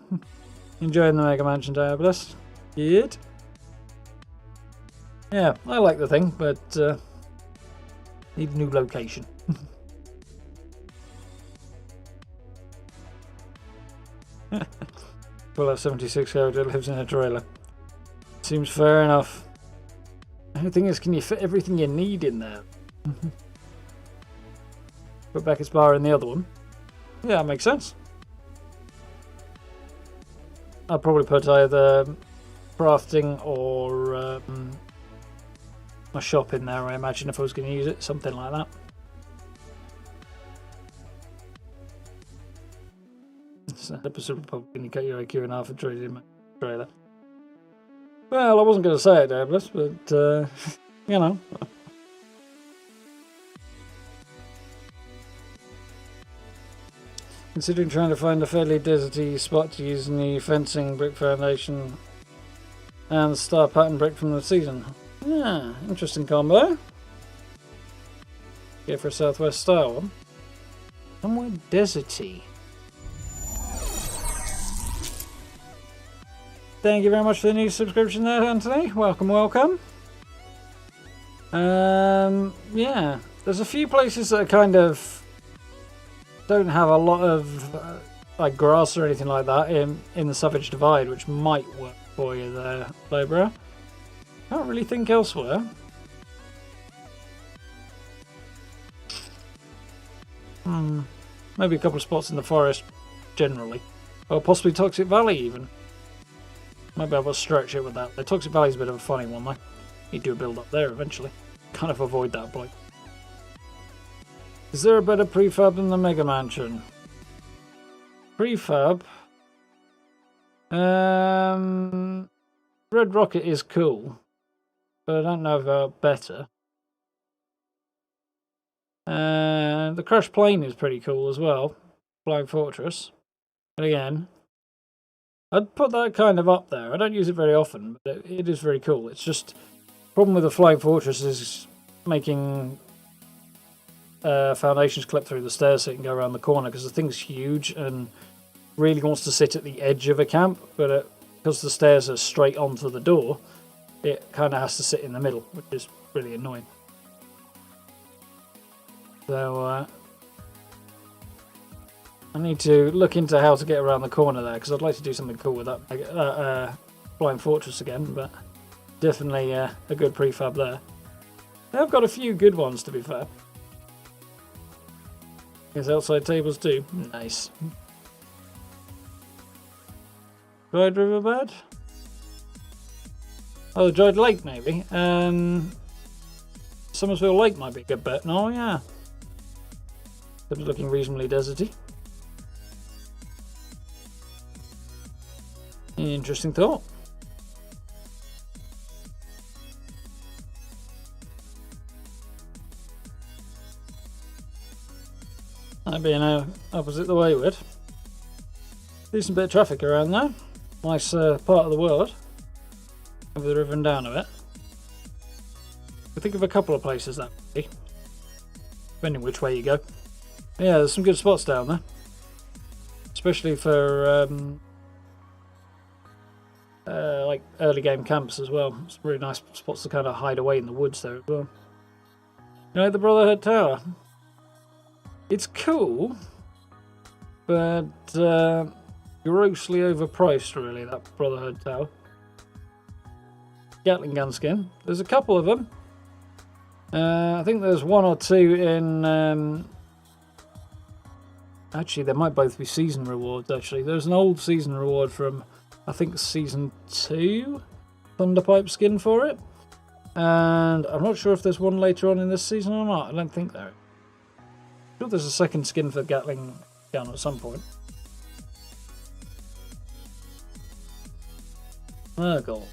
S1: Enjoying the Mega Mansion Diabolus. Good. Yeah, I like the thing, but need a new location. Fallout 76 character lives in a trailer. Seems fair enough. The only thing is, can you fit everything you need in there? Put Beckett's bar in the other one. Yeah, that makes sense. I'd probably put either crafting or my shop in there, I imagine, if I was going to use it. Something like that. This episode of Republican, you cut your IQ in half and trade in my trailer. Well, I wasn't going to say it, Dabless, but, you know. Considering trying to find a fairly deserty spot to use the fencing brick foundation and the star pattern brick from the season. Yeah, interesting combo. Go for a southwest style one. Somewhere deserty. Thank you very much for the new subscription there, Anthony. Welcome, welcome. Yeah, there's a few places that are kind of don't have a lot of like grass or anything like that in the Savage Divide, which might work for you there, Labourer. Can't really think elsewhere. Maybe a couple of spots in the forest generally, or possibly Toxic Valley even. Might be able to stretch it with that. The Toxic Valley's a bit of a funny one though. You do a build up there eventually. Kind of avoid that bloke. Is there a better prefab than the Mega Mansion? Prefab? Red Rocket is cool, but I don't know about better. The Crash Plane is pretty cool as well. Flying Fortress. But again, I'd put that kind of up there. I don't use it very often, but it is very cool. It's just, the problem with the Flying Fortress is making foundations clip through the stairs so it can go around the corner, because the thing's huge and really wants to sit at the edge of a camp, but because the stairs are straight onto the door, it kind of has to sit in the middle, which is really annoying. So I need to look into how to get around the corner there, because I'd like to do something cool with that Flying Fortress again, but definitely a good prefab there. I've got a few good ones, to be fair. Yes, outside tables too. Nice. Dried Riverbed? Oh, the Dried Lake maybe. Summersville Lake might be a good bet. Oh yeah. It's looking reasonably deserty. Interesting thought. That'd be an opposite the wayward. Decent bit of traffic around there. Nice part of the world. Over the river and down a bit. I think of a couple of places that would be, depending which way you go. Yeah, there's some good spots down there. Especially for like early game camps as well. It's really nice spots to kind of hide away in the woods there as well. You know, the Brotherhood Tower. It's cool, but grossly overpriced, really, that Brotherhood Tower. Gatling gun skin. There's a couple of them. I think there's one or two in... actually, they might both be season rewards, actually. There's an old season reward from, I think, Season 2 Thunderpipe skin for it. And I'm not sure if there's one later on in this season or not. I don't think there is. I'm sure there's a second skin for Gatling gun at some point. Urgle.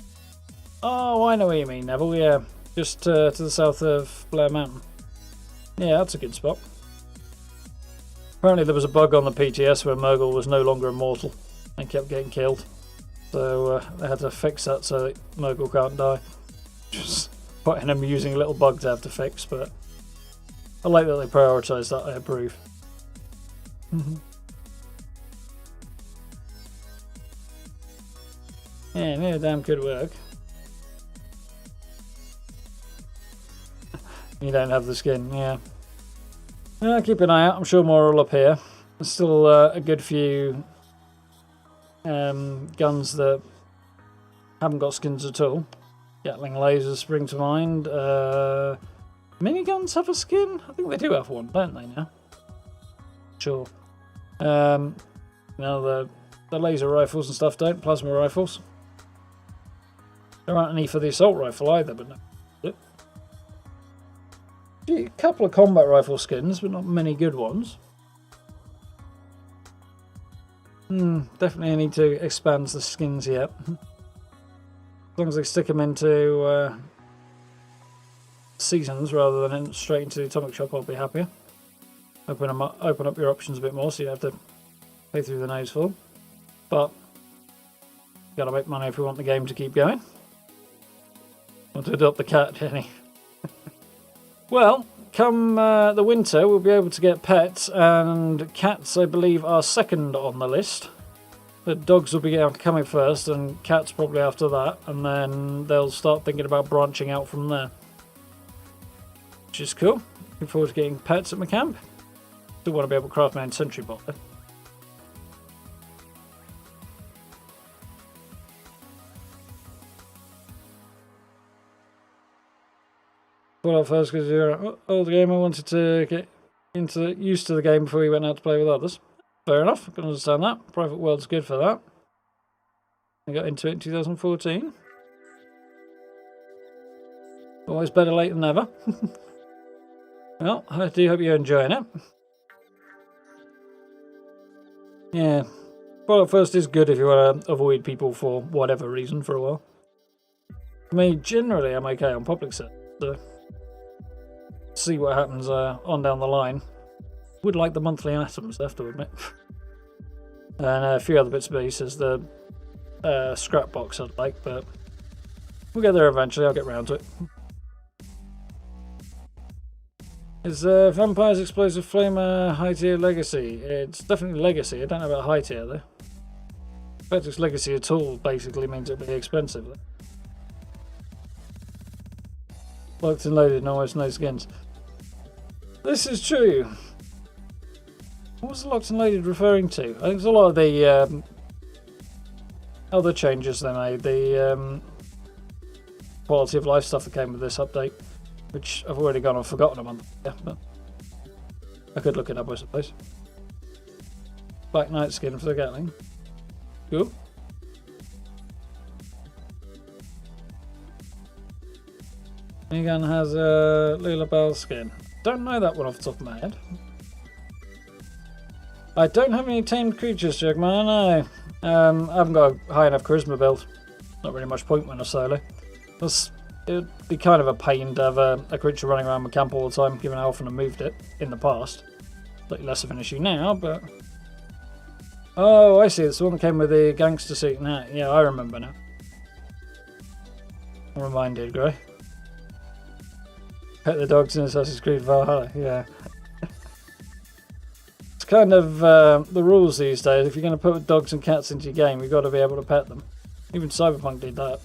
S1: Oh, I know what you mean, Neville. Yeah, just to the south of Blair Mountain. Yeah, that's a good spot. Apparently there was a bug on the PTS where Murgle was no longer immortal and kept getting killed. So they had to fix that so that Murgle can't die. Just quite an amusing little bug to have to fix, but I like that they prioritised that. I approve. Yeah, no damn could work. You don't have the skin, yeah. Keep an eye out. I'm sure more will appear. There's still a good few guns that haven't got skins at all. Gatling lasers spring to mind. Miniguns have a skin? I think they do have one, don't they now? Sure. Now the laser rifles and stuff don't. Plasma rifles. There aren't any for the assault rifle either, but no. A couple of combat rifle skins, but not many good ones. Definitely need to expand the skins yet. As long as they stick them into seasons rather than straight into the atomic shop, I'll be happier. Open up your options a bit more, so you have to pay through the nose full. But gotta make money if we want the game to keep going. Want to adopt the cat, Jenny? Well, come the winter, we'll be able to get pets, and cats, I believe, are second on the list. But dogs will be coming first, and cats probably after that, and then they'll start thinking about branching out from there. Which is cool. Looking forward to getting pets at my camp. Still want to be able to craft my own sentry bot though. Well, first because you're an old gamer, I wanted to get used to the game before you went out to play with others. Fair enough, I can understand that. Private World's good for that. I got into it in 2014. Always better late than never. Well, I do hope you're enjoying it. Yeah, Fallout First is good if you want to avoid people for whatever reason for a while. I mean, generally I'm okay on public set, so see what happens on down the line. Would like the monthly items, I have to admit. And a few other bits and pieces, the scrap box I'd like, but we'll get there eventually, I'll get round to it. Is Vampire's Explosive Flame a high tier legacy? It's definitely legacy, I don't know about high tier though. In fact, it's legacy at all basically means it'll be expensive. Locked and loaded and almost no skins. This is true. What was the locked and loaded referring to? I think there's a lot of the other changes they made. The quality of life stuff that came with this update, which I've already gone and forgotten a month. Yeah, but I could look it up, I suppose. Black Knight skin for the Gatling. Cool. Minigun has a Lila Bell skin. Don't know that one off the top of my head. I don't have any tamed creatures, Jugman, no. I haven't got a high enough charisma build. Not really much point when I solo. It would be kind of a pain to have a creature running around my camp all the time, given how often I moved it in the past. Slightly less of an issue now, but... Oh, I see, it's the one that came with the gangster suit now. Yeah, I remember now. I'm reminded, Grey. Pet the dogs in Assassin's Creed Valhalla, yeah. It's kind of the rules these days. If you're going to put dogs and cats into your game, you've got to be able to pet them. Even Cyberpunk did that.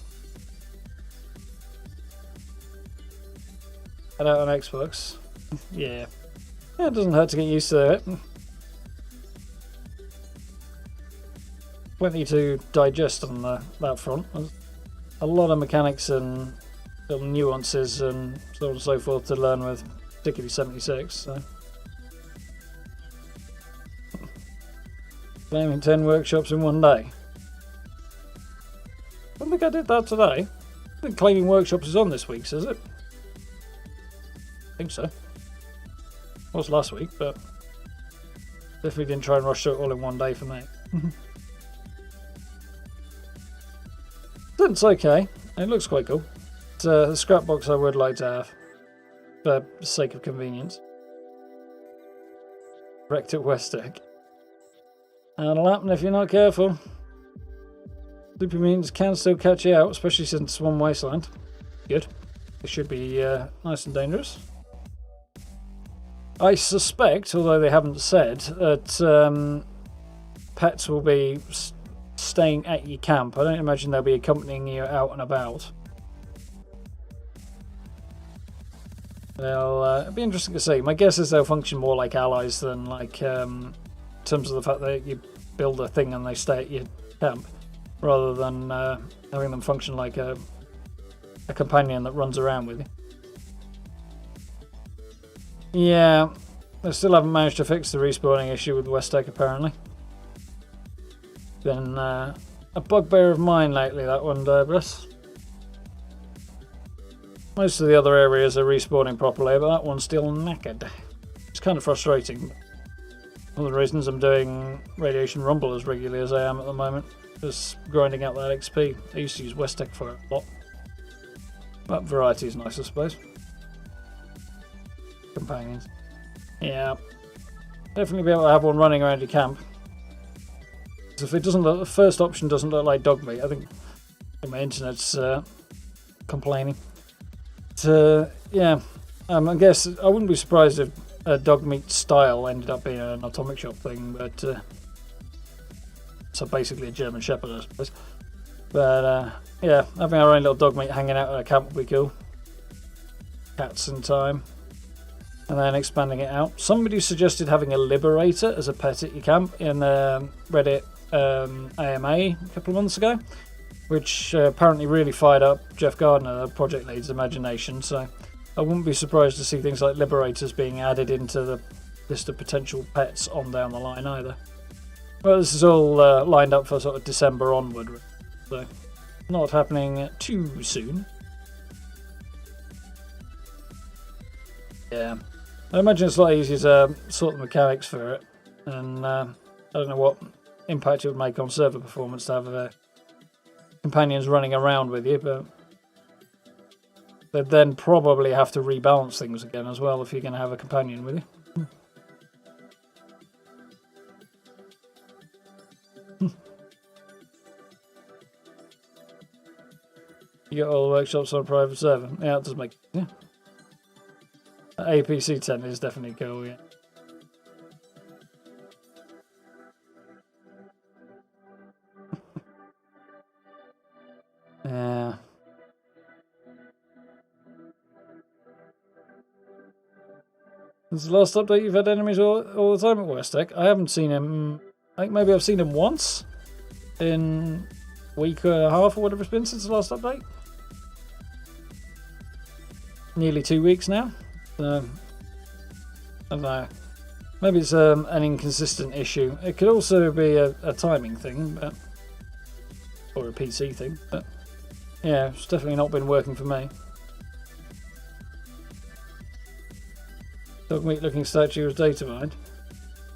S1: And out on Xbox. Yeah. Yeah, it doesn't hurt to get used to it. Plenty to digest on that front. There's a lot of mechanics and little nuances and so on and so forth to learn with, particularly 76. So. Claiming 10 workshops in one day. I don't think I did that today. I think claiming workshops is on this week, says it? I think so. It was last week, but definitely didn't try and rush it all in one day for me. It's okay. It looks quite cool. It's a scrap box I would like to have for the sake of convenience. Wrecked at West Egg. That'll happen if you're not careful. Super mutants can still catch you out, especially since Swan Wasteland. Good. It should be nice and dangerous. I suspect, although they haven't said, that pets will be staying at your camp. I don't imagine they'll be accompanying you out and about. It'll be interesting to see. My guess is they'll function more like allies than like in terms of the fact that you build a thing and they stay at your camp, rather than having them function like a companion that runs around with you. Yeah, they still haven't managed to fix the respawning issue with West Deck, apparently. Been a bugbear of mine lately, that one, Derbless. Most of the other areas are respawning properly, but that one's still knackered. It's kind of frustrating. One of the reasons I'm doing Radiation Rumble as regularly as I am at the moment is grinding out that XP. I used to use West Deck for it a lot. But variety is nice, I suppose. Companions. Yeah. Definitely be able to have one running around your camp. If it doesn't look, the first option doesn't look like dog meat, I think my internet's complaining. Yeah, I guess I wouldn't be surprised if dog meat style ended up being an atomic shop thing, but so basically a German Shepherd, I suppose. But yeah, having our own little dog meat hanging out at a camp would be cool. Cats in time. And then expanding it out. Somebody suggested having a Liberator as a pet at your camp in Reddit AMA a couple of months ago, which apparently really fired up Jeff Gardner, the project lead's imagination. So I wouldn't be surprised to see things like Liberators being added into the list of potential pets on down the line either. Well, this is all lined up for sort of December onward, so not happening too soon. Yeah. I imagine it's a lot easier to sort the mechanics for it, and I don't know what impact it would make on server performance to have companions running around with you, but they'd then probably have to rebalance things again as well if you're going to have a companion with you. You got all the workshops on a private server. Yeah, it does make sense. Yeah. APC 10 is definitely cool, yeah. Yeah. Since the last update, you've had enemies all the time at West Deck. I haven't seen him. I think maybe I've seen him once in a week and a half or whatever it's been since the last update. Nearly 2 weeks now. I don't know. Maybe it's an inconsistent issue. It could also be a timing thing, but, or a PC thing. But yeah, it's definitely not been working for me. Dog meat looking statue was data mined.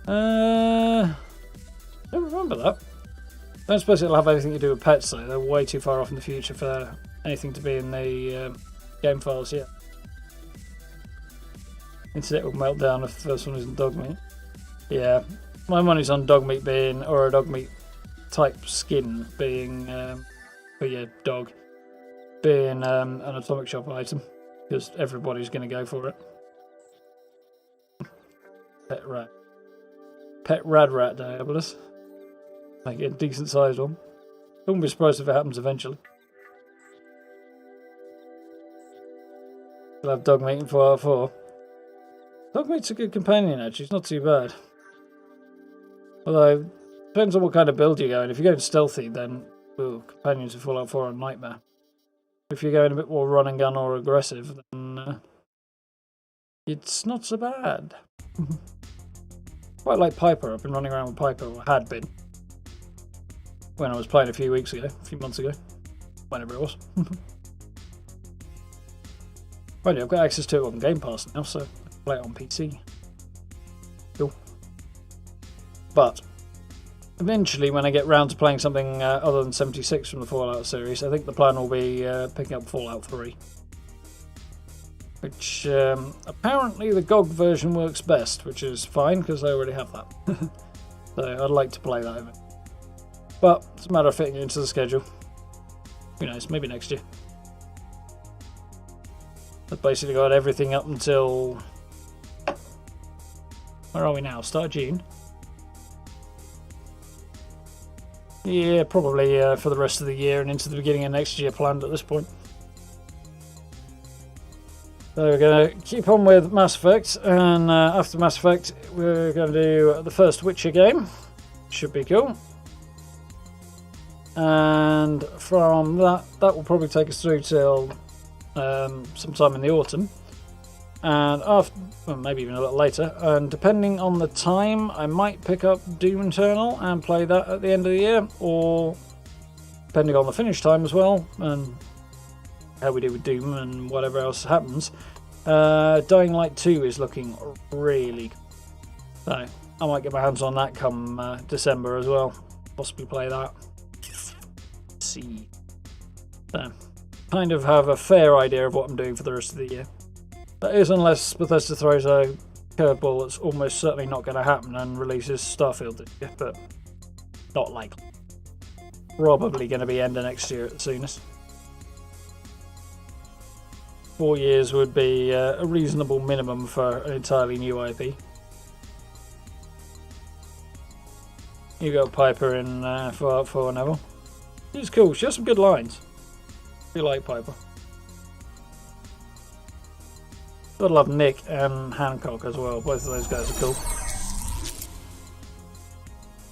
S1: I don't remember that. I don't suppose it'll have anything to do with pets though. They're way too far off in the future for anything to be in the game files yet. Internet will melt down if the first one isn't dog meat. Yeah, my money's on dog meat being, or a dog meat type skin being, for your dog, being an atomic shop item, because everybody's going to go for it. Pet rat. Pet rad Diabolus. Make it a decent sized one. Wouldn't be surprised if it happens eventually. We'll have dog meat in 4 out of 4. Dog meat's a good companion actually, it's not too bad. Although, depends on what kind of build you're going. If you're going stealthy, then companions in Fallout 4 are a nightmare. If you're going a bit more run and gun or aggressive, then it's not so bad. Quite like Piper. I've been running around with Piper, or had been, when I was playing a few months ago, whenever it was. Right, I've got access to it on Game Pass now, so I can play it on PC. Cool. But eventually, when I get round to playing something other than 76 from the Fallout series, I think the plan will be picking up Fallout 3. Which, apparently the GOG version works best, which is fine, because I already have that. So I'd like to play that event. But it's a matter of fitting it into the schedule. Who knows, maybe next year. I've basically got everything up until Where are we now? Start of June? Yeah, probably for the rest of the year and into the beginning of next year planned at this point. So we're going to keep on with Mass Effect, and after Mass Effect we're going to do the first Witcher game. Should be cool. And from that will probably take us through till sometime in the autumn. And after, well, maybe even a little later, and depending on the time, I might pick up Doom Eternal and play that at the end of the year, or depending on the finish time as well, and how we do with Doom and whatever else happens. Dying Light 2 is looking really good, so I might get my hands on that come December as well, possibly play that. See. So, kind of have a fair idea of what I'm doing for the rest of the year. That is, unless Bethesda throws a curveball that's almost certainly not going to happen and releases Starfield this year, but not likely. Probably going to be end of next year at the soonest. 4 years would be a reasonable minimum for an entirely new IP. You got Piper in Fallout 4 Neville. She's cool, she has some good lines. I do like Piper. Gotta love Nick and Hancock as well. Both of those guys are cool.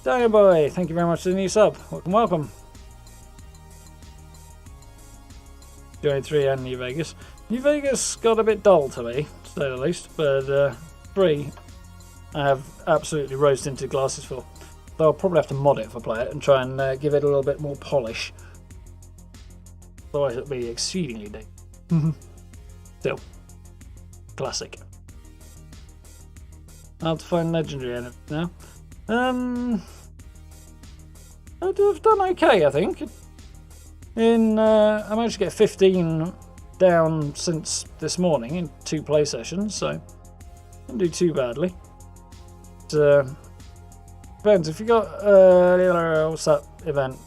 S1: Daniel Boy, thank you very much for the new sub. Welcome, welcome. Join 3 and New Vegas. New Vegas got a bit dull to me, to say the least, but 3 I have absolutely rose tinted glasses for. So I'll probably have to mod it if I play it and try and give it a little bit more polish. Otherwise it'll be exceedingly deep. Still. Classic. I'll have to find legendary in it now. I've done okay, I think. I managed to get 15 down since this morning in 2 play sessions, so didn't do too badly. Depends if you got what's that event?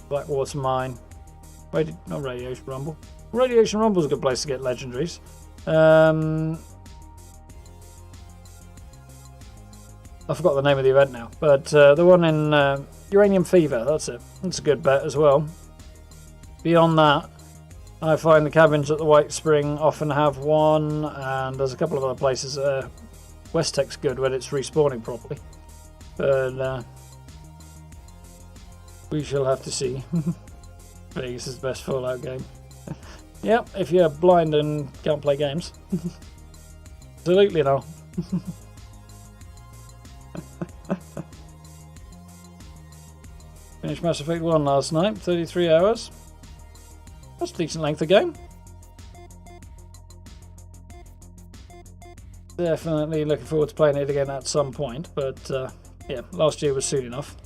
S1: Blackwater Mine. Not Radiation Rumble. Radiation Rumble's a good place to get legendaries. I forgot the name of the event now, but the one in Uranium Fever, that's it. That's a good bet as well. Beyond that, I find the cabins at the White Spring often have one, and there's a couple of other places. West Tech's good when it's respawning properly, but we shall have to see. Vegas is the best Fallout game. Yep, if you're blind and can't play games. Absolutely no. Finished Mass Effect 1 last night, 33 hours. That's a decent length of game. Definitely looking forward to playing it again at some point, but yeah, last year was soon enough.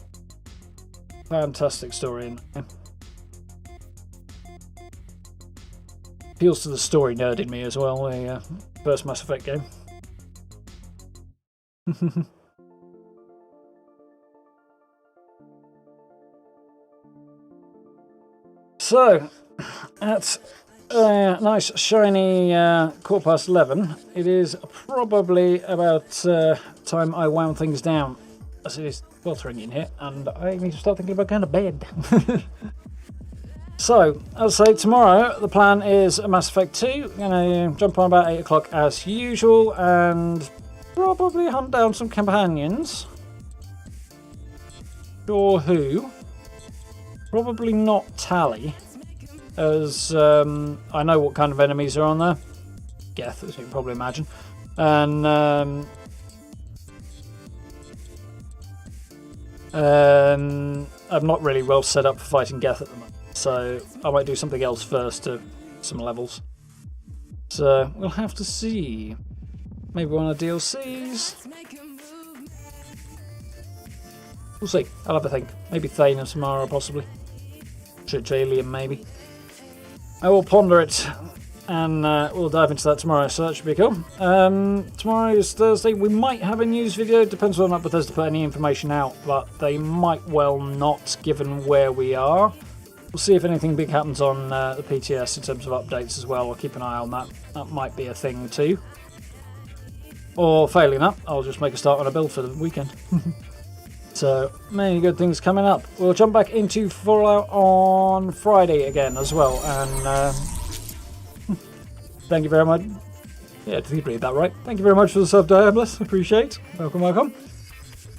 S1: Fantastic story in that game. Appeals to the story nerd in me as well, the first Mass Effect game. So, at a nice shiny 11:15, it is probably about time I wound things down, as it is sweltering in here, and I need to start thinking about going to bed. So, as I say, tomorrow the plan is Mass Effect 2. I'm going to jump on about 8 o'clock as usual and probably hunt down some companions. Sure who. Probably not Tally, as I know what kind of enemies are on there. Geth, as you can probably imagine. And I'm not really well set up for fighting Geth at the moment. So I might do something else first to some levels. So we'll have to see. Maybe one of the DLCs. We'll see. I'll have a think. Maybe Thane and Samara possibly. Trigalium maybe. I will ponder it and we'll dive into that tomorrow, so that should be cool. Tomorrow is Thursday. We might have a news video. Depends whether or not Bethesda put any information out, but they might well not, given where we are. We'll see if anything big happens on the PTS in terms of updates as well. I'll keep an eye on that. That might be a thing too. Or failing that, I'll just make a start on a build for the weekend. So, many good things coming up. We'll jump back into Fallout on Friday again as well. And thank you very much. Yeah, did you read that right? Thank you very much for the sub, Diabolus. Appreciate. Welcome, welcome.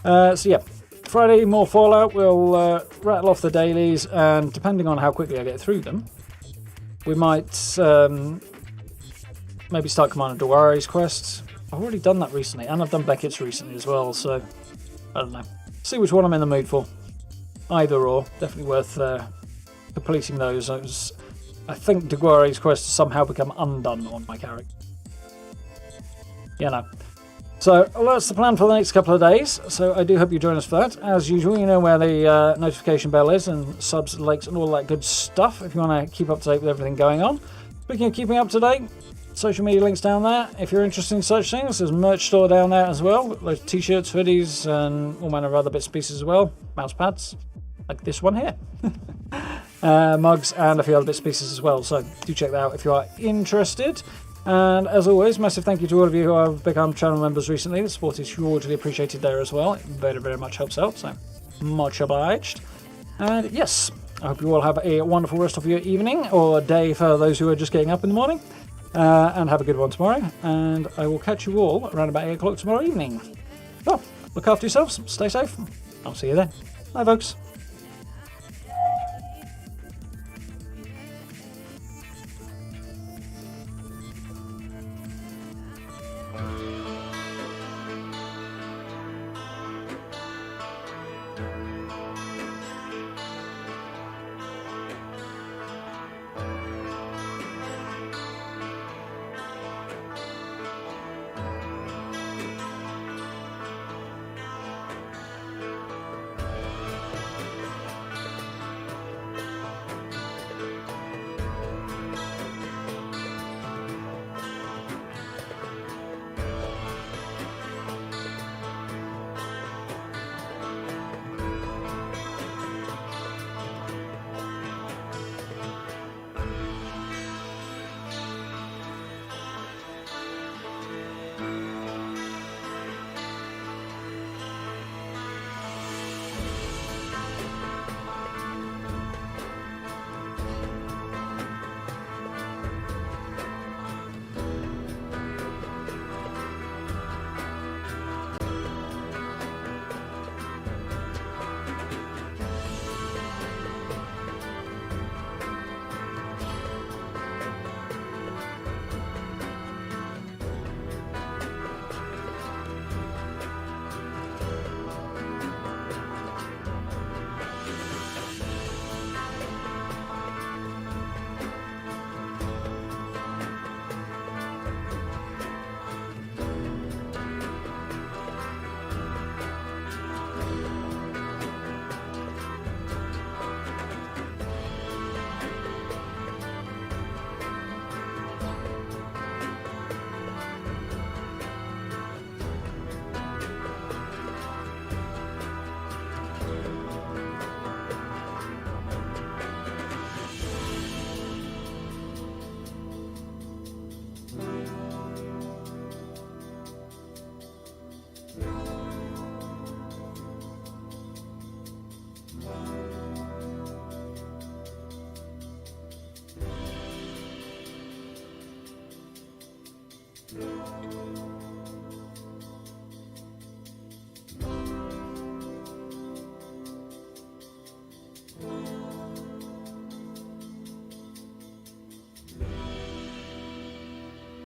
S1: So yeah, Friday more Fallout. We'll rattle off the dailies, and depending on how quickly I get through them, we might maybe start Commander Dewari's quests. I've already done that recently, and I've done Beckett's recently as well. So I don't know. See which one I'm in the mood for. Either or, definitely worth completing those. I think Dewari's quest has somehow become undone on my character. You know. So that's the plan for the next couple of days. So I do hope you join us for that. As usual, you know where the notification bell is, and subs, likes, and all that good stuff if you want to keep up to date with everything going on. Speaking of keeping up to date, social media links down there. If you're interested in such things, there's a merch store down there as well. There's t-shirts, hoodies, and all manner of other bits and pieces as well. Mouse pads, like this one here. Mugs, and a few other bits and pieces as well. So do check that out if you are interested. And as always, massive thank you to all of you who have become channel members recently. The support is hugely appreciated there as well. It very, very much helps out, so much obliged. And yes, I hope you all have a wonderful rest of your evening, or day for those who are just getting up in the morning. And have a good one tomorrow. And I will catch you all around about 8 o'clock tomorrow evening. Well, look after yourselves, stay safe. I'll see you then. Bye, folks.